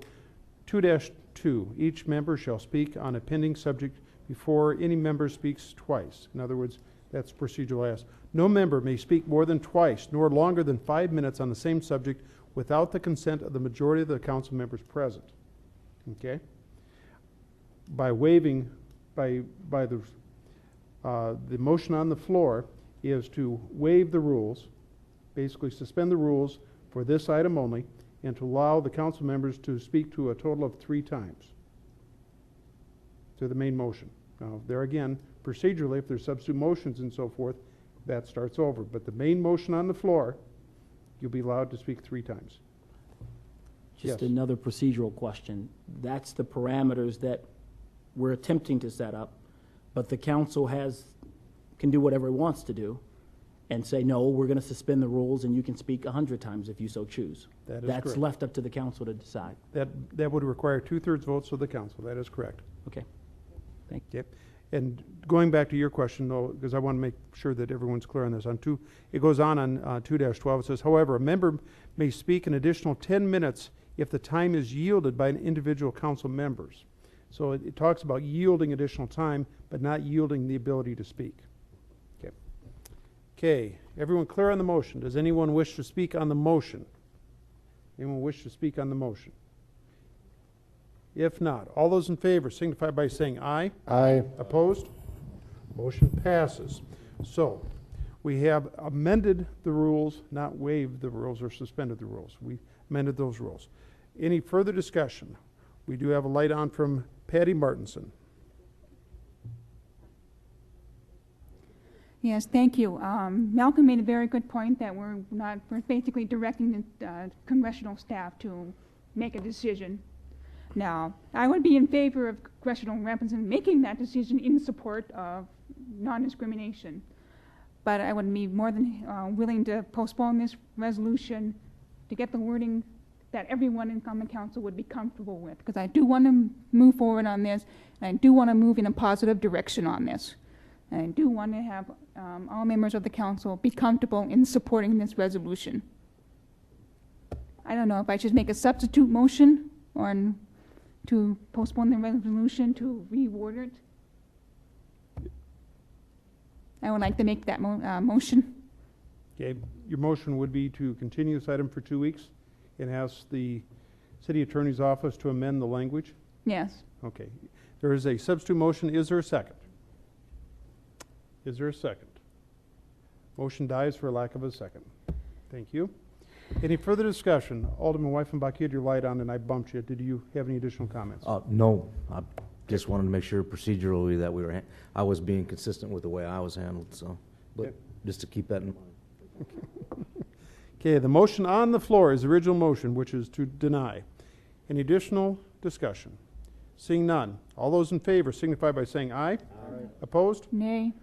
2-2, each member shall speak on a pending subject before any member speaks twice. In other words, that's procedural ask. No member may speak more than twice, nor longer than 5 minutes on the same subject without the consent of the majority of the council members present. Okay? By waiving, by the motion on the floor is to waive the rules, basically suspend the rules for this item only, and to allow the council members to speak to a total of 3 times to the main motion. Now, there again, procedurally, if there's substitute motions and so forth, that starts over. But the main motion on the floor, you'll be allowed to speak 3 times. Just Yes. another procedural question. That's the parameters that we're attempting to set up, but the council can do whatever it wants to do and say, no, we're going to suspend the rules and you can speak 100 times if you so choose. That is That's correct. left up to the council to decide. That would require 2/3 votes of the council. That is correct. Okay. Thank you. And going back to your question, though, because I want to make sure that everyone's clear on this, it goes on 2-12, it says, however, a member may speak an additional 10 minutes if the time is yielded by an individual council members. So it talks about yielding additional time, but not yielding the ability to speak. Okay. Okay, everyone clear on the motion? Does anyone wish to speak on the motion? Anyone wish to speak on the motion? If not, all those in favor signify by saying aye. Aye. Opposed? Motion passes. So, we have amended the rules, not waived the rules or suspended the rules. We amended those rules. Any further discussion? We do have a light on from Patty Martinson. Yes, thank you. Malcolm made a very good point that we're basically directing the congressional staff to make a decision. Now, I would be in favor of congressional representatives making that decision in support of non-discrimination. But I would be more than willing to postpone this resolution to get the wording that everyone in common council would be comfortable with, because I do want to move forward on this, and I do want to move in a positive direction on this. And I do want to have all members of the council be comfortable in supporting this resolution. I don't know if I should make a substitute motion or to postpone the resolution to reword it. I would like to make that motion. Okay, your motion would be to continue this item for 2 weeks and ask the city attorney's office to amend the language? Yes. Okay. There is a substitute motion. Is there a second? Is there a second? Motion dies for lack of a second. Thank you. Any further discussion? Alderman Weifenbach, you had your light on and I bumped you. Did you have any additional comments? No, I just wanted to make sure procedurally that I was being consistent with the way I was handled, so, but Okay. just to keep that in mind. Okay, the motion on the floor is the original motion, which is to deny. Any additional discussion? Seeing none. All those in favor signify by saying aye. Aye. Opposed? Nay.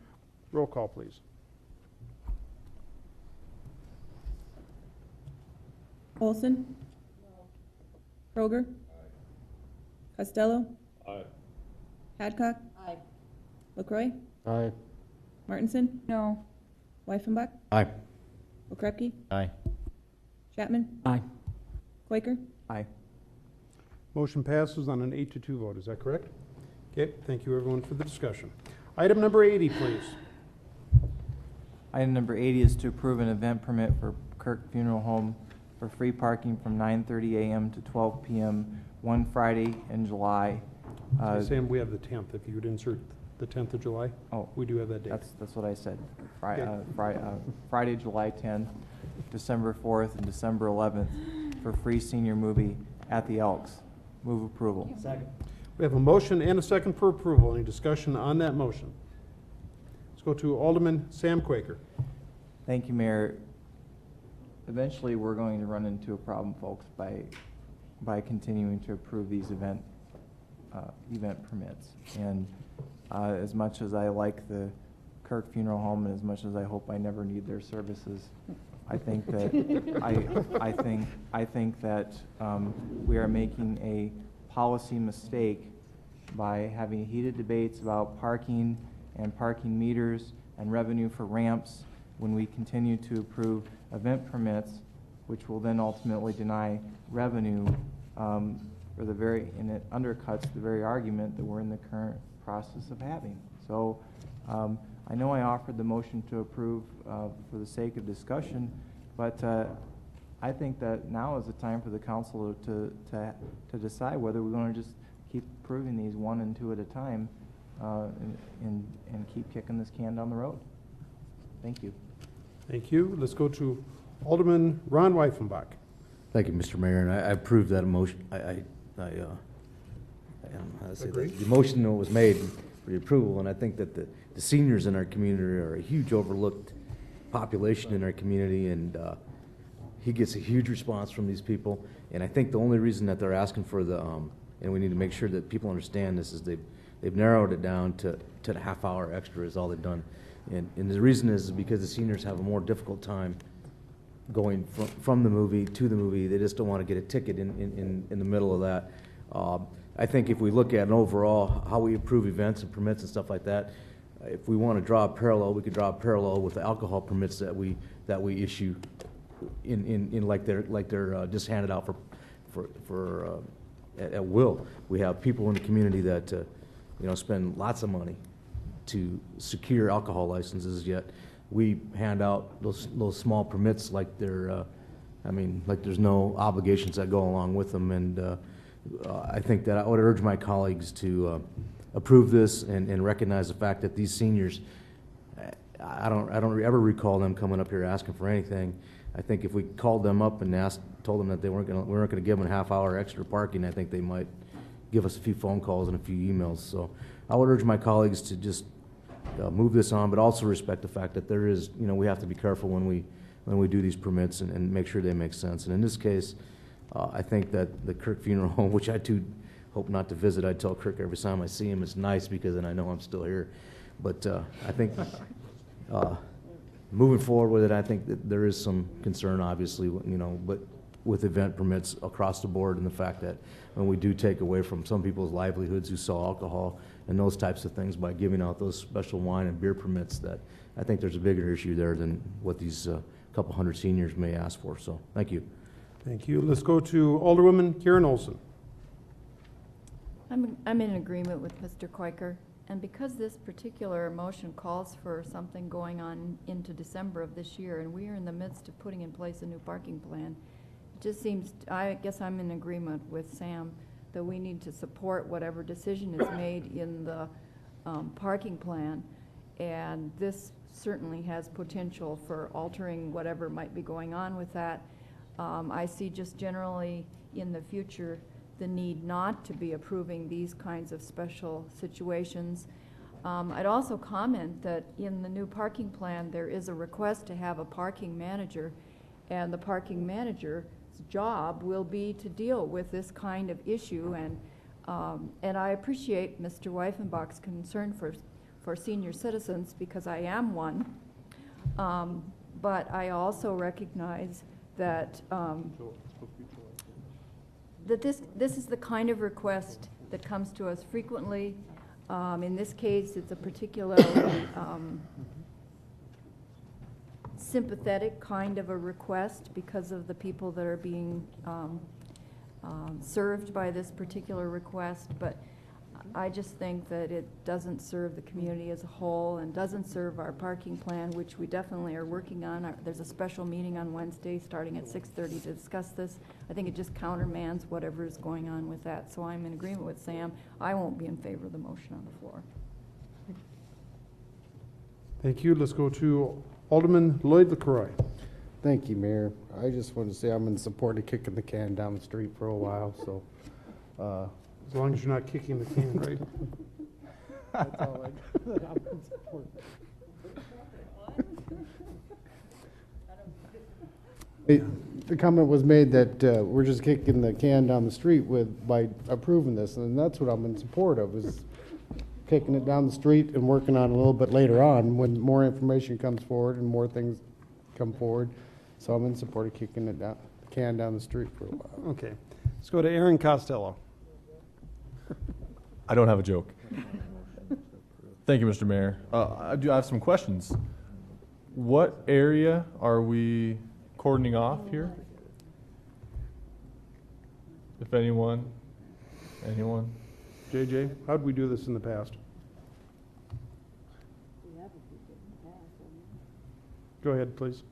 Roll call, please. Olson? Kroger? Costello? Hadcock? LaCroy? Aye. Martinson? No. Wyffenbach? Aye. Okrepke? Aye. Chapman? Aye. Quaker? Aye. Motion passes on an 8-2 vote. Is that correct? Okay, thank you everyone for the discussion. Item number 80, please. Item number 80 is to approve an event permit for Kirk Funeral Home for free parking from 9:30 a.m. to 12 p.m. one Friday in July. Sam, we have the 10th. If you would insert the 10th of July. Oh, we do have that date. That's what I said. Yeah. Friday, July 10th, December 4th, and December 11th for free senior movie at the Elks. Move approval. Second. We have a motion and a second for approval. Any discussion on that motion? Let's go to Alderman Sam Quaker. Thank you, Mayor. Eventually, we're going to run into a problem, folks, by continuing to approve these event permits. And as much as I like the Kirk Funeral Home, and as much as I hope I never need their services, I think that I think that we are making a policy mistake by having heated debates about parking and parking meters and revenue for ramps when we continue to approve event permits, which will then ultimately deny revenue and it undercuts the very argument that we're in the current process of having. So I know I offered the motion to approve for the sake of discussion, but I think that now is the time for the council to decide whether we're going to just keep approving these one and two at a time and keep kicking this can down the road. Thank you. Thank you. Let's go to Alderman Ron Wyffenbach. Thank you, Mr. Mayor, and I approve that motion. I don't know how to say that. The motion that was made for the approval, and I think that the seniors in our community are a huge overlooked population in our community, and he gets a huge response from these people. And I think the only reason that they're asking for the, and we need to make sure that people understand this, is they've narrowed it down to the half hour extra is all they've done. And the reason is because the seniors have a more difficult time going from the movie to the movie. They just don't want to get a ticket in the middle of that. I think if we look at an overall how we approve events and permits and stuff like that, if we want to draw a parallel, we could draw a parallel with the alcohol permits that we issue in like they're just handed out for at will. We have people in the community that spend lots of money to secure alcohol licenses, yet we hand out those small permits like they're like there's no obligations that go along with them. And I think that I would urge my colleagues to approve this and recognize the fact that these seniors, I don't ever recall them coming up here asking for anything. I think if we called them up and told them that we weren't going to give them a half hour extra parking, I think they might give us a few phone calls and a few emails. So I would urge my colleagues to just move this on, but also respect the fact that there is, we have to be careful when we do these permits and make sure they make sense. And in this case, I think that the Kirk Funeral Home, which I too hope not to visit, I tell Kirk every time I see him, it's nice because then I know I'm still here. But I think moving forward with it, I think that there is some concern, obviously, but with event permits across the board, and the fact that when we do take away from some people's livelihoods who sell alcohol and those types of things by giving out those special wine and beer permits, that I think there's a bigger issue there than what these couple hundred seniors may ask for. So thank you. Thank you. Let's go to Alderwoman Karen Olson. I'm in agreement with Mr. Quaker, and because this particular motion calls for something going on into December of this year, and we are in the midst of putting in place a new parking plan, it just seems, I guess I'm in agreement with Sam, that we need to support whatever decision is made in the parking plan, and this certainly has potential for altering whatever might be going on with that. I see just generally in the future the need not to be approving these kinds of special situations. I'd also comment that in the new parking plan there is a request to have a parking manager, And the parking manager's job will be to deal with this kind of issue. And I appreciate Mr. Weifenbach's concern for senior citizens, because I am one. But I also recognize that that this is the kind of request that comes to us frequently. In this case, it's a particularly sympathetic kind of a request because of the people that are being served by this particular request. But I just think that it doesn't serve the community as a whole and doesn't serve our parking plan, which we definitely are working on. There's a special meeting on Wednesday starting at 6:30 to discuss this. I think it just countermands whatever is going on with that. So I'm in agreement with Sam. I won't be in favor of the motion on the floor. Thank you. Let's go to Alderman Lloyd LaCroix. Thank you, Mayor. I just want to say I'm in support of kicking the can down the street for a while, so. As long as you're not kicking the can, right? That's all I'm in support. The comment was made that we're just kicking the can down the street by approving this, and that's what I'm in support of, is kicking it down the street and working on it a little bit later on when more information comes forward and more things come forward. So I'm in support of kicking it down, the can down the street for a while. Okay. Let's go to Aaron Costello. I don't have a joke. Thank you, Mr. Mayor. I do have some questions. What area are we cordoning off here? If anyone? JJ, how'd we do this in the past? Go ahead, please.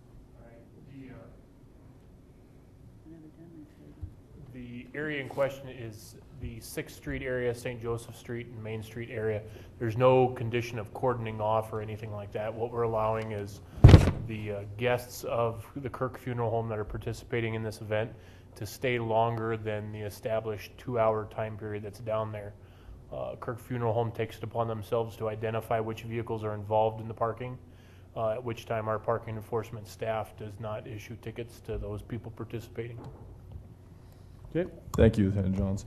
The area in question is the 6th Street area, St. Joseph Street, and Main Street area. There's no condition of cordoning off or anything like that. What we're allowing is the guests of the Kirk Funeral Home that are participating in this event to stay longer than the established 2-hour time period that's down there. Kirk Funeral Home takes it upon themselves to identify which vehicles are involved in the parking, at which time our parking enforcement staff does not issue tickets to those people participating. Okay. Thank you, Lieutenant Johns.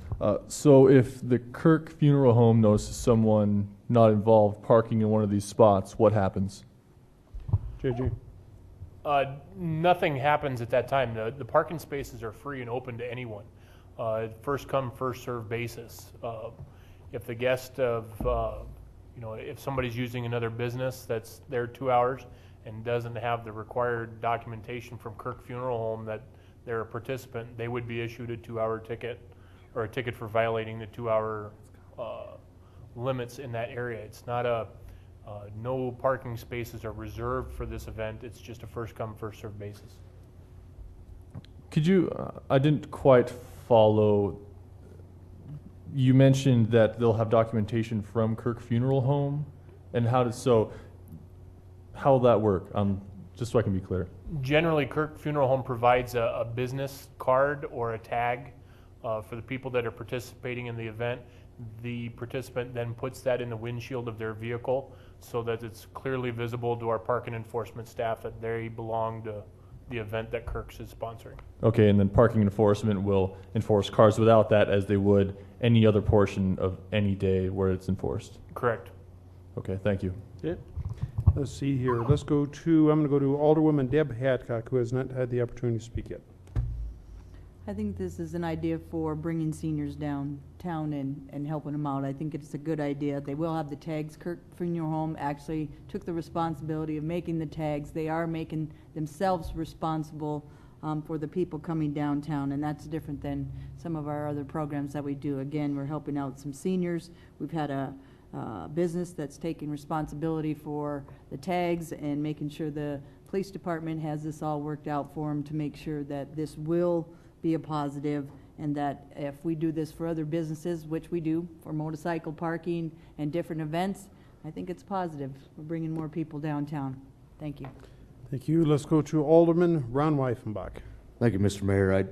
So if the Kirk Funeral Home notices someone not involved parking in one of these spots, what happens? JJ? Nothing happens at that time. The parking spaces are free and open to anyone. First come, first served basis. If the guest of, if somebody's using another business that's there 2 hours and doesn't have the required documentation from Kirk Funeral Home that they're a participant, they would be issued a 2-hour ticket or a ticket for violating the 2-hour limits in that area. It's not no parking spaces are reserved for this event. It's just a first come, first served basis. Could you, I didn't quite follow, you mentioned that they'll have documentation from Kirk Funeral Home, and how will that work? Just so I can be clear. Generally, Kirk Funeral Home provides a business card or a tag for the people that are participating in the event. The participant then puts that in the windshield of their vehicle so that it's clearly visible to our parking enforcement staff that they belong to the event that Kirk's is sponsoring. Okay, and then parking enforcement will enforce cars without that as they would any other portion of any day where it's enforced? Correct. Okay, thank you. Okay. Let's see here. I'm going to go to Alderwoman Deb Hadcock, who has not had the opportunity to speak yet. I think this is an idea for bringing seniors downtown and helping them out. I think it's a good idea. They will have the tags. Kirk Funeral Home actually took the responsibility of making the tags. They are making themselves responsible for the people coming downtown, and that's different than some of our other programs that we do. Again, we're helping out some seniors. We've had a business that's taking responsibility for the tags and making sure the police department has this all worked out for them to make sure that this will be a positive, and that if we do this for other businesses, which we do for motorcycle parking and different events, I think it's positive. We're bringing more people downtown. Thank you. Thank you. Let's go to Alderman Ron Weifenbach. Thank you, Mr. Mayor.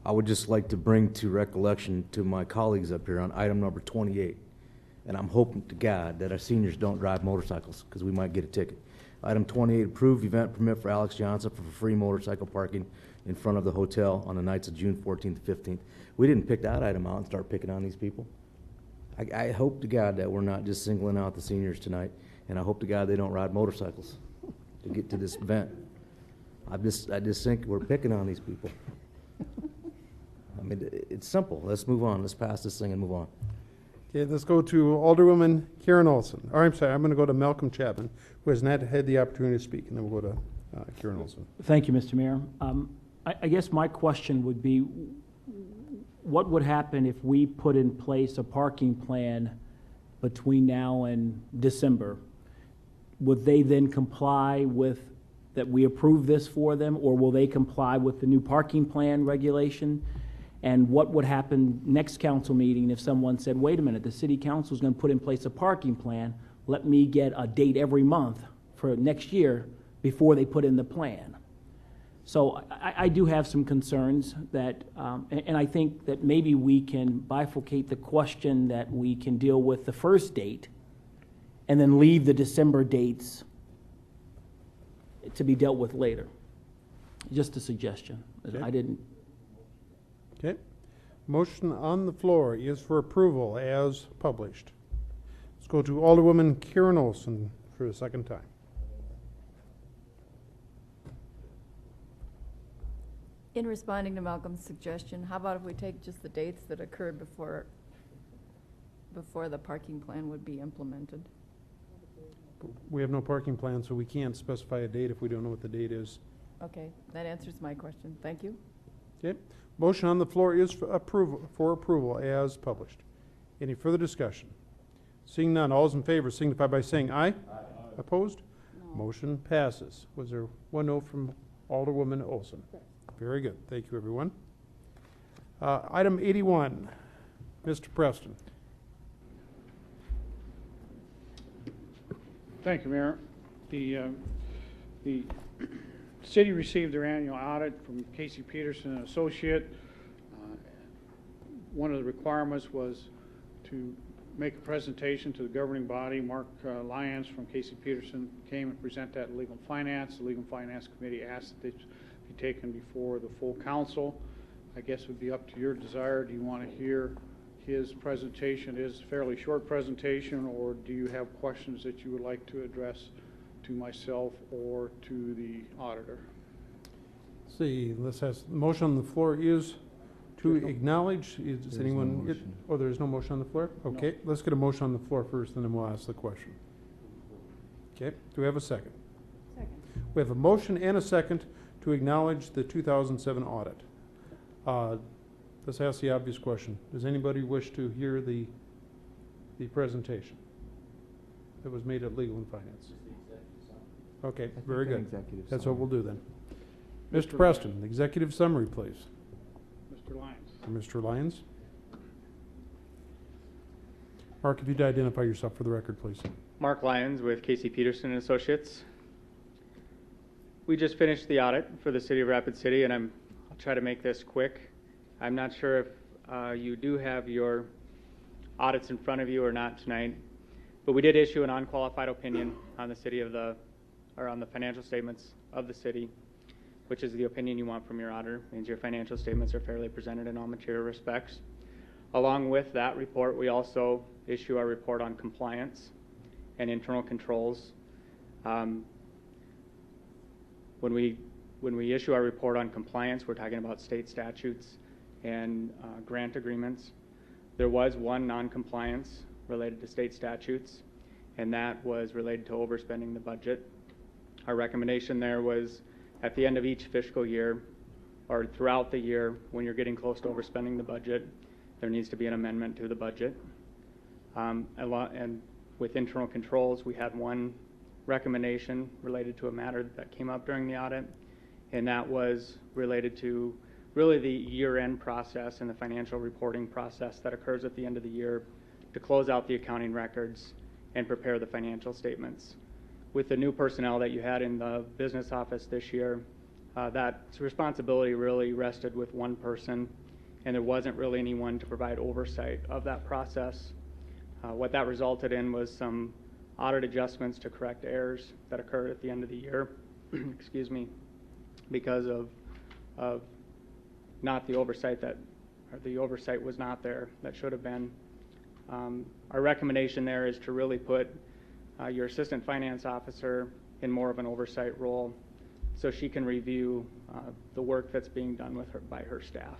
I would just like to bring to recollection to my colleagues up here on item number 28, and I'm hoping to God that our seniors don't drive motorcycles because we might get a ticket. Item 28, approved event permit for Alex Johnson for free motorcycle parking in front of the hotel on the nights of June 14th to 15th. We didn't pick that item out and start picking on these people. I hope to God that we're not just singling out the seniors tonight, and I hope to God they don't ride motorcycles to get to this event. I just think we're picking on these people. I mean, it's simple. Let's move on. Let's pass this thing and move on. Okay, let's go to Alderwoman Karen Olson. Or I'm sorry, I'm going to go to Malcolm Chapman, who has not had the opportunity to speak, and then we'll go to Karen Olson. Thank you, Mr. Mayor. I guess my question would be, what would happen if we put in place a parking plan between now and December? Would they then comply with that we approve this for them, or will they comply with the new parking plan regulation? And what would happen next council meeting if someone said, wait a minute, the city council is going to put in place a parking plan, let me get a date every month for next year before they put in the plan? So I do have some concerns that, and I think that maybe we can bifurcate the question, that we can deal with the first date and then leave the December dates to be dealt with later. Just a suggestion. Okay. I didn't. Okay. Motion on the floor is for approval as published. Let's go to Alderwoman Karen Olson for the second time. In responding to Malcolm's suggestion, how about if we take just the dates that occurred before the parking plan would be implemented? We have no parking plan, so we can't specify a date if we don't know what the date is. Okay, that answers my question. Thank you. Okay. Motion on the floor is for approval as published. Any further discussion? Seeing none, all those in favor signify by saying aye. Aye. Opposed? No. Motion passes. Was there one no from Alderwoman Olson? Yes. Very good. Thank you, everyone. Item 81, Mr. Preston. Thank you, Mayor. The city received their annual audit from Casey Peterson and Associate. One of the requirements was to make a presentation to the governing body. Mark Lyons from Casey Peterson came and present that in Legal and Finance. The Legal and Finance Committee asked that it be taken before the full council. I guess it would be up to your desire. Do you want to hear his presentation? It is a fairly short presentation, or do you have questions that you would like to address to myself or to the auditor? Let's see, let's have, the motion on the floor is to acknowledge. Is anyone, oh, there's no motion on the floor? Okay, no. Let's get a motion on the floor first, and then we'll ask the question. Okay, do we have a second? Second. We have a motion and a second to acknowledge the 2007 audit. Let's ask the obvious question. Does anybody wish to hear the presentation that was made at Legal and Finance? Okay, very good. That's what we'll do then. Mr. Preston, executive summary, please. Mr. Lyons. Mr. Lyons. Mark, if you'd identify yourself for the record, please. Mark Lyons with Casey Peterson and Associates. We just finished the audit for the City of Rapid City, and I'll try to make this quick. I'm not sure if you do have your audits in front of you or not tonight, but we did issue an unqualified opinion on the city of on the financial statements of the city, which is the opinion you want from your auditor. It means your financial statements are fairly presented in all material respects. Along with that report, we also issue our report on compliance and internal controls. When we issue our report on compliance, we're talking about state statutes and grant agreements. There was one non-compliance related to state statutes, and that was related to overspending the budget. Our recommendation there was at the end of each fiscal year, or throughout the year, when you're getting close to overspending the budget, there needs to be an amendment to the budget. And with internal controls, we had one recommendation related to a matter that came up during the audit, and that was related to really the year-end process and the financial reporting process that occurs at the end of the year to close out the accounting records and prepare the financial statements. With the new personnel that you had in the business office this year, that responsibility really rested with one person, and there wasn't really anyone to provide oversight of that process. What that resulted in was some audit adjustments to correct errors that occurred at the end of the year, excuse me, because of not the oversight or the oversight was not there that should have been. Our recommendation there is to really put your assistant finance officer in more of an oversight role so she can review the work that's being done by her staff.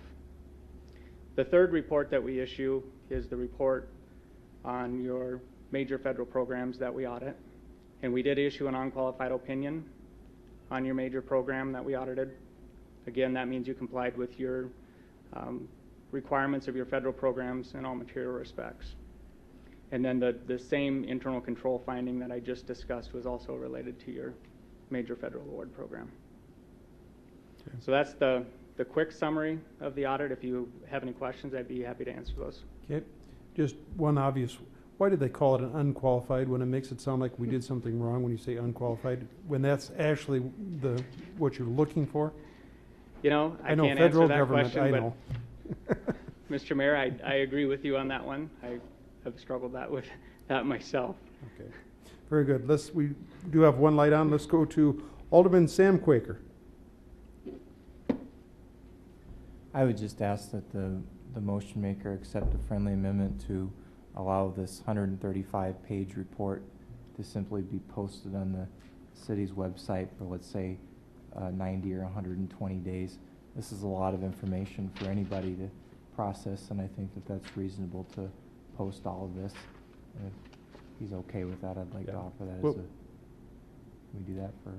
The third report that we issue is the report on your major federal programs that we audit. And we did issue an unqualified opinion on your major program that we audited. Again, that means you complied with your requirements of your federal programs in all material respects. And then the same internal control finding that I just discussed was also related to your major federal award program. Okay. So that's the quick summary of the audit. If you have any questions, I'd be happy to answer those. Okay, just one obvious, why did they call it an unqualified when it makes it sound like we did something wrong when you say unqualified, when that's actually what you're looking for? You know, I know can't federal answer that government, question, I but know. Mr. Mayor, I agree with you on that one. I have struggled with that myself. Okay, very good. We do have one light on. Let's go to Alderman Sam Quaker. I would just ask that the motion maker accept a friendly amendment to allow this 135-page report to simply be posted on the city's website for, let's say, 90 or 120 days. This is a lot of information for anybody to process, and I think that that's reasonable to post all of this. And if he's okay with that, I'd like to offer that as a, can we do that for?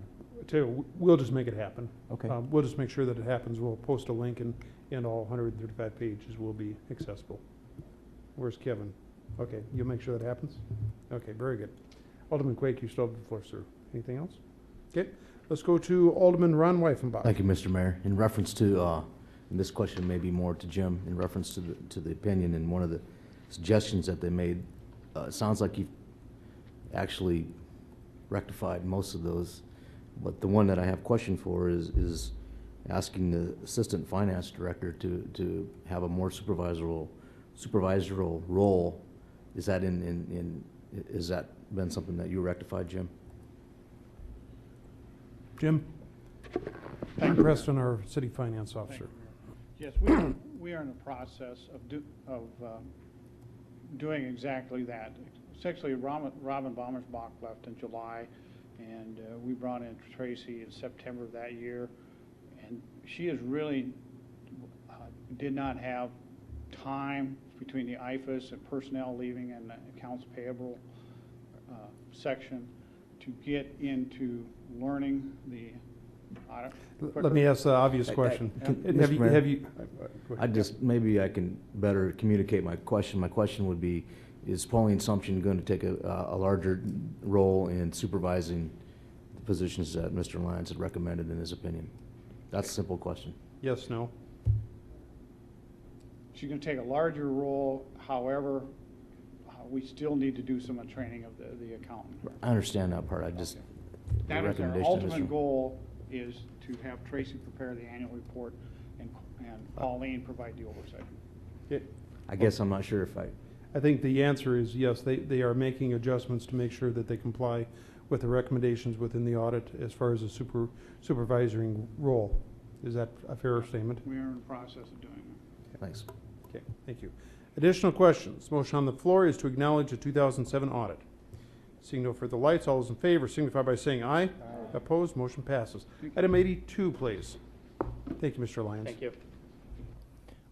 We'll just make it happen. Okay. We'll just make sure that it happens. We'll post a link and all 135 pages will be accessible. Where's Kevin? Okay, you'll make sure that happens? Okay, very good. Alderman Quake, you still have the floor, sir. Anything else? Okay, let's go to Alderman Ron Weifenbach. Thank you, Mr. Mayor. In reference to, and this question may be more to Jim, in reference to the opinion and one of the suggestions that they made, it sounds like you've actually rectified most of those. But the one that I have question for is asking the assistant finance director to have a more supervisory role. Is that is that been something that you rectified, Jim? Jim? Pat Preston, our city finance officer. Yes, we are in the process of doing exactly that. Essentially, Robin Bommersbach left in July, and we brought in Tracy in September of that year, and she has really did not have time between the IFAS and personnel leaving and the accounts payable section to get into learning the audit. Let me ask the obvious question. Maybe I can better communicate my question. My question would be, is Pauline Sumption going to take a larger role in supervising the positions that Mr. Lyons had recommended in his opinion? That's a simple question. Yes, no. She's going to take a larger role. However, we still need to do some training of the accountant. I understand that part. I just that is our ultimate goal, is to have Tracy prepare the annual report and Pauline provide the oversight. I guess I'm not sure if I think the answer is yes. They are making adjustments to make sure that they comply with the recommendations within the audit as far as the supervisory role. Is that a fair statement? We are in the process of doing that. Thanks. Okay, thank you. Additional questions? Motion on the floor is to acknowledge the 2007 audit. Seeing no further lights, all those in favor signify by saying aye. Aye. Opposed, motion passes. Item 82, please. Thank you, Mr. Lyons. Thank you.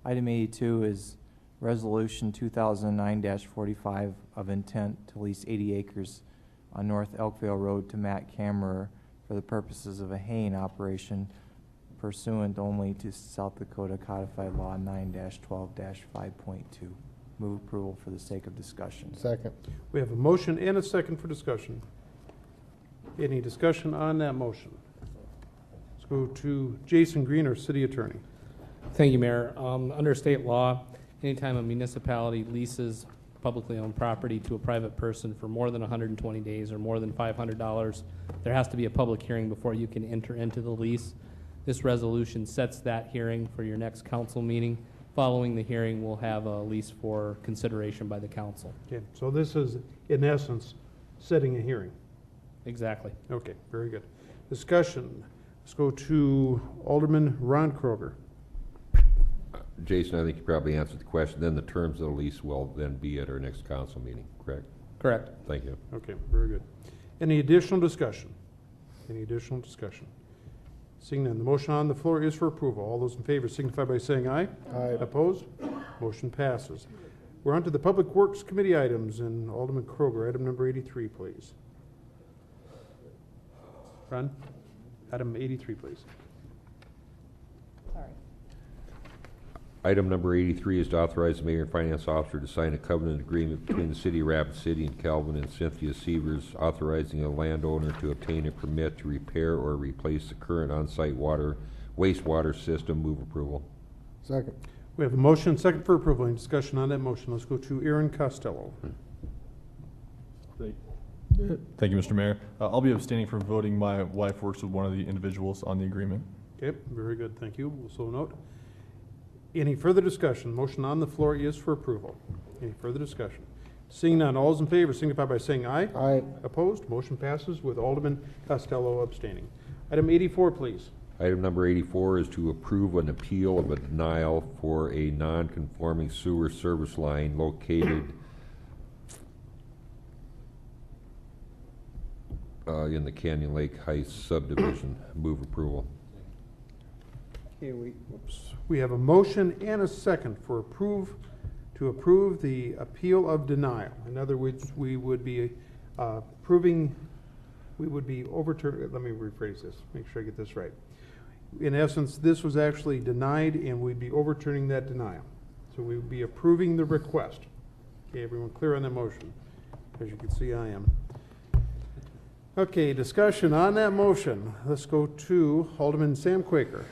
Item 82 is Resolution 2009-45 of intent to lease 80 acres on North Elkvale Road to Matt Kammerer for the purposes of a haying operation pursuant only to South Dakota Codified Law 9-12-5.2. Move approval for the sake of discussion. Second. We have a motion and a second for discussion. Any discussion on that motion? Let's go to Jason Green, our city attorney. Thank you, Mayor. Under state law, anytime a municipality leases publicly owned property to a private person for more than 120 days or more than $500, there has to be a public hearing before you can enter into the lease. This resolution sets that hearing for your next council meeting. Following the hearing, we'll have a lease for consideration by the council. Okay, so this is, in essence, setting a hearing. Exactly. Okay, very good. Discussion. Let's go to Alderman Ron Kroger. Jason, I think you probably answered the question. Then the terms of the lease will then be at our next council meeting, correct? Correct. Thank you. Okay, very good. Any additional discussion? Any additional discussion? Seeing none, the motion on the floor is for approval. All those in favor signify by saying aye. Aye. Opposed? Motion passes. We're on to the Public Works Committee items, and Alderman Kroger, item number 83, please. Ron, item 83, please. Sorry. Item number 83 is to authorize the mayor and finance officer to sign a covenant agreement between the city of Rapid City and Calvin and Cynthia Severs, authorizing a landowner to obtain a permit to repair or replace the current on-site wastewater system. Move approval. Second. We have a motion and second for approval. Any discussion on that motion? Let's go to Aaron Costello. Thank you, Mr. Mayor. I'll be abstaining from voting. My wife works with one of the individuals on the agreement. Okay, very good. Thank you. We'll so note. Any further discussion? Motion on the floor is for approval. Any further discussion? Seeing none, all those in favor signify by saying aye. Aye. Opposed? Motion passes with Alderman Costello abstaining. Item 84, please. Item number 84 is to approve an appeal of a denial for a non-conforming sewer service line located in the Canyon Lake Heights subdivision. Move approval. Okay, we have a motion and a second for to approve the appeal of denial. In other words, we would be overturning, let me rephrase this, make sure I get this right. In essence, this was actually denied and we'd be overturning that denial. So we would be approving the request. Okay, everyone clear on that motion? As you can see, I am. Okay, discussion on that motion. Let's go to Alderman Sam Quaker.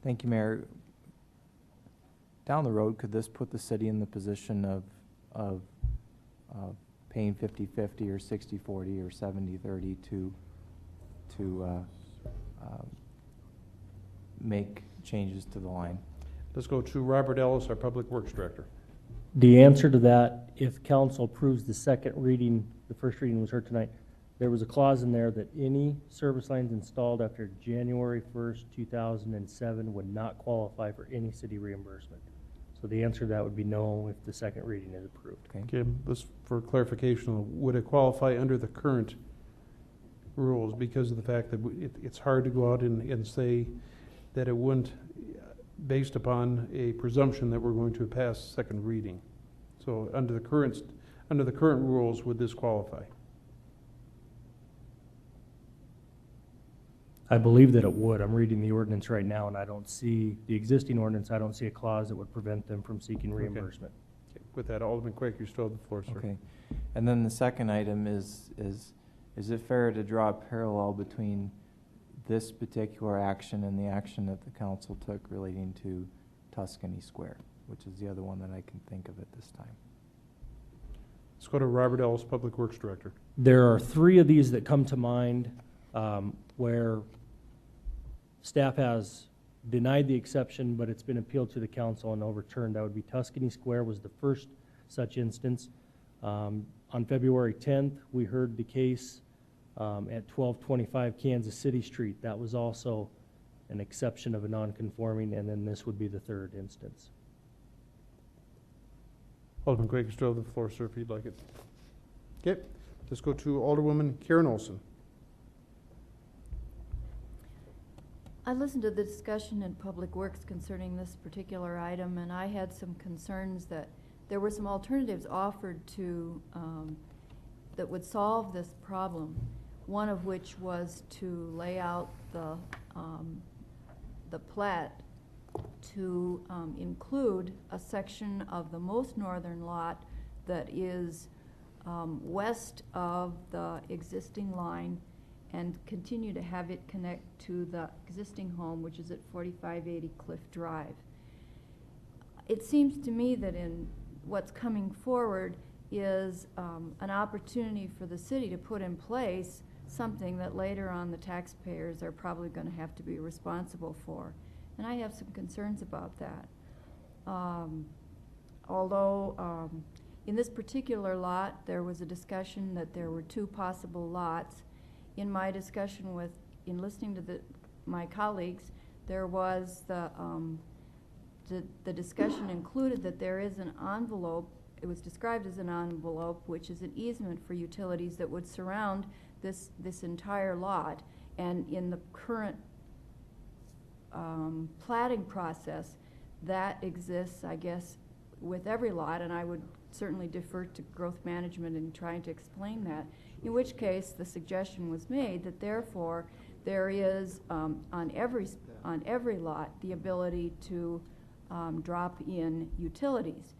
Thank you, Mayor. Down the road, could this put the city in the position of paying 50-50 or 60-40 or 70-30 to make changes to the line? Let's go to Robert Ellis, our Public Works Director. The answer to that, if council approves the second reading, the first reading was heard tonight, there was a clause in there that any service lines installed after January 1st, 2007 would not qualify for any city reimbursement. So the answer to that would be no if the second reading is approved. Okay, this for clarification, would it qualify under the current rules because of the fact that it's hard to go out and say that it wouldn't, based upon a presumption that we're going to pass second reading. So under the current rules, would this qualify? I believe that it would. I'm reading the ordinance right now, and I don't see, the existing ordinance, I don't see a clause that would prevent them from seeking reimbursement. Okay. With that, Alderman Quaker, you still have the floor, sir. Okay. And then the second item is it fair to draw a parallel between this particular action and the action that the council took relating to Tuscany Square, which is the other one that I can think of at this time? Let's go to Robert Ellis, Public Works Director. There are three of these that come to mind where staff has denied the exception, but it's been appealed to the council and overturned. That would be Tuscany Square was the first such instance. On February 10th, we heard the case at 1225 Kansas City Street. That was also an exception of a non-conforming, and then this would be the third instance. Alderman Quaker, you still have the floor, sir, if you'd like it. Okay, let's go to Alderwoman Karen Olson. I listened to the discussion in Public Works concerning this particular item, and I had some concerns that there were some alternatives offered to that would solve this problem. One of which was to lay out the plat to include a section of the most northern lot that is west of the existing line and continue to have it connect to the existing home, which is at 4580 Cliff Drive. It seems to me that in what's coming forward is an opportunity for the city to put in place something that later on the taxpayers are probably going to have to be responsible for. And I have some concerns about that. Although In this particular lot, there was a discussion that there were 2 possible lots. In my discussion in listening to my colleagues, there was the discussion included that there is an envelope, it was described as an envelope, which is an easement for utilities that would surround this entire lot. And in the current platting process, that exists, I guess, with every lot, and I would certainly defer to growth management in trying to explain that, in which case the suggestion was made that therefore there is on every lot the ability to drop in utilities.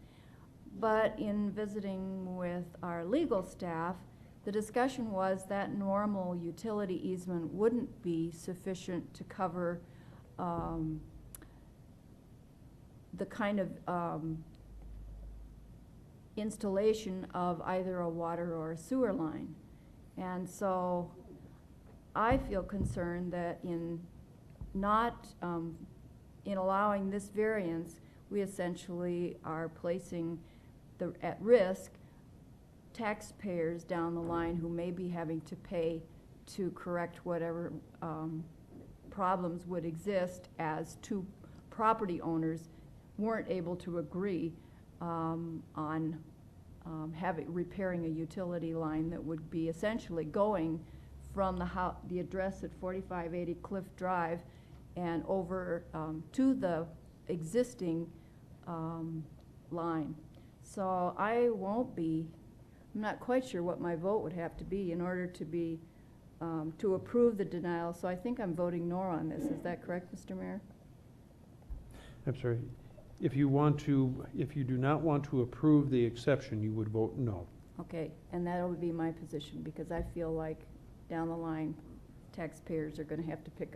But in visiting with our legal staff, the discussion was that normal utility easement wouldn't be sufficient to cover the kind of installation of either a water or a sewer line. And so I feel concerned that in not in allowing this variance, we essentially are placing at risk taxpayers down the line who may be having to pay to correct whatever problems would exist as 2 property owners weren't able to agree on repairing a utility line that would be essentially going from the address at 4580 Cliff Drive and over to the existing line. So I'm not quite sure what my vote would have to be in order to be to approve the denial. So I think I'm voting no on this. Is that correct, Mr. Mayor? I'm sorry. If you do not want to approve the exception, you would vote no. Okay, and that would be my position, because I feel like down the line, taxpayers are going to have to pick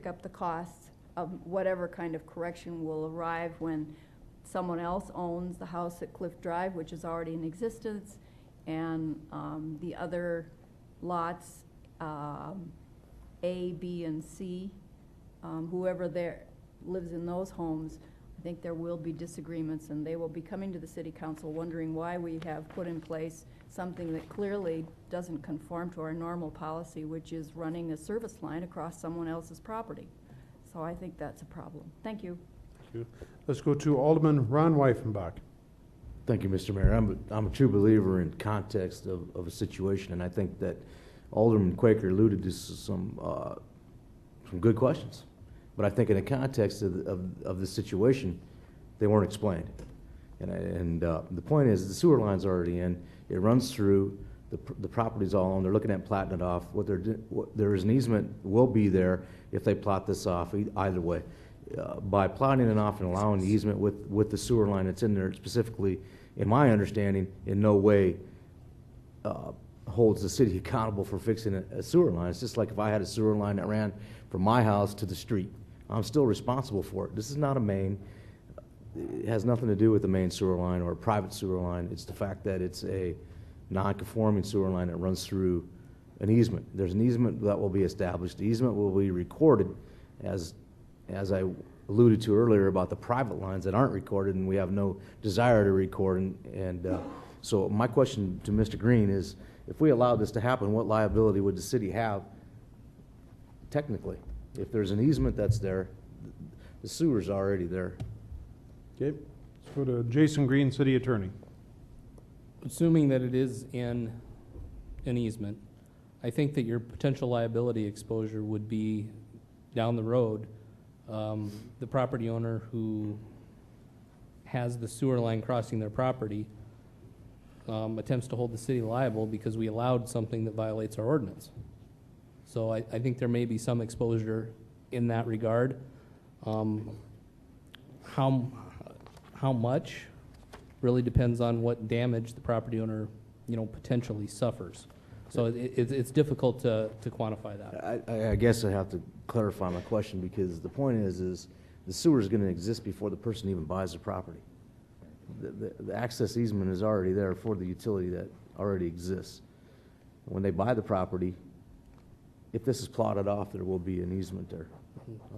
up the costs of whatever kind of correction will arrive when someone else owns the house at Cliff Drive, which is already in existence, and the other lots, A, B, and C, whoever lives in those homes, I think there will be disagreements, and they will be coming to the City Council wondering why we have put in place something that clearly doesn't conform to our normal policy, which is running a service line across someone else's property. So I think that's a problem. Thank you. Thank you. Let's go to Alderman Ron Weifenbach. Thank you, Mr. Mayor. I'm a true believer in context of a situation, and I think that Alderman Quaker alluded to some good questions. But I think in the context of the situation, they weren't explained. And the point is, the sewer line's already in. It runs through. The property's all owned. They're looking at platting it off. There is an easement will be there if they plot this off either way. By plotting it off and allowing the easement with the sewer line that's in there specifically, in my understanding, in no way holds the city accountable for fixing a sewer line. It's just like if I had a sewer line that ran from my house to the street. I'm still responsible for it. This is not a main. It has nothing to do with the main sewer line or a private sewer line. It's the fact that it's a non-conforming sewer line that runs through an easement. There's an easement that will be established. The easement will be recorded, as I alluded to earlier about the private lines that aren't recorded, and we have no desire to record. So my question to Mr. Green is, if we allowed this to happen, what liability would the city have technically? If there's an easement that's there, the sewer's already there. Okay, let's go to Jason Green, City Attorney. Assuming that it is in an easement, I think that your potential liability exposure would be down the road. The property owner who has the sewer line crossing their property attempts to hold the city liable because we allowed something that violates our ordinance. So I think there may be some exposure in that regard. How much really depends on what damage the property owner, potentially suffers. So it's difficult to quantify that. I guess I have to clarify my question, because the point is the sewer is going to exist before the person even buys the property. The access easement is already there for the utility that already exists. When they buy the property, if this is plotted off, there will be an easement there.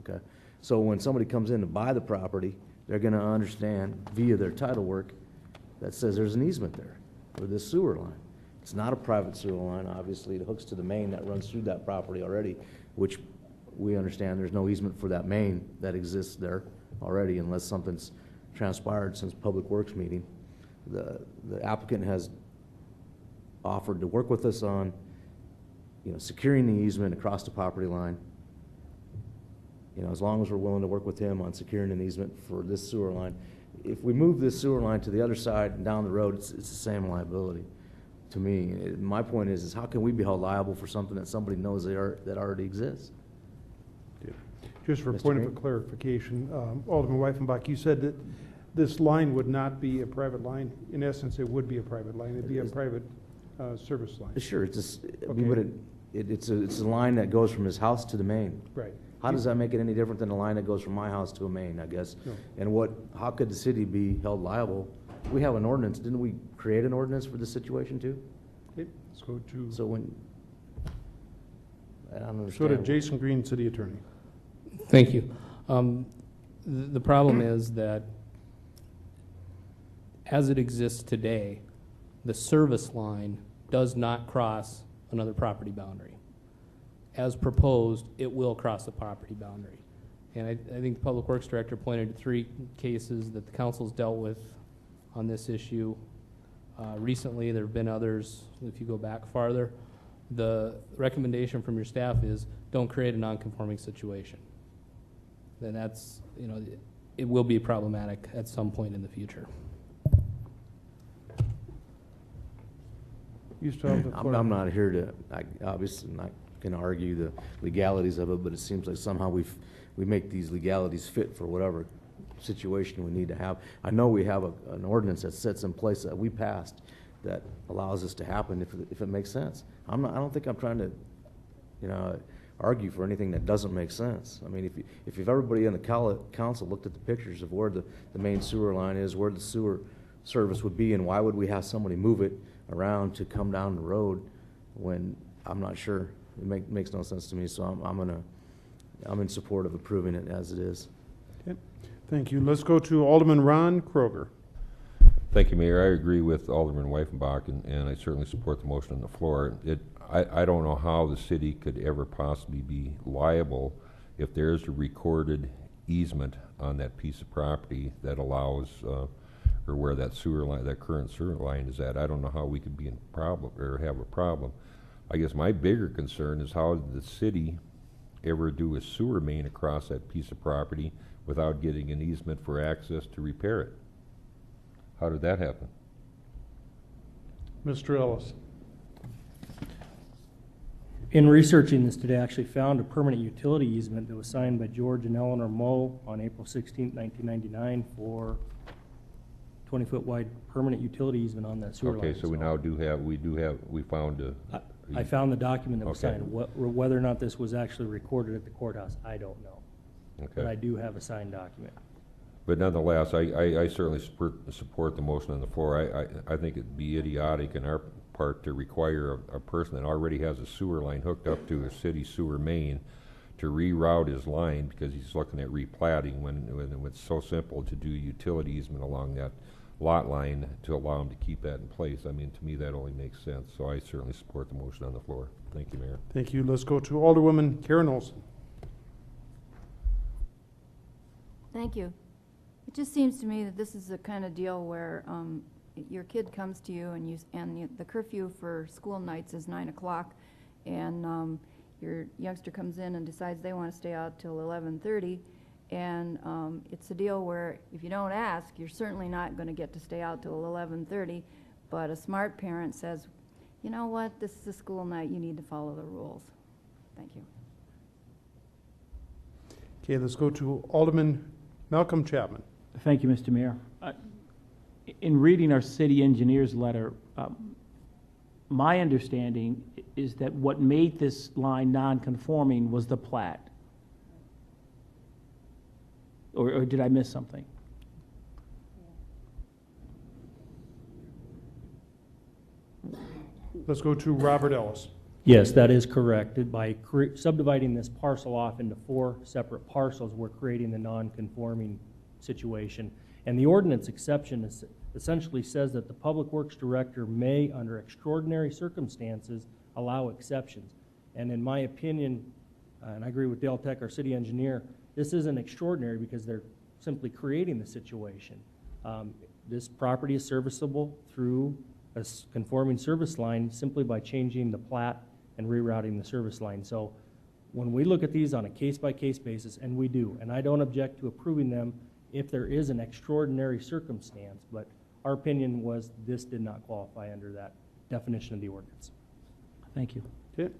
Okay. So when somebody comes in to buy the property, they're gonna understand via their title work that says there's an easement there for this sewer line. It's not a private sewer line, obviously. It hooks to the main that runs through that property already, which we understand there's no easement for that main that exists there already unless something's transpired since Public Works meeting. The applicant has offered to work with us on, securing the easement across the property line. As long as we're willing to work with him on securing an easement for this sewer line. If we move this sewer line to the other side and down the road, it's the same liability to me. My point is how can we be held liable for something that somebody knows that already exists? Just for Mr. point Green? of clarification, Alderman Weifenbach, you said that this line would not be a private line. In essence, it would be a private line. It'd be a private service line. Sure, it's just, Okay. it's a line that goes from his house to the main. Right. How does that make it any different than a line that goes from my house to a main, I guess? No. And how could the city be held liable? We have an ordinance, didn't we create an ordinance for this situation too? Okay, let's go to. So I don't Go understand. to Jason Green, City Attorney. Thank you. The problem is that as it exists today, the service line does not cross another property boundary. As proposed, it will cross the property boundary. And I think the Public Works Director pointed to 3 cases that the council's dealt with on this issue. Recently, there have been others, if you go back farther. The recommendation from your staff is don't create a non-conforming situation. Then that's, it will be problematic at some point in the future. You still have the floor. I'm not here to, obviously not going to argue the legalities of it, but it seems like somehow we make these legalities fit for whatever situation we need to have. I know we have an ordinance that sets in place that we passed that allows this to happen if it makes sense. I don't think I'm trying to, argue for anything that doesn't make sense. I mean, if everybody on the council looked at the pictures of where the main sewer line is, where the sewer service would be, and why would we have somebody move it around to come down the road when I'm not sure. It makes no sense to me, so I'm in support of approving it as it is. Okay. Thank you. Let's go to Alderman Ron Kroger. Thank you, Mayor. I agree with Alderman Weifenbach, and I certainly support the motion on the floor. I don't know how the city could ever possibly be liable if there's a recorded easement on that piece of property that allows, or where that sewer line, that current sewer line is at. I don't know how we could be in problem or have a problem. I guess my bigger concern is how did the city ever do a sewer main across that piece of property without getting an easement for access to repair it? How did that happen? Mr. Ellis. In researching this today, I actually found a permanent utility easement that was signed by George and Eleanor Moe on April 16, 1999 for 20-foot wide permanent utility easement on that sewer line. Okay, so we found a. I found the document that was Okay. signed. Whether or not this was actually recorded at the courthouse, I don't know. Okay. But I do have a signed document. But nonetheless, I certainly support the motion on the floor. I think it'd be idiotic in our part to require a person that already has a sewer line hooked up to a city sewer main to reroute his line because he's looking at replatting when it's so simple to do utility easement along that lot line to allow him to keep that in place. I mean, to me, that only makes sense. So I certainly support the motion on the floor. Thank you, Mayor. Thank you. Let's go to Alderwoman Karen Olson. Thank you. It just seems to me that this is the kind of deal where your kid comes to you and the curfew for school nights is 9 o'clock, and your youngster comes in and decides they want to stay out till 11:30, and it's a deal where if you don't ask, you're certainly not going to get to stay out till 11:30. But a smart parent says, you know what, this is a school night, you need to follow the rules. Thank you. Okay, let's go to Alderman Malcolm Chapman. Thank you, Mr. Mayor. In reading our city engineer's letter, my understanding is that what made this line non-conforming was the plat. Or did I miss something? Let's go to Robert Ellis. Yes, that is correct. By subdividing this parcel off into 4 separate parcels, we're creating the non-conforming situation. And the ordinance exception essentially says that the Public Works Director may, under extraordinary circumstances, allow exceptions. And in my opinion, and I agree with Dale Tech, our city engineer, this isn't extraordinary because they're simply creating the situation. This property is serviceable through a conforming service line simply by changing the plat and rerouting the service line. So when we look at these on a case-by-case basis, and we do, and I don't object to approving them if there is an extraordinary circumstance, but our opinion was this did not qualify under that definition of the ordinance. Thank you. Okay.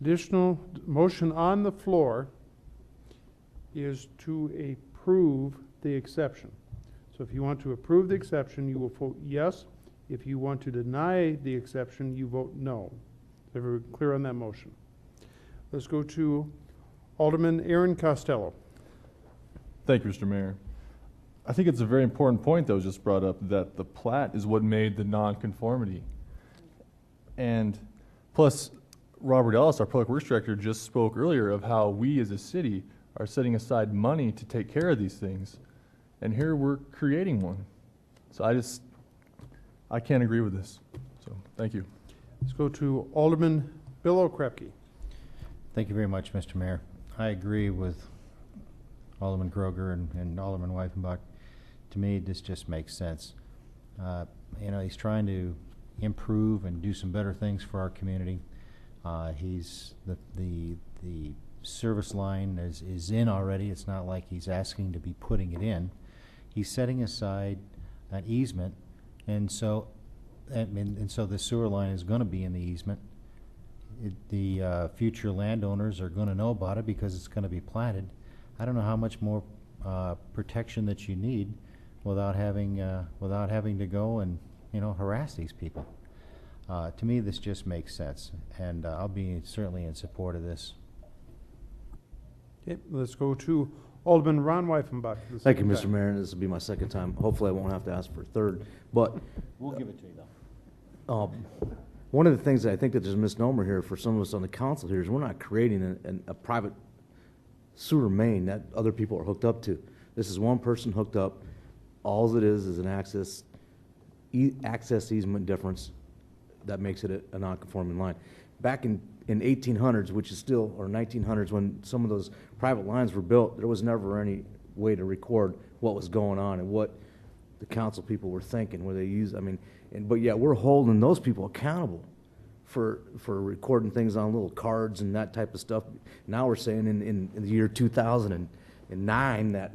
Additional motion on the floor is to approve the exception. So if you want to approve the exception, you will vote yes. If you want to deny the exception, you vote no. Is everyone clear on that motion? Let's go to Alderman Aaron Costello. Thank you, Mr. Mayor. I think it's a very important point that was just brought up, that the plat is what made the nonconformity. And plus, Robert Ellis, our Public Works Director, just spoke earlier of how we as a city are setting aside money to take care of these things. And here we're creating one. So I can't agree with this. So thank you. Let's go to Alderman Bill Okrepke. Thank you very much, Mr. Mayor. I agree with Alderman Kroger and Alderman Weifenbach. To me, this just makes sense. You know, he's trying to improve and do some better things for our community. He's the service line is in already. It's not like he's asking to be putting it in. He's setting aside an easement, and so the sewer line is going to be in the easement. The future landowners are going to know about it because it's going to be platted. I don't know how much more protection that you need without having to go and harass these people. To me, this just makes sense, and I'll be certainly in support of this. Okay, let's go to Alderman Ron Weifenbach. Thank you, Mr. Mayor. This will be my second time. Hopefully, I won't have to ask for a third. But we'll give it to you, though. One of the things that I think that there's a misnomer here for some of us on the council here is we're not creating a private sewer main that other people are hooked up to. This is one person hooked up. All it is an access easement difference that makes it a non-conforming line. Back in 1800s, which is still, or 1900s, when some of those private lines were built, there was never any way to record what was going on and what the council people were thinking, where they use, but yet we're holding those people accountable for recording things on little cards and that type of stuff. Now we're saying in the year 2009 that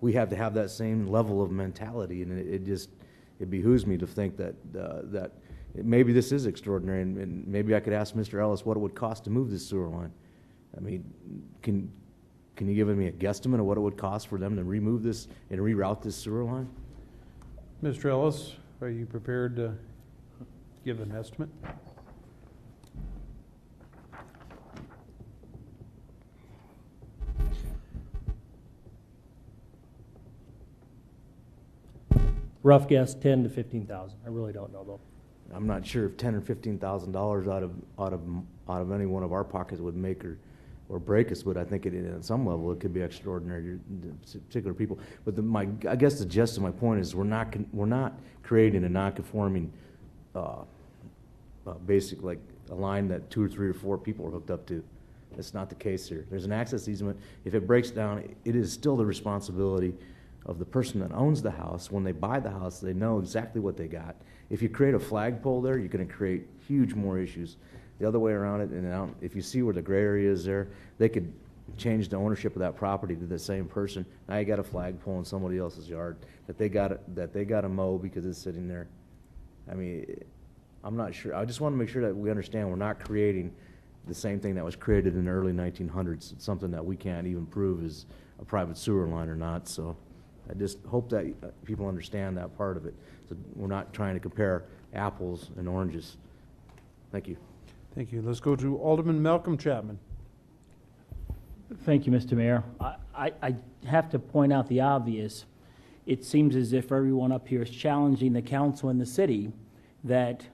we have to have that same level of mentality, and it behooves me to think that maybe this is extraordinary, and maybe I could ask Mr. Ellis what it would cost to move this sewer line. Can you give me a guesstimate of what it would cost for them to remove this and reroute this sewer line? Mr. Ellis, are you prepared to give an estimate? Rough guess, 10 to 15,000. I really don't know though. I'm not sure if $10,000 or $15,000 out of any one of our pockets would make or break us, but I think at some level it could be extraordinary to particular people. But I guess the gist of my point is we're not creating a non-conforming basic, like a line that 2 or 3 or 4 people are hooked up to. That's not the case here. There's an access easement. If it breaks down, it is still the responsibility of the person that owns the house. When they buy the house, they know exactly what they got. If you create a flagpole there, you're going to create huge more issues. The other way around it, and if you see where the gray area is there, they could change the ownership of that property to the same person. Now you got a flagpole in somebody else's yard that they got to mow because it's sitting there. I'm not sure. I just want to make sure that we understand we're not creating the same thing that was created in the early 1900s. It's something that we can't even prove is a private sewer line or not. So I just hope that people understand that part of it. So we're not trying to compare apples and oranges. Thank you. Thank you. Let's go to Alderman Malcolm Chapman. Thank you, Mr. Mayor. I have to point out the obvious. It seems as if everyone up here is challenging the council and the city that,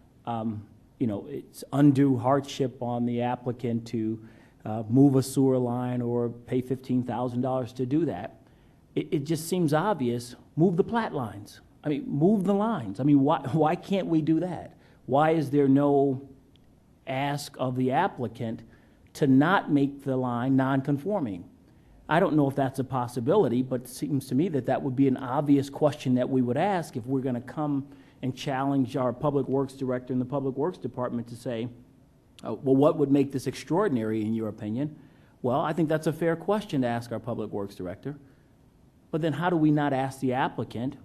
it's undue hardship on the applicant to move a sewer line or pay $15,000 to do that. it just seems obvious, move the plat lines. I mean, move the lines. I mean, why can't we do that? Why is there no ask of the applicant to not make the line non-conforming? I don't know if that's a possibility, but it seems to me that that would be an obvious question that we would ask if we're going to come and challenge our Public Works Director and the Public Works Department to say, well, what would make this extraordinary in your opinion? Well, I think that's a fair question to ask our Public Works Director. But then how do we not ask the applicant,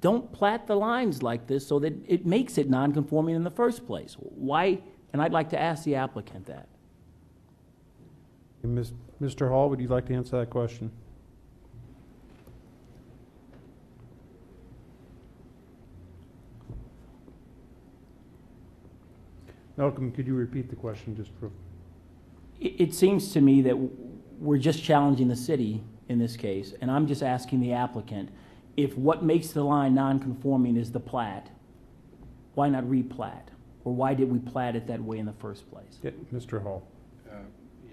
don't plat the lines like this so that it makes it non-conforming in the first place? Why? And I'd like to ask the applicant that. Mr. Hall, would you like to answer that question? Malcolm, could you repeat the question just for... It seems to me that we're just challenging the city in this case, and I'm just asking the applicant, if what makes the line non-conforming is the plat, why not replat? Or why did we plat it that way in the first place? Yeah, Mr. Hall.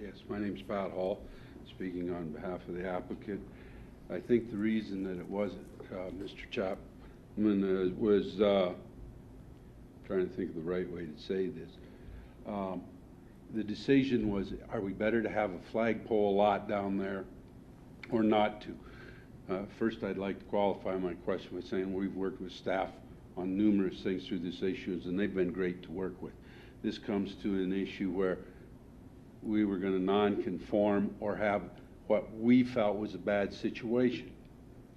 Yes, my name's Pat Hall, speaking on behalf of the applicant. I think the reason that it wasn't, Mr. Chapman, was, trying to think of the right way to say this. The decision was, are we better to have a flagpole lot down there or not to? First, I'd like to qualify my question by saying we've worked with staff on numerous things through this issue, and they've been great to work with. This comes to an issue where we were going to non-conform or have what we felt was a bad situation.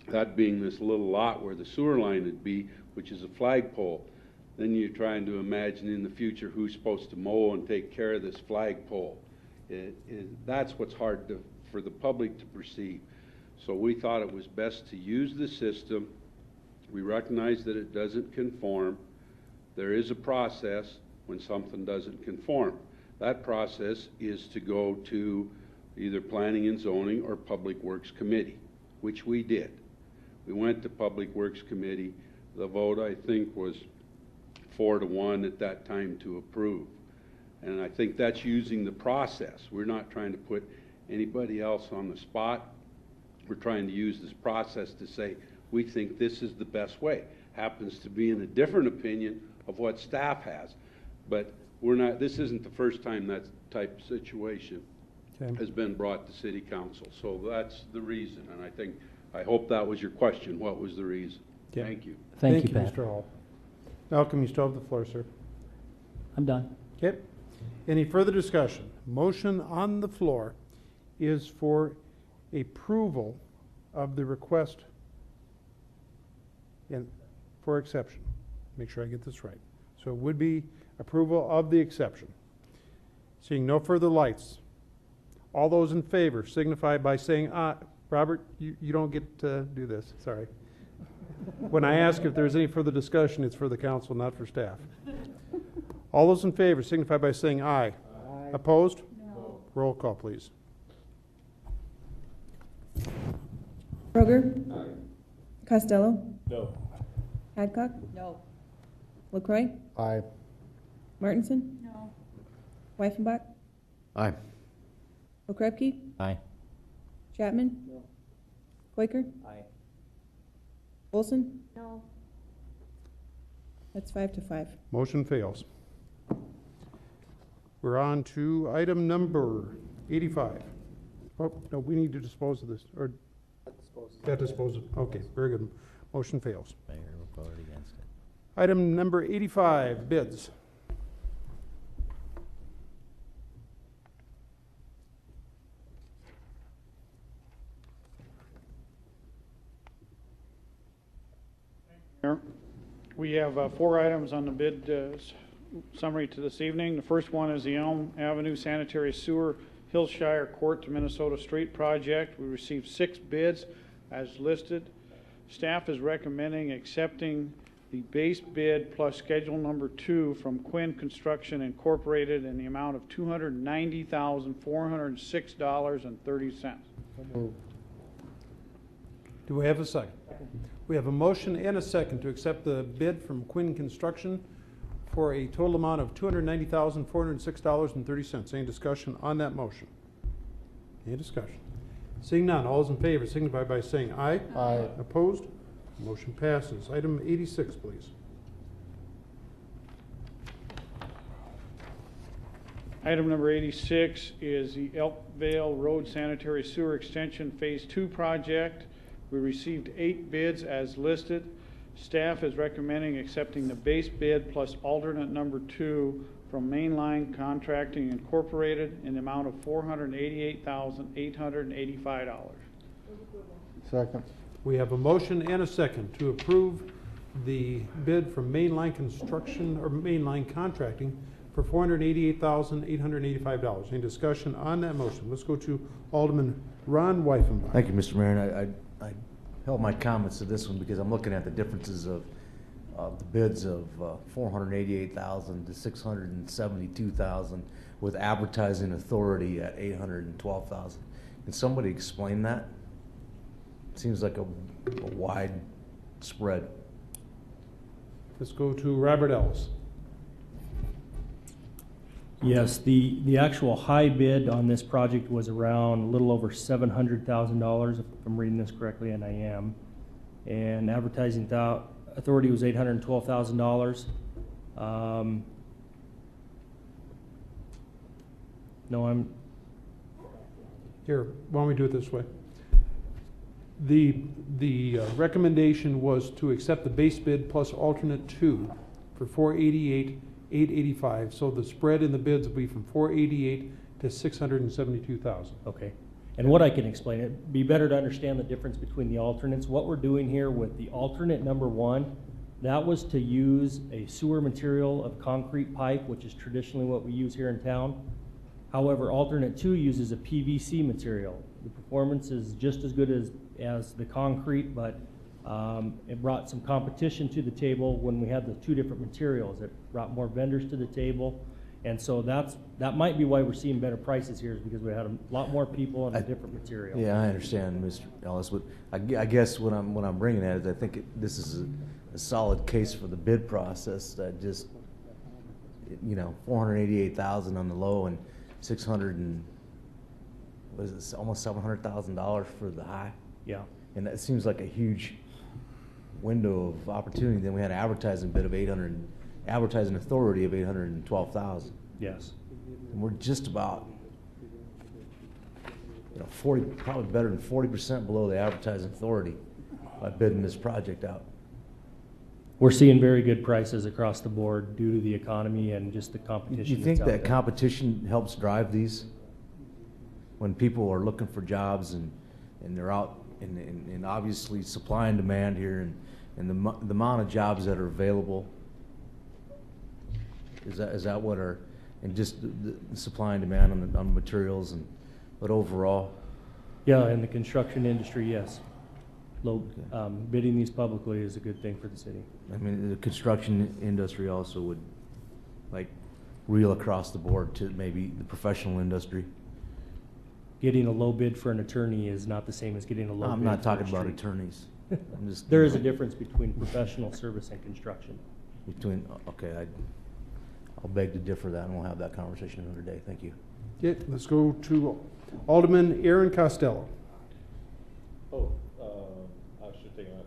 That being this little lot where the sewer line would be, which is a flagpole. Then you're trying to imagine in the future who's supposed to mow and take care of this flagpole. That's what's hard for the public to perceive. So we thought it was best to use the system. We recognize that it doesn't conform. There is a process when something doesn't conform. That process is to go to either Planning and Zoning or Public Works Committee, which we did. We went to Public Works Committee. The vote, I think, was 4-1 at that time to approve. And I think that's using the process. We're not trying to put anybody else on the spot. We're trying to use this process to say, we think this is the best way. Happens to be in a different opinion of what staff has. But this isn't the first time that type of situation has been brought to City Council. So that's the reason. And I hope that was your question. What was the reason? Okay. Thank you. Thank you, Pat. Mr. Hall. Malcolm, you still have the floor, sir. I'm done. Okay. Any further discussion? Motion on the floor is for approval of the request for exception. Make sure I get this right. So it would be approval of the exception. Seeing no further lights. All those in favor signify by saying aye. Robert, you don't get to do this. Sorry. When I ask if there's any further discussion, it's for the council, not for staff. All those in favor signify by saying aye. Aye. Opposed? No. Roll call, please. Kroger? Aye. Costello? No. Adcock? No. LaCroy? Aye. Martinson? No. Weifenbach? Aye. Okrepke? Aye. Chapman? No. Quaker? Aye. Olson? No. That's 5-5. Motion fails. We're on to item number 85. Oh, no, we need to dispose of this, or that dispose of, okay, very good. Motion fails. Mayor will vote against it. Item number 85, bids. We have 4 items on the bid summary to this evening. The first one is the Elm Avenue Sanitary Sewer Hillshire Court to Minnesota Street project. We received 6 bids as listed. Staff is recommending accepting the base bid plus schedule number 2 from Quinn Construction Incorporated in the amount of $290,406.30. Do we have a second? We have a motion and a second to accept the bid from Quinn Construction for a total amount of $290,406.30. Any discussion on that motion? Any discussion? Seeing none, all those in favor signify by saying aye. Aye. Opposed? Motion passes. Item 86, please. Item number 86 is the Elkvale Road Sanitary Sewer Extension Phase 2 project. We received 8 bids as listed. Staff is recommending accepting the base bid plus alternate number 2 from Mainline Contracting Incorporated in the amount of $488,885. Second. We have a motion and a second to approve the bid from Mainline Construction, or Mainline Contracting, for $488,885. Any discussion on that motion? Let's go to Alderman Ron Weifenbach. Thank you, Mr. Mayor, and I held my comments to this one because I'm looking at the differences of the bids of $488,000 to $672,000 with advertising authority at $812,000. Can somebody explain that? Seems like a wide spread. Let's go to Robert Ellis. Yes, the actual high bid on this project was around a little over $700,000, if I'm reading this correctly, and I am. And advertising authority was $812,000. Here, why don't we do it this way? The recommendation was to accept the base bid plus alternate 2 for $488,885. So the spread in the bids will be from $488,000 to $672,000. Okay. And what I can explain, it'd be better to understand the difference between the alternates. What we're doing here with the alternate number 1, that was to use a sewer material of concrete pipe, which is traditionally what we use here in town. However, alternate 2 uses a PVC material. The performance is just as good as the concrete, but it brought some competition to the table when we had the 2 different materials. It brought more vendors to the table. And so that might be why we're seeing better prices here, is because we had a lot more people and a different material. Yeah, I understand, Mr. Ellis, but I guess what I'm bringing at is I think this is a solid case for the bid process. That just, $488,000 on the low and almost $700,000 for the high. Yeah. And that seems like a huge window of opportunity. Then we had an advertising bid of advertising authority of $812,000. Yes. And we're just about, 40, probably better than 40% below the advertising authority by bidding this project out. We're seeing very good prices across the board due to the economy and just the competition. You think that's out that there. competition helps drive these? When people are looking for jobs and they're out and obviously supply and demand here and the amount of jobs that are available, is that what are, and just the supply and demand on materials but overall? Yeah, in the construction industry, yes. Bidding these publicly is a good thing for the city. I mean, the construction industry also would reel across the board to maybe the professional industry. Getting a low bid for an attorney is not the same as getting a low bid. I'm not for talking a about street. attorneys. I'm just, There is a difference between professional service and construction. Okay, I'll beg to differ that, and we'll have that conversation another day. Thank you. Okay, let's go to Alderman Aaron Costello. I should take that.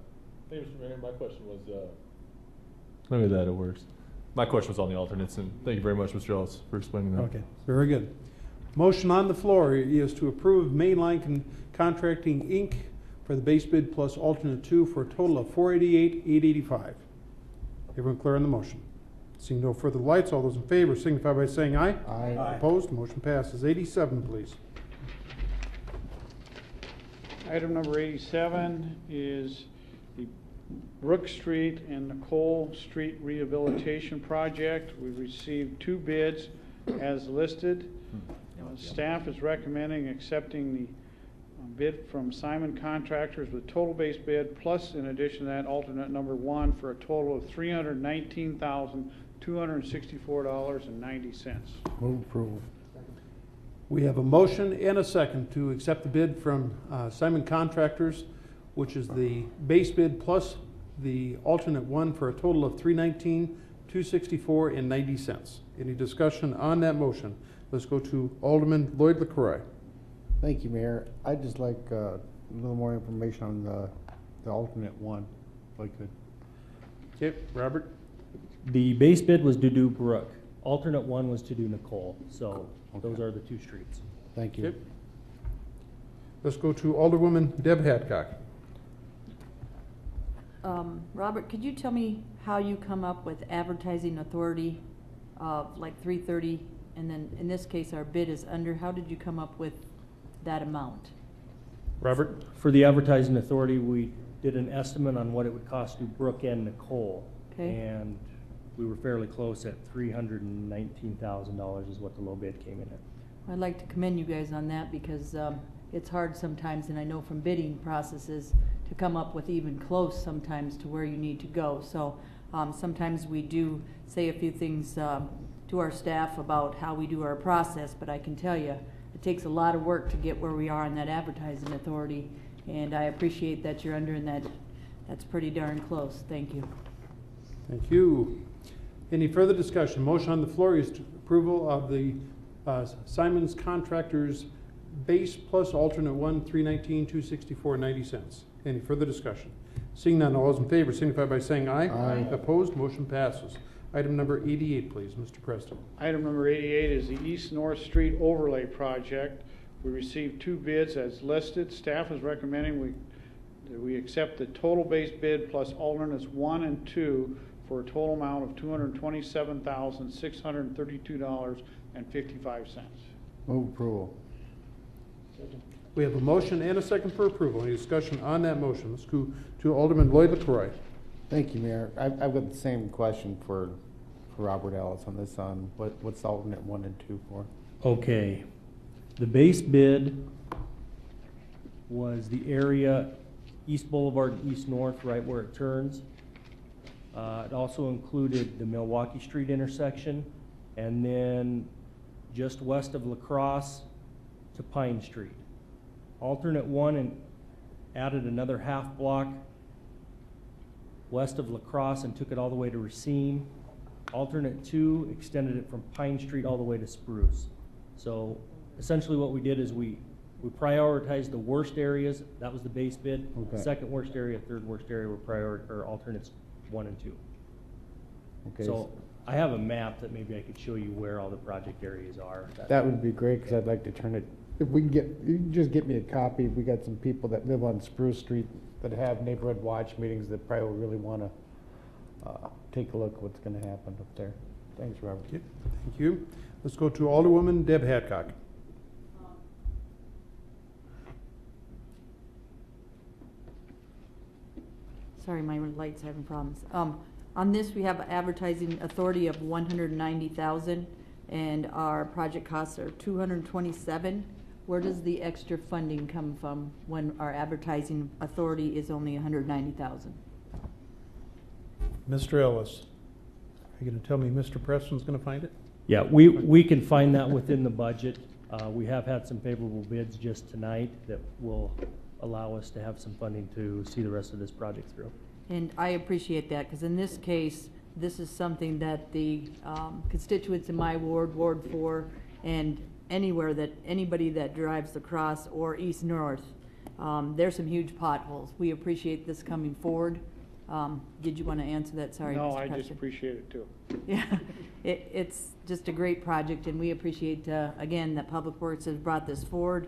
Hey, Mr. Mayor, my question was, maybe that it works. My question was on the alternates, and thank you very much, Mr. Ellis, for explaining that. Okay, very good. Motion on the floor is to approve Mainline Contracting, Inc. for the base bid plus alternate 2 for a total of $488,885. Everyone clear on the motion? Seeing no further lights, all those in favor signify by saying aye. Aye. Opposed? Motion passes. 87, please. Item number 87 is the Brook Street and Nicole Street Rehabilitation Project. We received 2 bids as listed. Staff is recommending accepting the bid from Simon Contractors with total base bid, plus in addition to that, alternate number 1 for a total of $319,264.90. Move approval. We have a motion and a second to accept the bid from Simon Contractors, which is the base bid plus the alternate 1 for a total of $319,264.90. Any discussion on that motion? Let's go to Alderman Lloyd LaCroix. Thank you, Mayor. I'd just like a little more information on the alternate one, if I could. Okay, Robert? The base bid was to do Brook. Alternate one was to do Nicole. So those are the two streets. Thank you. Okay. Let's go to Alderwoman Deb Hadcock. Robert, could you tell me how you come up with advertising authority of like 330, and then in this case our bid is under? How did you come up with that amount? Robert? For the advertising authority, we did an estimate on what it would cost to Brook and Nicole. Okay. And we were fairly close at $319,000 is what the low bid came in at. I'd like to commend you guys on that because it's hard sometimes, and I know from bidding processes, to come up with even close sometimes to where you need to go. So sometimes we do say a few things to our staff about how we do our process, but I can tell you it takes a lot of work to get where we are in that advertising authority, and I appreciate that you're under, and that's pretty darn close. Thank you. Thank you. Any further discussion? Motion on the floor is to approval of the Simon's Contractors base plus alternate one, $319,264.90. Any further discussion? Seeing none, all those in favor signify by saying aye. Aye. Opposed, motion passes. Item number 88, please, Mr. Preston. Item number 88 is the East North Street Overlay Project. We received 2 bids as listed. Staff is recommending we accept the total base bid plus alternates 1 and 2 for a total amount of $227,632.55. Move approval. We have a motion and a second for approval. Any discussion on that motion? Let's go to Alderman Lloyd LaCroix. Thank you, Mayor. I've got the same question for Robert Ellis on this, what's alternate 1 and 2 for? Okay. The base bid was the area East Boulevard, East North, right where it turns. It also included the Milwaukee Street intersection, and then just west of La Crosse to Pine Street. Alternate 1 and added another half block west of La Crosse and took it all the way to Racine. Alternate 2 extended it from Pine Street all the way to Spruce. So essentially what we did is we prioritized the worst areas. That was the base bid. Okay. Second worst area, third worst area were alternates 1 and 2. Okay. So I have a map that maybe I could show you where all the project areas are. That would be great, because I'd like to turn it, if we can you can just get me a copy. We got some people that live on Spruce Street that have neighborhood watch meetings that probably really want to take a look at what's going to happen up there. Thanks, Robert. Okay. Thank you. Let's go to Alderwoman Deb Hadcock. Sorry, my light's having problems. On this, we have advertising authority of $190,000, and our project costs are $227,000. Where does the extra funding come from when our advertising authority is only $190,000? Mr. Ellis, are you going to tell me Mr. Preston's going to find it? Yeah, we can find that within the budget. We have had some favorable bids just tonight that will allow us to have some funding to see the rest of this project through. And I appreciate that, because in this case, this is something that the constituents in my ward, Ward 4, and anywhere that anybody that drives across or east north, there's some huge potholes. We appreciate this coming forward. Did you want to answer that? Sorry, No, Mr. I just Preston. appreciate it too. Yeah, it's just a great project, and we appreciate, again, that Public Works has brought this forward.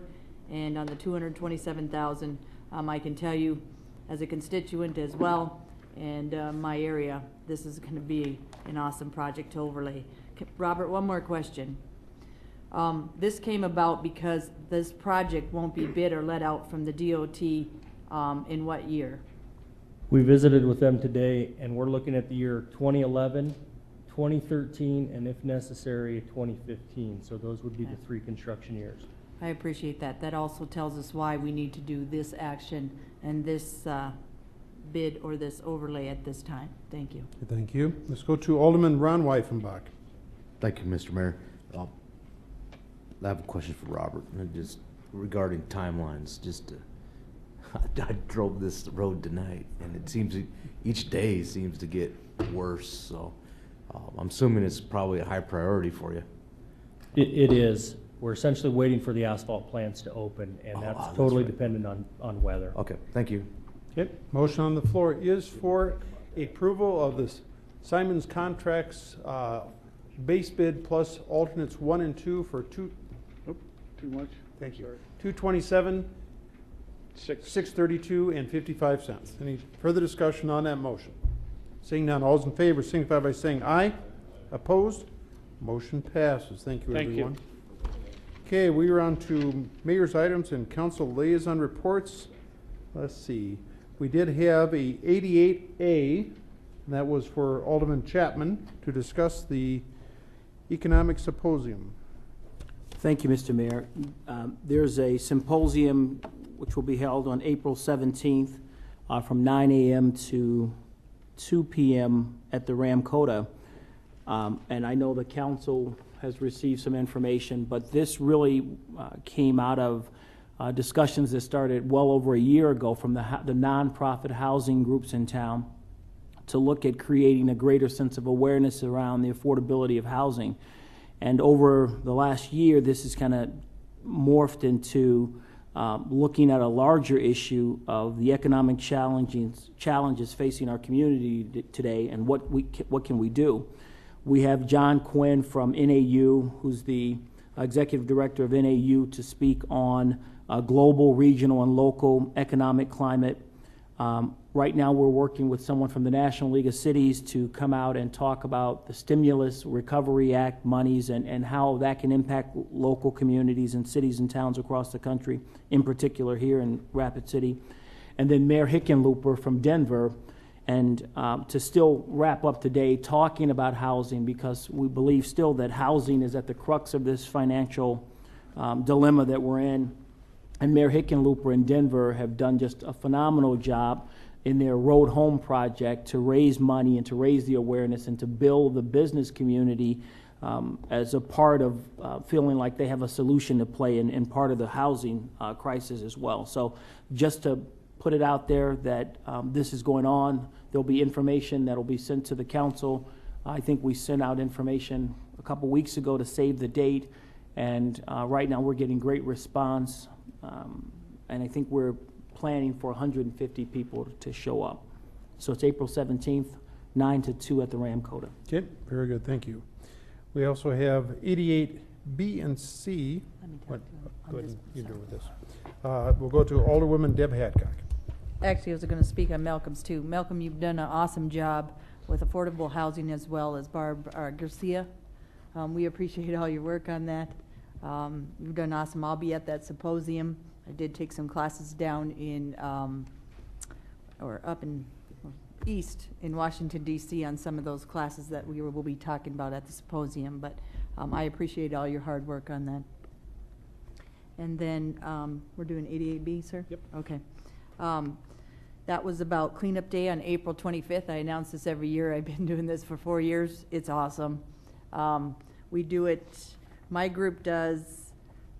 And on the $227,000, I can tell you, as a constituent as well, and my area, this is going to be an awesome project to overlay. Robert, one more question. This came about because this project won't be bid or let out from the DOT in what year? We visited with them today, and we're looking at the year 2011, 2013, and if necessary, 2015. So those would be the 3 construction years. I appreciate that. That also tells us why we need to do this action and this bid or this overlay at this time. Thank you. Thank you. Let's go to Alderman Ron Weifenbach. Thank you, Mr. Mayor. I have a question for Robert, and just regarding timelines. I drove this road tonight, and it seems each day seems to get worse. So I'm assuming it's probably a high priority for you. It is. we're essentially waiting for the asphalt plants to open, and that's totally dependent on weather. Okay, thank you. Okay, motion on the floor is for approval of the Simon's contracts, base bid plus alternates 1 and 2 for Too much? thank you, 227, 632 and 55 cents. Any further discussion on that motion? Seeing none, all those in favor signify by saying aye. Opposed? Motion passes. Thank you, Thank you. everyone. Okay, we are on to mayor's items and council liaison reports. Let's see. We did have a 88A, and that was for Alderman Chapman to discuss the economic symposium. Thank you, Mr. Mayor. There's a symposium which will be held on April 17th from 9 a.m. to 2 p.m. at the Ramcota. And I know the council has received some information, but this really came out of discussions that started well over a year ago from the nonprofit housing groups in town to look at creating a greater sense of awareness around the affordability of housing. And over the last year, this has kind of morphed into looking at a larger issue of the economic challenges facing our community today and what can we do. We have John Quinn from NAU, who's the executive director of NAU, to speak on global, regional, and local economic climate. Right now, we're working with someone from the National League of Cities to come out and talk about the Stimulus Recovery Act monies and how that can impact local communities and cities and towns across the country, in particular here in Rapid City. And then Mayor Hickenlooper from Denver, and to still wrap up today talking about housing, because we believe still that housing is at the crux of this financial dilemma that we're in. And Mayor Hickenlooper in Denver have done just a phenomenal job in their Road Home project to raise money and to raise the awareness and to build the business community as a part of feeling like they have a solution to play in part of the housing crisis as well. So just to put it out there that this is going on, there'll be information that'll be sent to the council. I think we sent out information a couple weeks ago to save the date, and right now we're getting great response, and I think we're planning for 150 people to show up. So it's April 17th, 9 to 2 at the Ramcota. Okay, very good, thank you. We also have 88B and C. Go ahead, you do with this. We'll go to Alderwoman Deb Hadcock. Actually, I was going to speak on Malcolm's too. Malcolm, you've done an awesome job with affordable housing as well as Barb Garcia. We appreciate all your work on that. You've done awesome. I'll be at that symposium. I did take some classes down in, or up in east in Washington, D.C. on some of those classes that we will be talking about at the symposium, but I appreciate all your hard work on that. And then we're doing 88B, sir? Yep. Okay. That was about cleanup day on April 25th. I announce this every year. I've been doing this for 4 years. It's awesome. We do it, my group does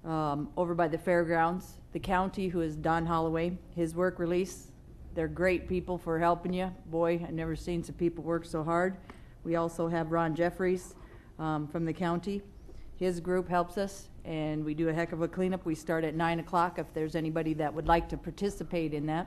over by the fairgrounds. The county, who is Don Holloway, his work release, they're great people for helping you. Boy, I've never seen some people work so hard. We also have Ron Jeffries from the county. His group helps us, and we do a heck of a cleanup. We start at 9 o'clock if there's anybody that would like to participate in that.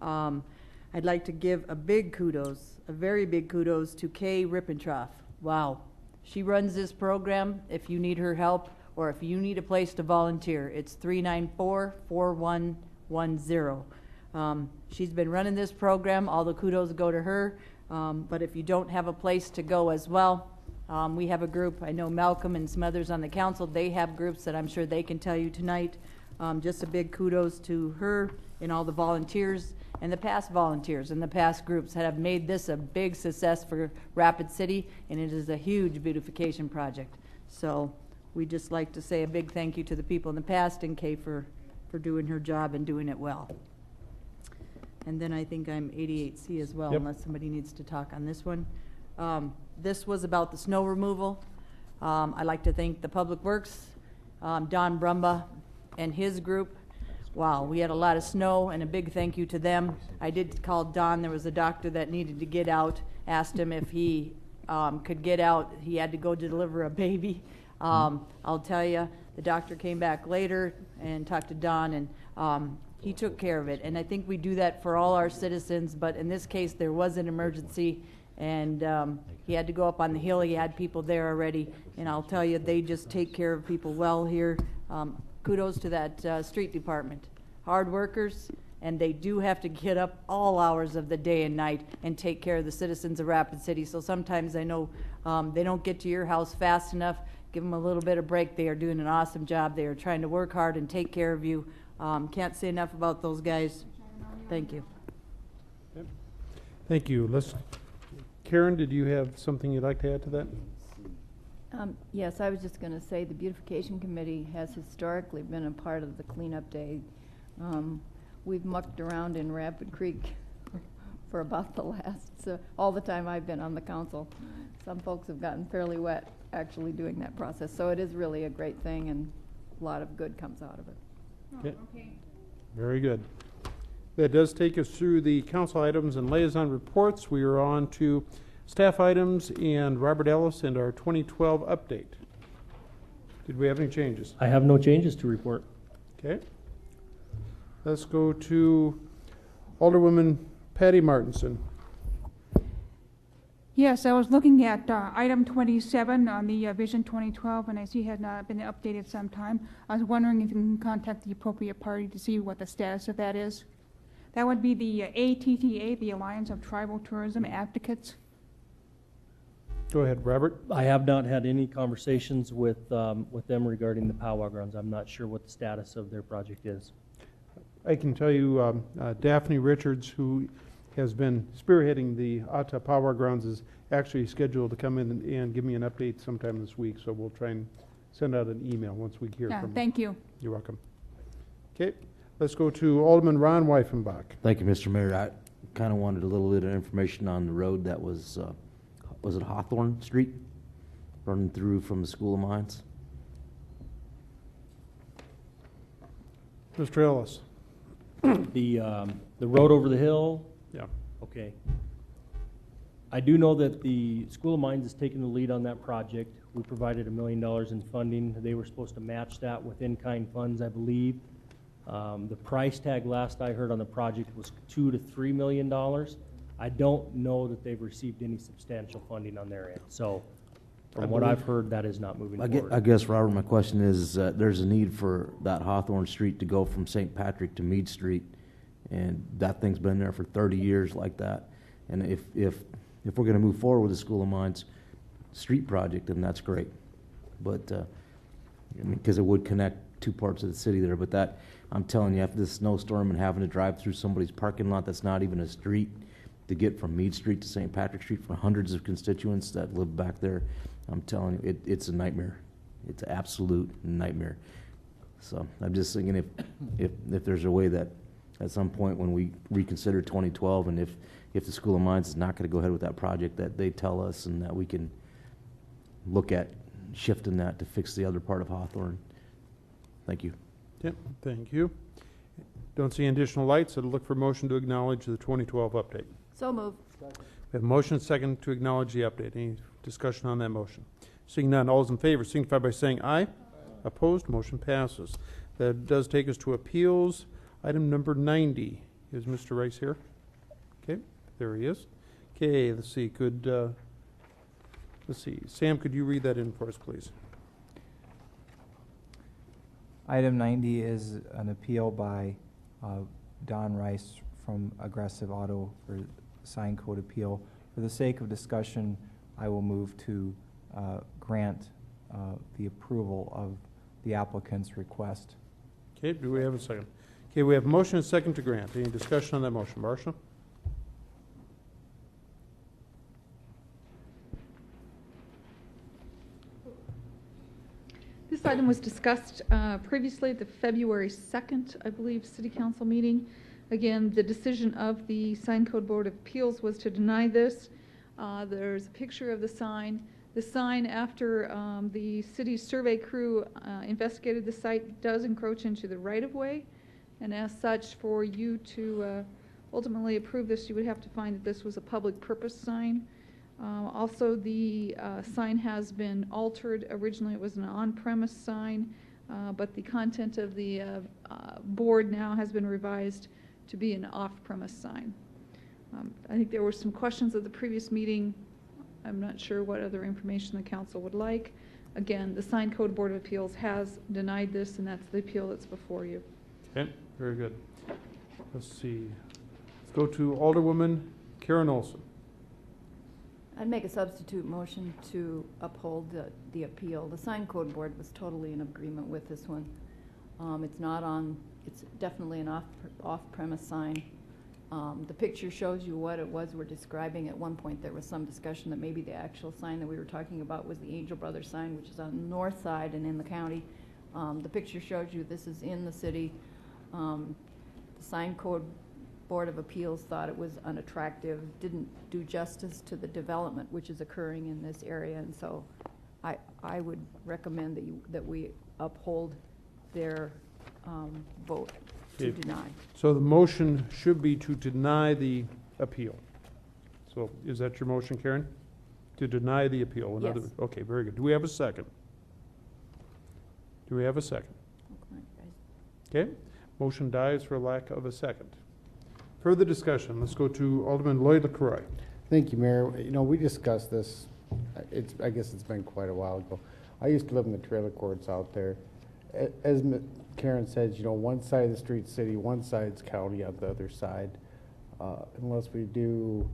I'd like to give a big kudos, a very big kudos to Kay Rippentroff. Wow. She runs this program. If you need her help or if you need a place to volunteer, it's 394-4110. She's been running this program. All the kudos go to her. But if you don't have a place to go as well, we have a group. I know Malcolm and some others on the council, they have groups that I'm sure they can tell you tonight. Just a big kudos to her and all the volunteers and the past volunteers and the past groups that have made this a big success for Rapid City, and it is a huge beautification project. So we just like to say a big thank you to the people in the past and Kay for doing her job and doing it well. And then I think I'm 88C as well, unless somebody needs to talk on this one. This was about the snow removal. I'd like to thank the Public Works, Don Brumba and his group. Wow, we had a lot of snow, and a big thank you to them. I did call Don. There was a doctor that needed to get out, asked him if he could get out. He had to go deliver a baby. I'll tell you, The doctor came back later and talked to Don, and he took care of it. And I think we do that for all our citizens, but in this case, there was an emergency, and he had to go up on the hill. He had people there already, and I'll tell you, they just take care of people well here. Kudos to that street department. Hard workers, and they do have to get up all hours of the day and night and take care of the citizens of Rapid City. So sometimes I know they don't get to your house fast enough. Give them a little bit of break. They are doing an awesome job. They are trying to work hard and take care of you. Can't say enough about those guys. Thank you. Thank you. Karen, did you have something you'd like to add to that? Yes, I was just going to say the Beautification Committee has historically been a part of the cleanup day. We've mucked around in Rapid Creek for about the last, all the time I've been on the council. Some folks have gotten fairly wet actually doing that process. So it is really a great thing, and a lot of good comes out of it. Okay. Very good. That does take us through the council items and liaison reports. We are on to staff items and Robert Ellis and our 2012 update. Did we have any changes? I have no changes to report. Okay. Let's go to Alderwoman Patty Martinson. Yes, I was looking at item 27 on the Vision 2012, and I see it had not been updated sometime. I was wondering if you can contact the appropriate party to see what the status of that is. That would be the ATTA, the Alliance of Tribal Tourism Advocates. Go ahead, Robert. I have not had any conversations with them regarding the powwow grounds. I'm not sure what the status of their project is. I can tell you Daphne Richards, who has been spearheading the Ottawa Powwow Grounds, is actually scheduled to come in and give me an update sometime this week, so we'll try and send out an email once we hear from her. Thank you. You're welcome. Okay, let's go to Alderman Ron Weifenbach. Thank you, Mr. Mayor. I kind of wanted a little bit of information on the road that was it Hawthorne Street, running through from the School of Mines? Mr. Ellis. The road over the hill? Yeah. Okay. I do know that the School of Mines is taking the lead on that project. We provided $1 million in funding. They were supposed to match that with in-kind funds, I believe. The price tag last I heard on the project was $2 to $3 million. I don't know that they've received any substantial funding on their end. So from what I've heard, that is not moving forward. I guess, Robert, my question is, there's a need for that Hawthorne Street to go from St. Patrick to Meade Street, and that thing's been there for 30 years like that. And if we're going to move forward with the School of Mines street project, then that's great. But I mean, because it would connect two parts of the city there. But that, I'm telling you, after this snowstorm and having to drive through somebody's parking lot that's not even a street to get from Meade Street to St. Patrick Street for hundreds of constituents that live back there, I'm telling you, it's a nightmare. It's an absolute nightmare. So I'm just thinking if there's a way that at some point when we reconsider 2012, and if the School of Mines is not going to go ahead with that project, that they tell us and that we can look at shifting that to fix the other part of Hawthorne. Thank you. Yep, thank you. Don't see additional lights, so look for motion to acknowledge the 2012 update. So moved. We have a motion and second to acknowledge the update. Any discussion on that motion? Seeing none, all those in favor signify by saying aye. Opposed, motion passes. That does take us to appeals. Item number 90. Is Mr. Rice here? Okay, there he is. Okay, let's see. Sam, could you read that in for us, please? Item 90 is an appeal by Don Rice from Aggressive Auto for sign code appeal. For the sake of discussion, I will move to grant the approval of the applicant's request. Okay, do we have a second? Okay, we have a motion and second to grant. Any discussion on that motion? Marcia? This item was discussed previously at the February 2nd, I believe, City Council meeting. Again, the decision of the Sign Code Board of Appeals was to deny this. There's a picture of the sign. The sign, after the city's survey crew investigated the site, does encroach into the right-of-way. And as such, for you to ultimately approve this, you would have to find that this was a public purpose sign. Also, the sign has been altered. Originally, it was an on-premise sign. but the content of the board now has been revised to be an off-premise sign. I think there were some questions at the previous meeting. I'm not sure what other information the council would like. Again, the Sign Code Board of Appeals has denied this, and that's the appeal that's before you. Okay, very good. Let's see. Let's go to Alderwoman Karen Olson. I'd make a substitute motion to uphold the appeal. The Sign Code Board was totally in agreement with this one. It's definitely an off-premise sign. The picture shows you what it was we're describing. At one point, there was some discussion that maybe the actual sign that we were talking about was the Angel Brothers sign, which is on the north side and in the county. The picture shows you this is in the city. The Sign Code Board of Appeals thought it was unattractive, didn't do justice to the development which is occurring in this area, and so I would recommend that we uphold their vote to deny. So the motion should be to deny the appeal. So is that your motion, Karen? To deny the appeal? In other- Yes. Okay, very good. Do we have a second? Do we have a second? Okay, motion dies for lack of a second. Further discussion. Let's go to Alderman Lloyd LaCroix. Thank you, Mayor. You know, we discussed this, I guess it's been quite a while ago. I used to live in the trailer courts out there. As Karen says, you know, one side of the street's city, one side's county on the other side. Unless we do,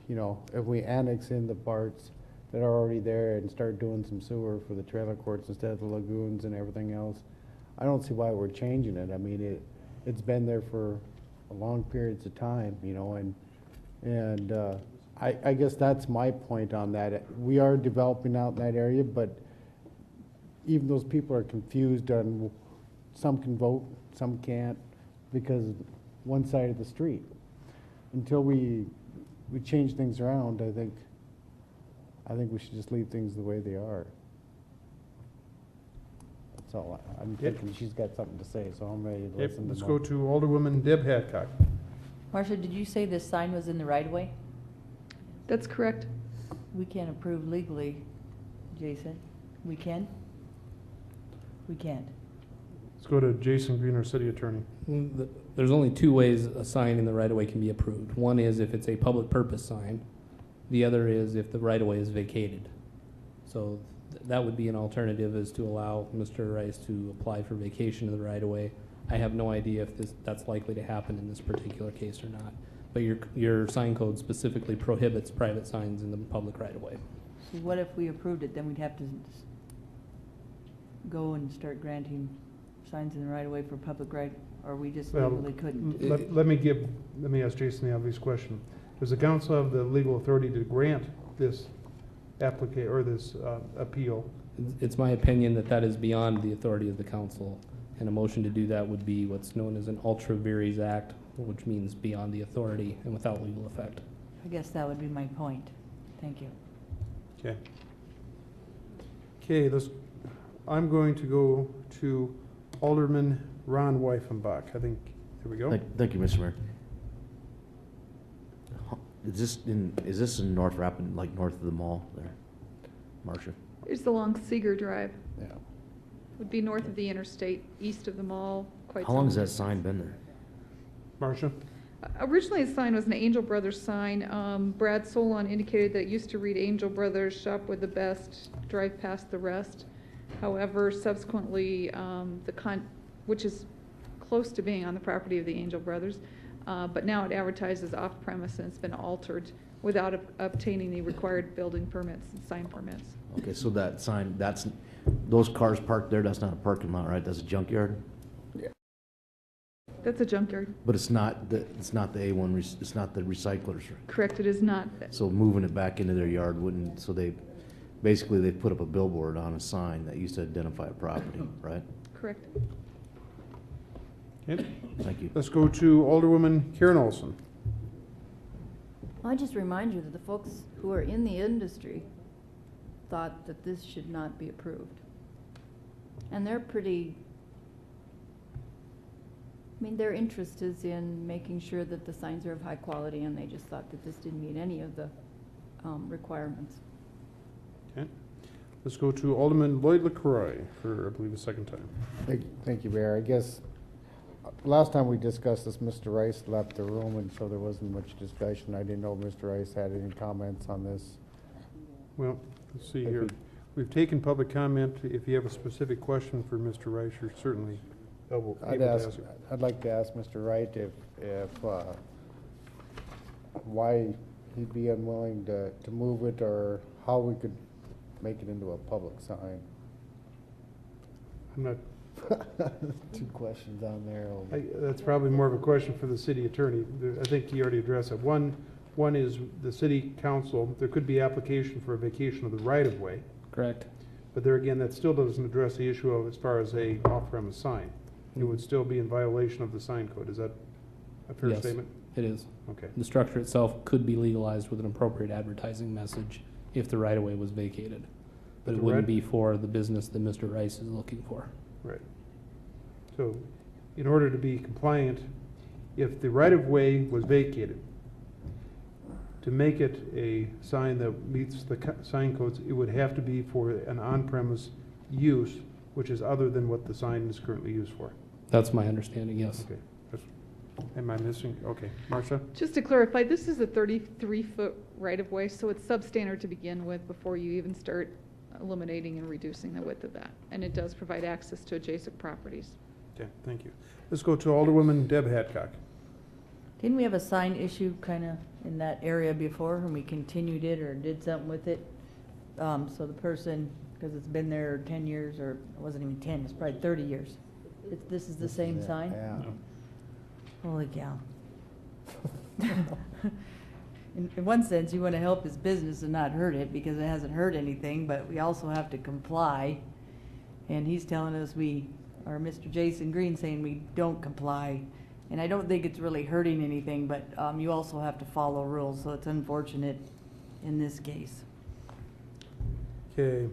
you know, if we annex in the parts that are already there and start doing some sewer for the trailer courts instead of the lagoons and everything else, I don't see why we're changing it. I mean, it's been there for a long periods of time, you know, and I guess that's my point on that. We are developing out in that area, but even those people are confused on, some can vote, some can't, because one side of the street. Until we change things around, I think we should just leave things the way they are. That's all. I'm thinking she's got something to say, so I'm ready to Okay, listen to let's more. go to Alderwoman Deb Hadcock. Marcia, did you say this sign was in the right-of-way? That's correct. We can't approve legally, Jason. We can? We can't. Let's go to Jason Green, our city attorney. There's only two ways a sign in the right-of-way can be approved. One is if it's a public purpose sign. The other is if the right-of-way is vacated. So that would be an alternative, is to allow Mr. Rice to apply for vacation of the right-of-way. I have no idea if that's likely to happen in this particular case or not. But your sign code specifically prohibits private signs in the public right-of-way. So what if we approved it, then we'd have to go and start granting signs in the right-of-way for public right, or we just Well, legally couldn't? let me ask Jason the obvious question. Does the council have the legal authority to grant this appeal? It's my opinion that that is beyond the authority of the council, and a motion to do that would be what's known as an ultra vires act, which means beyond the authority and without legal effect. I guess that would be my point. Thank you. Okay. Okay, I'm going to go to Alderman Ron Weifenbach. I think, there we go. Thank you, Mr. Mayor. Is this in North Rapid, like north of the mall there, Marcia? It's along Seeger Drive. Yeah. Would be north of the interstate, east of the mall, quite How long has that similar. sign been there? Marcia? Originally, the sign was an Angel Brothers sign. Brad Solon indicated that it used to read Angel Brothers, shop with the best, drive past the rest. However, subsequently, which is close to being on the property of the Angel Brothers, but now it advertises off-premise, and it's been altered without obtaining the required building permits and sign permits. Okay, so that sign, those cars parked there, that's not a parking lot, right? That's a junkyard? That's a junkyard. But it's not the A1, it's not the recyclers, right? Correct, it is not. So moving it back into their yard wouldn't, so they put up a billboard on a sign that used to identify a property, right? Correct. Okay. Thank you. Let's go to Alderwoman Karen Olson. I just remind you that the folks who are in the industry thought that this should not be approved. And they're their interest is in making sure that the signs are of high quality, and they just thought that this didn't meet any of the requirements. Okay. Let's go to Alderman Lloyd LaCroix for, I believe, a second time. Thank you, Mayor. I guess, last time we discussed this, Mr. Rice left the room, and so there wasn't much discussion. I didn't know if Mr. Rice had any comments on this. Well, let's see here. We've taken public comment. If you have a specific question for Mr. Rice, you're certainly able to ask it. I'd like to ask Mr. Wright if why he'd be unwilling to move it, or how we could make it into a public sign. I'm not, Two questions on there. that's probably more of a question for the city attorney. I think he already addressed it. One is the city council, there could be application for a vacation of the right-of-way. Correct. But there again, that still doesn't address the issue of as far as a off-premise sign. It would still be in violation of the sign code. Is that a fair Yes, statement? it is. Okay. The structure itself could be legalized with an appropriate advertising message if the right-of-way was vacated. But it wouldn't be for the business that Mr. Rice is looking for. Right. So, in order to be compliant, if the right-of-way was vacated, to make it a sign that meets the sign codes, it would have to be for an on-premise use, which is other than what the sign is currently used for. That's my understanding, yes. Okay. Am I missing? Okay. Marcia? Just to clarify, this is a 33-foot right-of-way, so it's substandard to begin with before you even start eliminating and reducing the width of that. And it does provide access to adjacent properties. Okay, thank you. Let's go to Alderwoman Deb Hadcock. Didn't we have a sign issue kind of in that area before, and we continued it or did something with it? So the person, because it's been there 10 years, or it wasn't even 10, it's probably 30 years. This is the same sign? Yeah. Holy cow. In one sense, you want to help his business and not hurt it, because it hasn't hurt anything, but we also have to comply. And he's telling us or Mr. Jason Green saying we don't comply. And I don't think it's really hurting anything, but you also have to follow rules, so it's unfortunate in this case. Okay.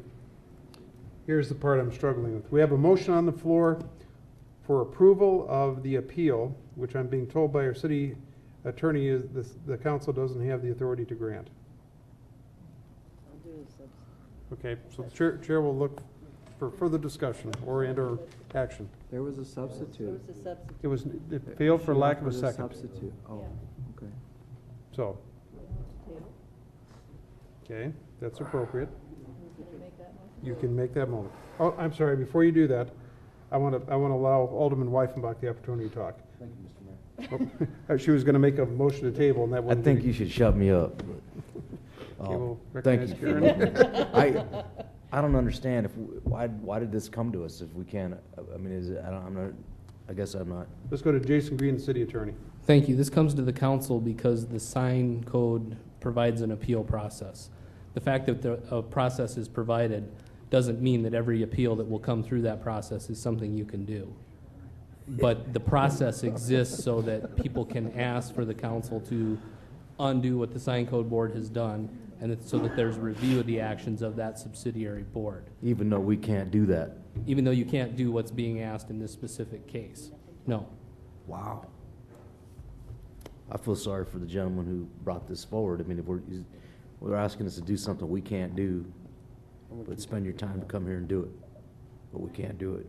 Here's the part I'm struggling with. We have a motion on the floor for approval of the appeal, which I'm being told by our city attorney is the council doesn't have the authority to grant. Okay, so the chair will look for further discussion or action. There was a substitute. It failed for lack of a There was second. Substitute, oh, okay. So. Okay, that's appropriate. You can make that motion. Oh, I'm sorry, before you do that, I want to allow Alderman Weifenbach the opportunity to talk. Thank you, Mr. Mayor. She was going to make a motion to table, and that I wouldn't think be. you should shut me up. Okay, we'll Thank recognize you. Karen. I don't understand why did this come to us if we can't, I mean, I guess I'm not. Let's go to Jason Green, the city attorney. Thank you. This comes to the council because the sign code provides an appeal process. The fact that a process is provided doesn't mean that every appeal that will come through that process is something you can do. But the process exists so that people can ask for the council to undo what the sign code board has done, and so that there's review of the actions of that subsidiary board. Even though we can't do that. Even though you can't do what's being asked in this specific case. No. Wow. I feel sorry for the gentleman who brought this forward. I mean, if we're asking us to do something we can't do, but spend your time to come here and do it, but we can't do it.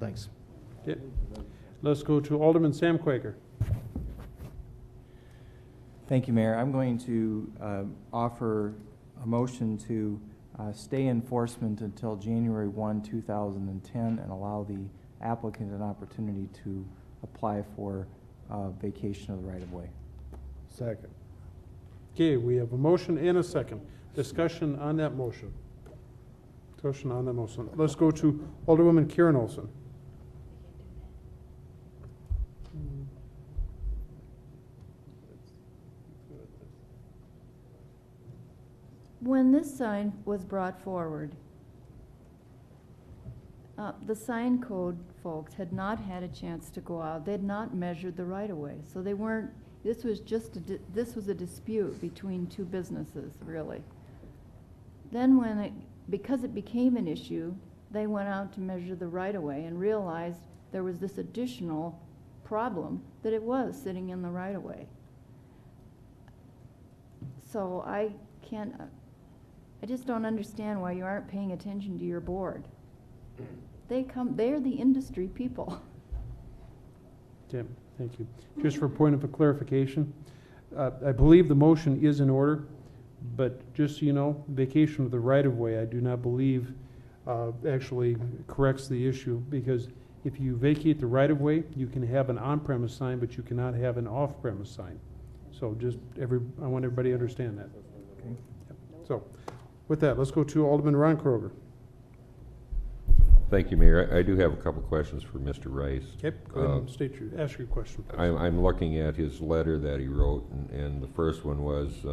Thanks. Okay. Let's go to Alderman Sam Quaker. Thank you, Mayor. I'm going to offer a motion to stay enforcement until January 1, 2010, and allow the applicant an opportunity to apply for vacation of the right-of-way. Second. Okay, we have a motion and a second. Discussion on that motion. Discussion on that motion. Let's go to Alderwoman Karen Olson. When this sign was brought forward, the sign code folks had not had a chance to go out. They had not measured the right-of-way, so they weren't. This was just this was a dispute between two businesses, really. Then because it became an issue, they went out to measure the right-of-way and realized there was this additional problem that it was sitting in the right-of-way. So I can't. I just don't understand why you aren't paying attention to your board. They're the industry people. Okay, thank you. Just for a point of clarification, I believe the motion is in order, but just so you know, vacation of the right-of-way, I do not believe actually corrects the issue, because if you vacate the right-of-way, you can have an on-premise sign, but you cannot have an off-premise sign. So just I want everybody to understand that. Okay. Yep. So, with that, let's go to Alderman Ron Kroger. Thank you, Mayor. I do have a couple questions for Mr. Rice. Okay, go ahead and ask your question, please. I'm looking at his letter that he wrote, and the first one was,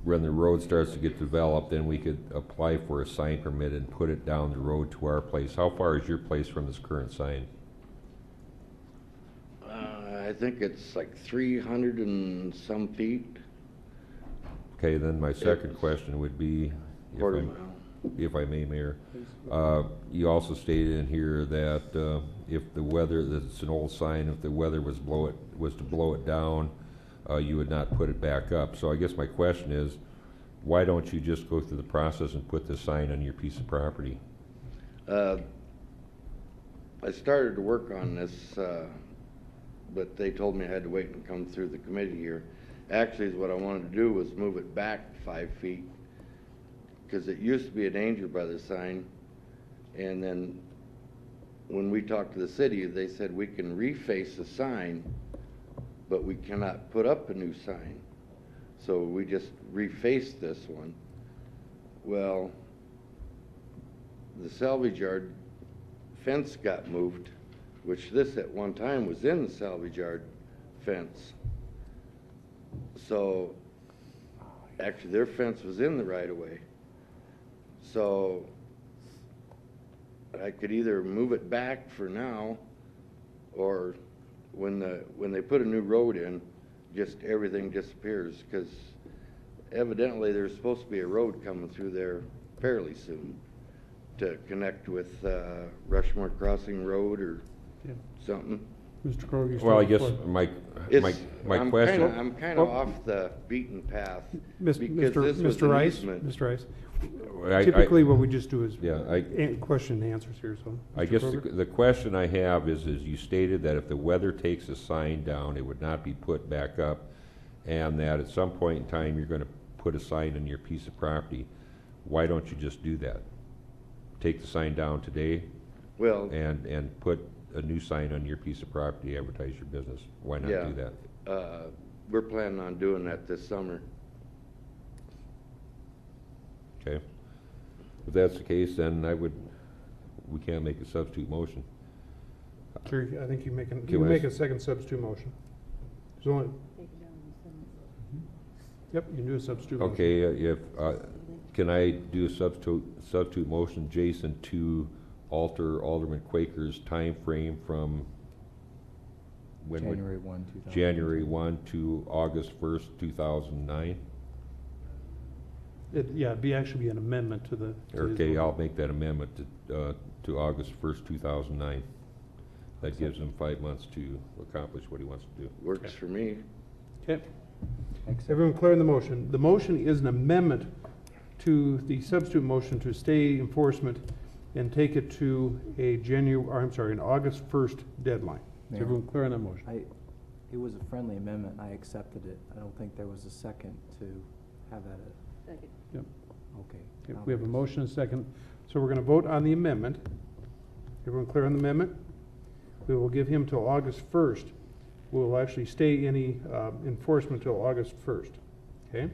when the road starts to get developed, then we could apply for a sign permit and put it down the road to our place. How far is your place from this current sign? I think it's like 300 and some feet. Okay, then my second question would be, if I may, Mayor, you also stated in here that if the weather, that it's an old sign, if the weather was to blow it down, you would not put it back up. So I guess my question is, why don't you just go through the process and put this sign on your piece of property? I started to work on this, but they told me I had to wait and come through the committee here. Actually, what I wanted to do was move it back 5 feet, because it used to be a danger by the sign, and then when we talked to the city, they said we can reface the sign, but we cannot put up a new sign. So we just refaced this one. Well, the salvage yard fence got moved, which this at one time was in the salvage yard fence. So actually their fence was in the right of way. So I could either move it back for now, or when they put a new road in, just everything disappears, because evidently there's supposed to be a road coming through there fairly soon to connect with Rushmore Crossing Road or something. Mr. Kroger. Well, I guess my question. I'm kind of off the beaten path. Mr. Rice. Typically, what we just do is question and answers here. So, I guess the question I have is you stated that if the weather takes a sign down, it would not be put back up, and that at some point in time you're going to put a sign on your piece of property. Why don't you just do that? Take the sign down today, and put a new sign on your piece of property, advertise your business. Why not do that? We're planning on doing that this summer. Okay. If that's the case, then we can't make a substitute motion. Sure, I think you can make a second substitute motion. There's only. Yep, you can do a substitute motion. Okay, can I do a substitute motion, Jason, to alter Alderman Quaker's time frame from when January 1 to August 1st, 2009? It'd actually be an amendment to the. Okay, I'll make that amendment to August 1st, 2009. That gives him 5 months to accomplish what he wants to do. Works for me. Okay. Everyone clear on the motion? The motion is an amendment to the substitute motion to stay enforcement and take it to an August 1st deadline. Is everyone clear on that motion? It was a friendly amendment. I accepted it. I don't think there was a second to have that. Second. Yep. Okay. We have a motion and a second. So we're going to vote on the amendment. Everyone clear on the amendment? We will give him till August 1st. We will actually stay any enforcement till August 1st. Okay?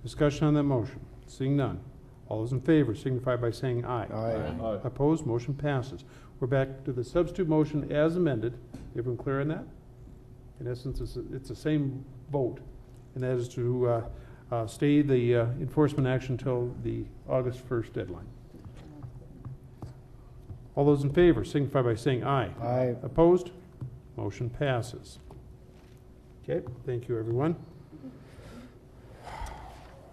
Discussion on that motion. Seeing none. All those in favor signify by saying aye. Aye. Opposed? Motion passes. We're back to the substitute motion as amended. Everyone clear on that? In essence, it's the same vote, and that is to stay the enforcement action till the August 1st deadline. All those in favor signify by saying aye. Aye. Opposed? Motion passes. Okay, thank you, everyone.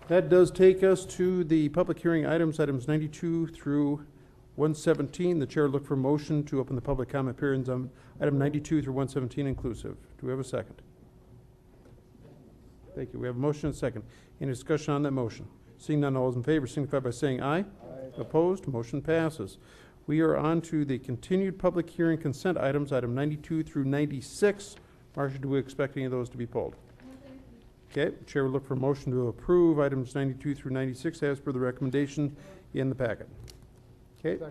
That does take us to the public hearing items 92 through 117. The chair will look for motion to open the public comment periods on item 92 through 117 inclusive. Do we have a second? Thank you. We have a motion and a second. Any discussion on that motion? Seeing none, all those in favor signify by saying aye. Opposed? Motion passes. We are on to the continued public hearing consent items, item 92 through 96. Marcia, do we expect any of those to be pulled? Okay, Chair will look for a motion to approve items 92 through 96 as per the recommendation in the packet. Okay,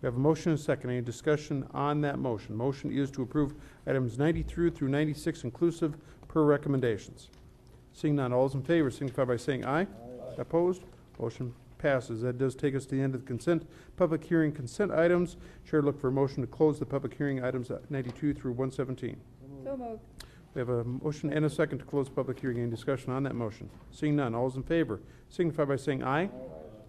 we have a motion and a second. Any discussion on that motion? Motion is to approve items 93 through 96 inclusive per recommendations. Seeing none, all those in favor signify by saying aye. Opposed? Motion passes. That does take us to the end of the consent, public hearing consent items. Chair look for a motion to close the public hearing items 92 through 117. So moved. We have a motion and a second to close public hearing. Any discussion on that motion? Seeing none, all those in favor signify by saying aye.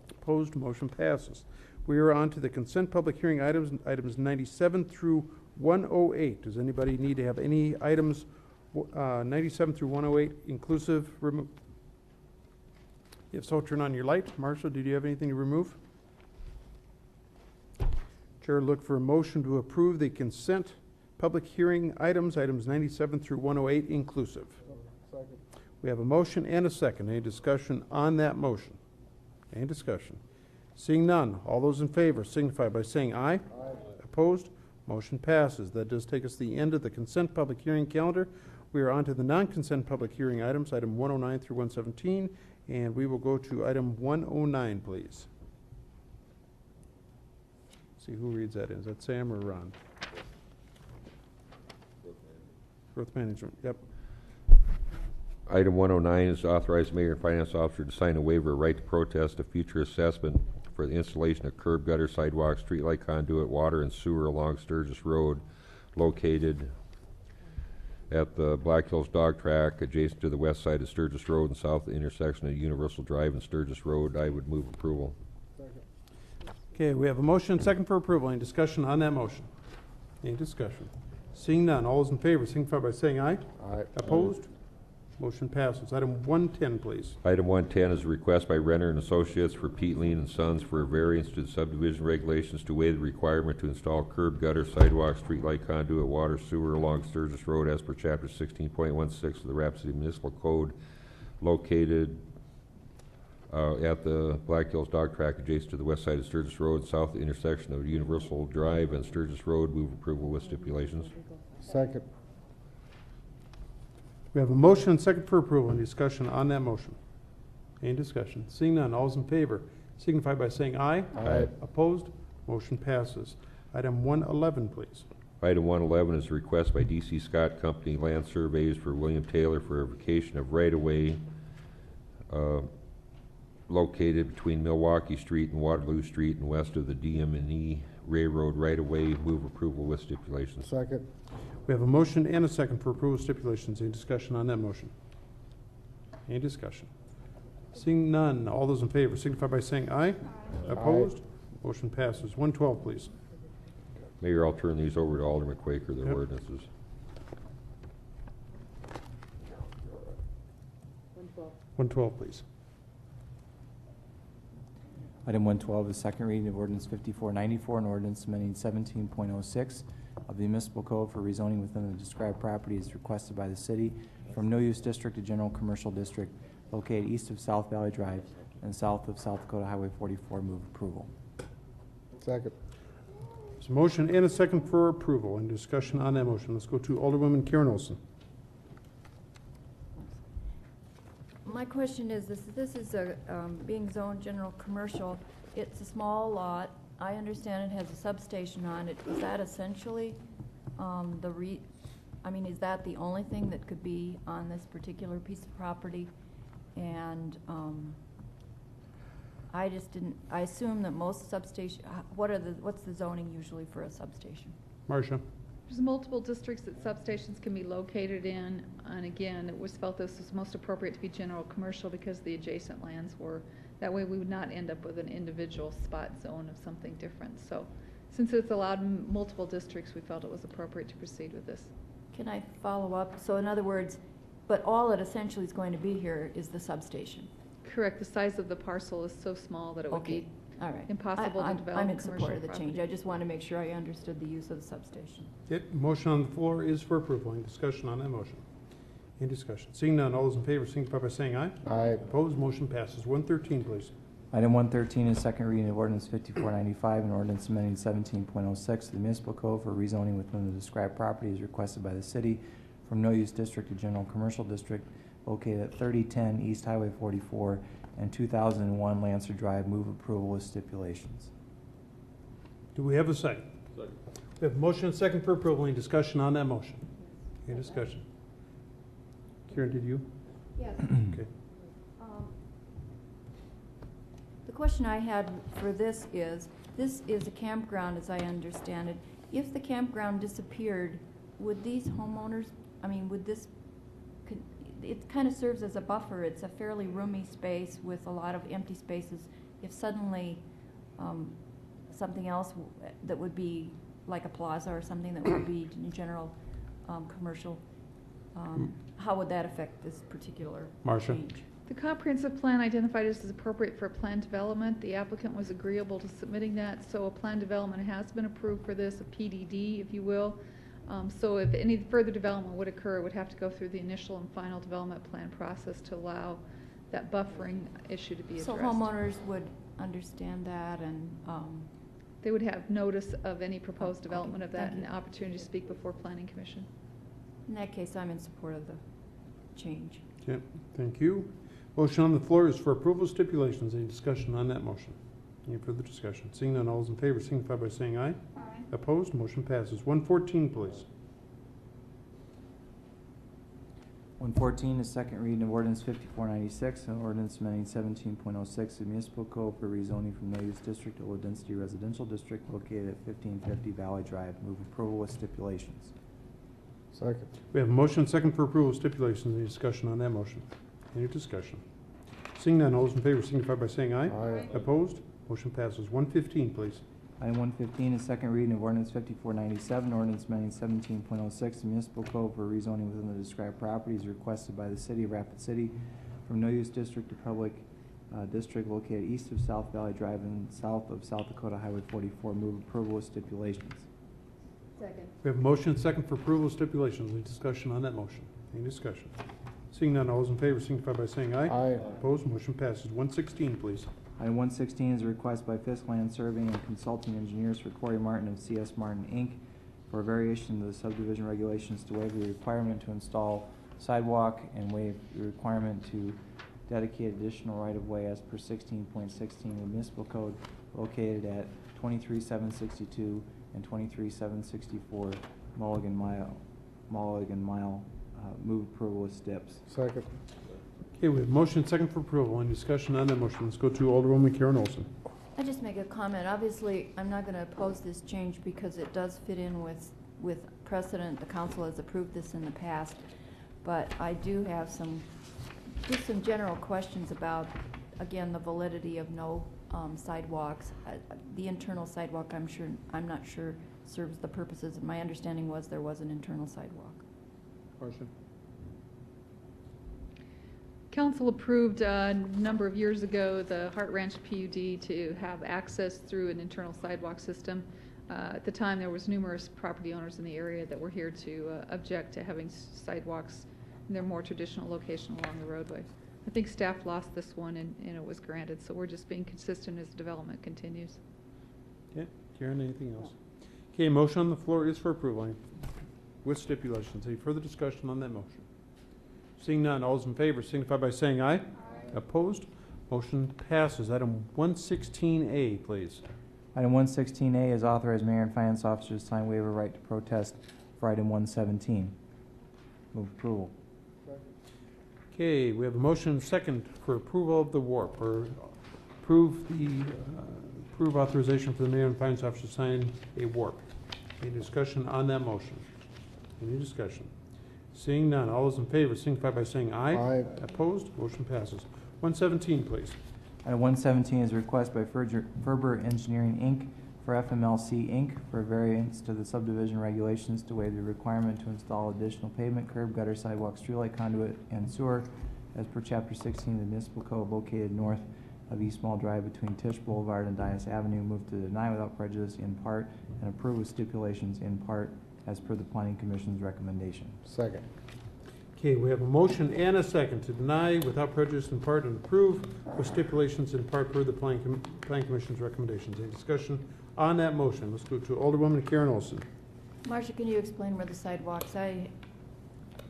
Opposed? Motion passes. We are on to the consent public hearing items, items 97 through 108. Does anybody need to have any items 97 through 108 inclusive removed? If so, turn on your light. Marshall, did you have anything to remove? Chair look for a motion to approve the consent public hearing items, items 97 through 108 inclusive. We have a motion and a second. Any discussion on that motion? Any discussion? Seeing none, all those in favor signify by saying aye. Opposed? Motion passes. That does take us to the end of the consent public hearing calendar. We are on to the non-consent public hearing items, item 109 through 117, and we will go to item 109, please. See who reads that in. Is that Sam or Ron? Growth Management, yep. Item 109 is to authorize mayor and finance officer to sign a waiver of right to protest a future assessment for the installation of curb, gutter, sidewalk, streetlight conduit, water, and sewer along Sturgis Road, located at the Black Hills Dog Track, adjacent to the west side of Sturgis Road and south of the intersection of Universal Drive and Sturgis Road. I would move approval. Okay, we have a motion and second for approval. Any discussion on that motion? Any discussion? Seeing none, all those in favor signify by saying aye. Aye. Opposed? Motion passes. Item 110, please. Item 110 is a request by Renner and Associates for Pete Lean and Sons for a variance to the subdivision regulations to waive the requirement to install curb, gutter, sidewalk, streetlight conduit, water, sewer along Sturgis Road as per chapter 16.16 of the Rapid City Municipal Code, located at the Black Hills Dog Track adjacent to the west side of Sturgis Road, south of the intersection of Universal Drive and Sturgis Road. Move approval with stipulations. Second. We have a motion and second for approval. Any discussion on that motion? Any discussion? Seeing none, all those in favor signify by saying aye. Aye. Opposed? Motion passes. Item 111, please. Item 111 is a request by D.C. Scott Company Land Surveys for William Taylor for a vacation of right-of-way located between Milwaukee Street and Waterloo Street and west of the DM&E Railroad right-of-way. Move approval with stipulations. Second. We have a motion and a second for approval stipulations. Any discussion on that motion? Any discussion? Seeing none, all those in favor signify by saying aye. Opposed? Motion passes. 112, please. Mayor, I'll turn these over to Alderman Quaker, the ordinances. 112, please. Item 112 is second reading of ordinance 5494, an ordinance amending 17.06 of the municipal code for rezoning within the described property as requested by the city from no-use district to general commercial district located east of South Valley Drive and south of South Dakota Highway 44. Move approval. Second. There's a motion and a second for approval. Any discussion on that motion? Let's go to Alderwoman Karen Olson. My question is, this is a, being zoned general commercial, it's a small lot. I understand it has a substation on it. Is that essentially is that the only thing that could be on this particular piece of property? And I assume that most substation, what's the zoning usually for a substation? Marcia. There's multiple districts that substations can be located in, and again, it was felt this was most appropriate to be general commercial because the adjacent lands were, that way we would not end up with an individual spot zone of something different. So since it's allowed in multiple districts, we felt it was appropriate to proceed with this. Can I follow up? So in other words, but all it essentially is going to be here is the substation? Correct. The size of the parcel is so small that it would be all right. impossible to develop I'm in commercial support of the property. change. I just want to make sure I understood the use of the substation. Okay, motion on the floor is for approval. Any discussion on that motion? Any discussion? Seeing none, all those in favor signify by saying aye. Aye. Opposed, motion passes. 113, please. Item 113 is second reading of ordinance 5495, and ordinance amending 17.06 of the municipal code for rezoning within the described property is requested by the city from no-use district to general commercial district located at 3010 East Highway 44 and 2001 Lancer Drive. Move approval with stipulations. Do we have a second? Second. We have a motion and second for approval. Any discussion on that motion? Any discussion? Karen, did you? Yes. Okay. The question I had for this is a campground, as I understand it. If the campground disappeared, would these homeowners, it kind of serves as a buffer. It's a fairly roomy space with a lot of empty spaces. If suddenly something else that would be like a plaza or something that would be general commercial, how would that affect this particular Marcia? change? The comprehensive plan identified this as appropriate for plan development. The applicant was agreeable to submitting that, so a plan development has been approved for this, a PDD, if you will. So if any further development would occur, it would have to go through the initial and final development plan process to allow that buffering issue to be addressed. So homeowners would understand that, and they would have notice of any proposed development of that and the opportunity to speak before Planning Commission. in that case, I'm in support of the change. Okay, thank you. Motion on the floor is for approval stipulations. Any discussion on that motion? Any further discussion? Seeing none, all those in favor signify by saying aye. Aye. Opposed, motion passes. 114, please. 114 is second reading of ordinance 5496, and ordinance amending 17.06 of the municipal code for rezoning from no-use district to low-density residential district located at 1550 Valley Drive. Move approval with stipulations. Second. We have a motion second for approval stipulations. Any discussion on that motion? Any discussion? Seeing none, all those in favor signify by saying aye. Aye. Opposed, motion passes. 115, please. Item 115 is second reading of ordinance 5497, ordinance amending 17.06 the municipal code for rezoning within the described properties requested by the city of Rapid City from no-use district to public district located east of South Valley Drive and south of South Dakota Highway 44. Move approval with stipulations. Second. We have a motion second for approval stipulations. Any discussion on that motion? Any discussion? Seeing none, all those in favor signify by saying aye. Aye. Opposed, motion passes. 116, please. Item 116 is a request by Fisk Land Surveying and Consulting Engineers for Corey Martin of CS Martin, Inc. for a variation of the subdivision regulations to waive the requirement to install sidewalk and waive the requirement to dedicate additional right-of-way as per 16.16 of the municipal code located at 23762 and 23764 Mulligan Mile. Move approval with steps. Second. Okay, we have motion second for approval. Any discussion on that motion? Let's go to Alderwoman Karen Olson. I just make a comment. Obviously, I'm not going to oppose this change because it does fit in with precedent. The council has approved this in the past. But I do have just some general questions about, again, the validity of no sidewalks. The internal sidewalk, I'm not sure serves the purposes. My understanding was there was an internal sidewalk. Question. Council approved a number of years ago the Hart Ranch PUD to have access through an internal sidewalk system. At the time, there was numerous property owners in the area that were here to object to having sidewalks in their more traditional location along the roadway. I think staff lost this one and it was granted, so we're just being consistent as development continues. Okay, Karen, anything else? Okay, motion on the floor is for approval with stipulations. Any further discussion on that motion? Seeing none, all those in favor signify by saying aye. Aye. Opposed? Motion passes. Item 116A, please. Item 116A is authorize mayor and finance officers to sign waiver right to protest for item 117. Move approval. Okay, we have a motion second for approval of the WARP, or approve authorization for the mayor and finance officer to sign a WARP. Any discussion on that motion? Any discussion? Seeing none, all those in favor signify by saying aye. Aye. Opposed? Motion passes. 117, please. Item 117 is a request by Ferber Engineering, Inc. for FMLC, Inc. for a variance to the subdivision regulations to waive the requirement to install additional pavement, curb, gutter, sidewalk, streetlight, conduit, and sewer as per Chapter 16 of the Municipal Code located north of East Mall Drive between Tisch Boulevard and Dias Avenue. Move to deny without prejudice in part and approve with stipulations in part as per the Planning Commission's recommendation. Second. Okay, we have a motion and a second to deny without prejudice in part and approve with stipulations in part per the Plan Commission's recommendations. Any discussion on that motion? Let's go to Alderwoman Karen Olson. Marcia, can you explain where the sidewalks, I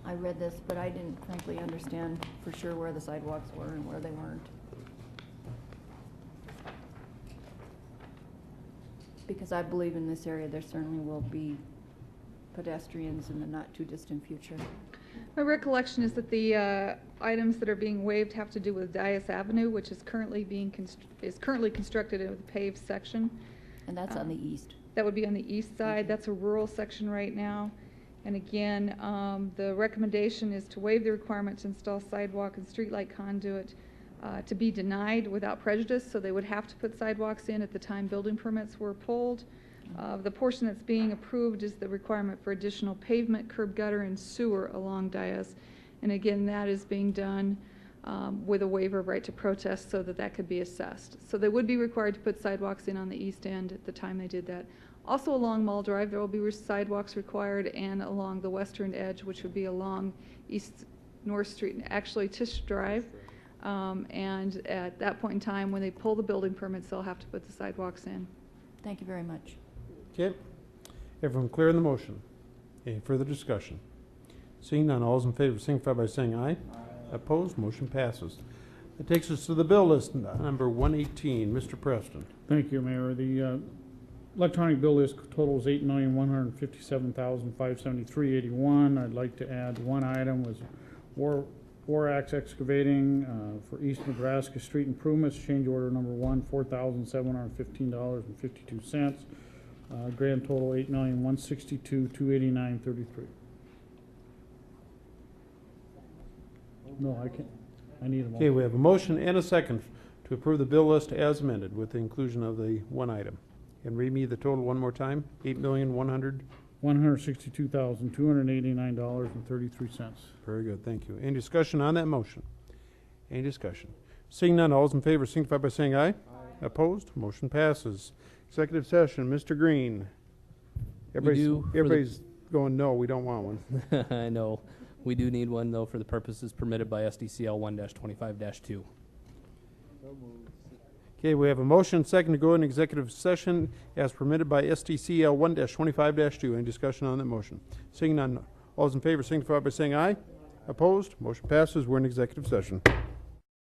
read this, but I didn't frankly understand for sure where the sidewalks were and where they weren't. Because I believe in this area there certainly will be pedestrians in the not too distant future. My recollection is that the items that are being waived have to do with Dias Avenue, which is currently constructed in a paved section. And that's on the east. That would be on the east side. That's a rural section right now. And again, the recommendation is to waive the requirement to install sidewalk and streetlight conduit to be denied without prejudice, so they would have to put sidewalks in at the time building permits were pulled. The portion that's being approved is the requirement for additional pavement, curb gutter, and sewer along Dias. And again, that is being done with a waiver of right to protest so that that could be assessed. So they would be required to put sidewalks in on the east end at the time they did that. Also along Mall Drive, there will be sidewalks required, and along the western edge, which would be along East North Street, and actually Tisch Drive. And at that point in time, when they pull the building permits, they'll have to put the sidewalks in. Thank you very much. Okay. Everyone clear on the motion? Any further discussion? Seeing none, all those in favor signify by saying aye. Aye. Opposed? Motion passes. That takes us to the bill list, number 118. Mr. Preston. Thank you, Mayor. The electronic bill list totals $8,157,573.81. I'd like to add one item was Warax Excavating for East Nebraska Street Improvements, change order number 1, $4,715.52. Grand total $8,162,289.33. No, I can't. I need a motion. Okay, we have a motion and a second to approve the bill list as amended with the inclusion of the one item. And read me the total one more time. $162,289.33. Very good, thank you. Any discussion on that motion? Any discussion? Seeing none, all those in favor signify by saying aye. Aye. Opposed? Motion passes. Executive session, Mr. Green. Everybody's going, no, we don't want one. I know. We do need one, though, for the purposes permitted by SDCL 1-25-2. Okay, we have a motion second to go in executive session as permitted by SDCL 1-25-2. Any discussion on that motion? Seeing none, all those in favor signify by saying aye. Opposed? Motion passes. We're in executive session.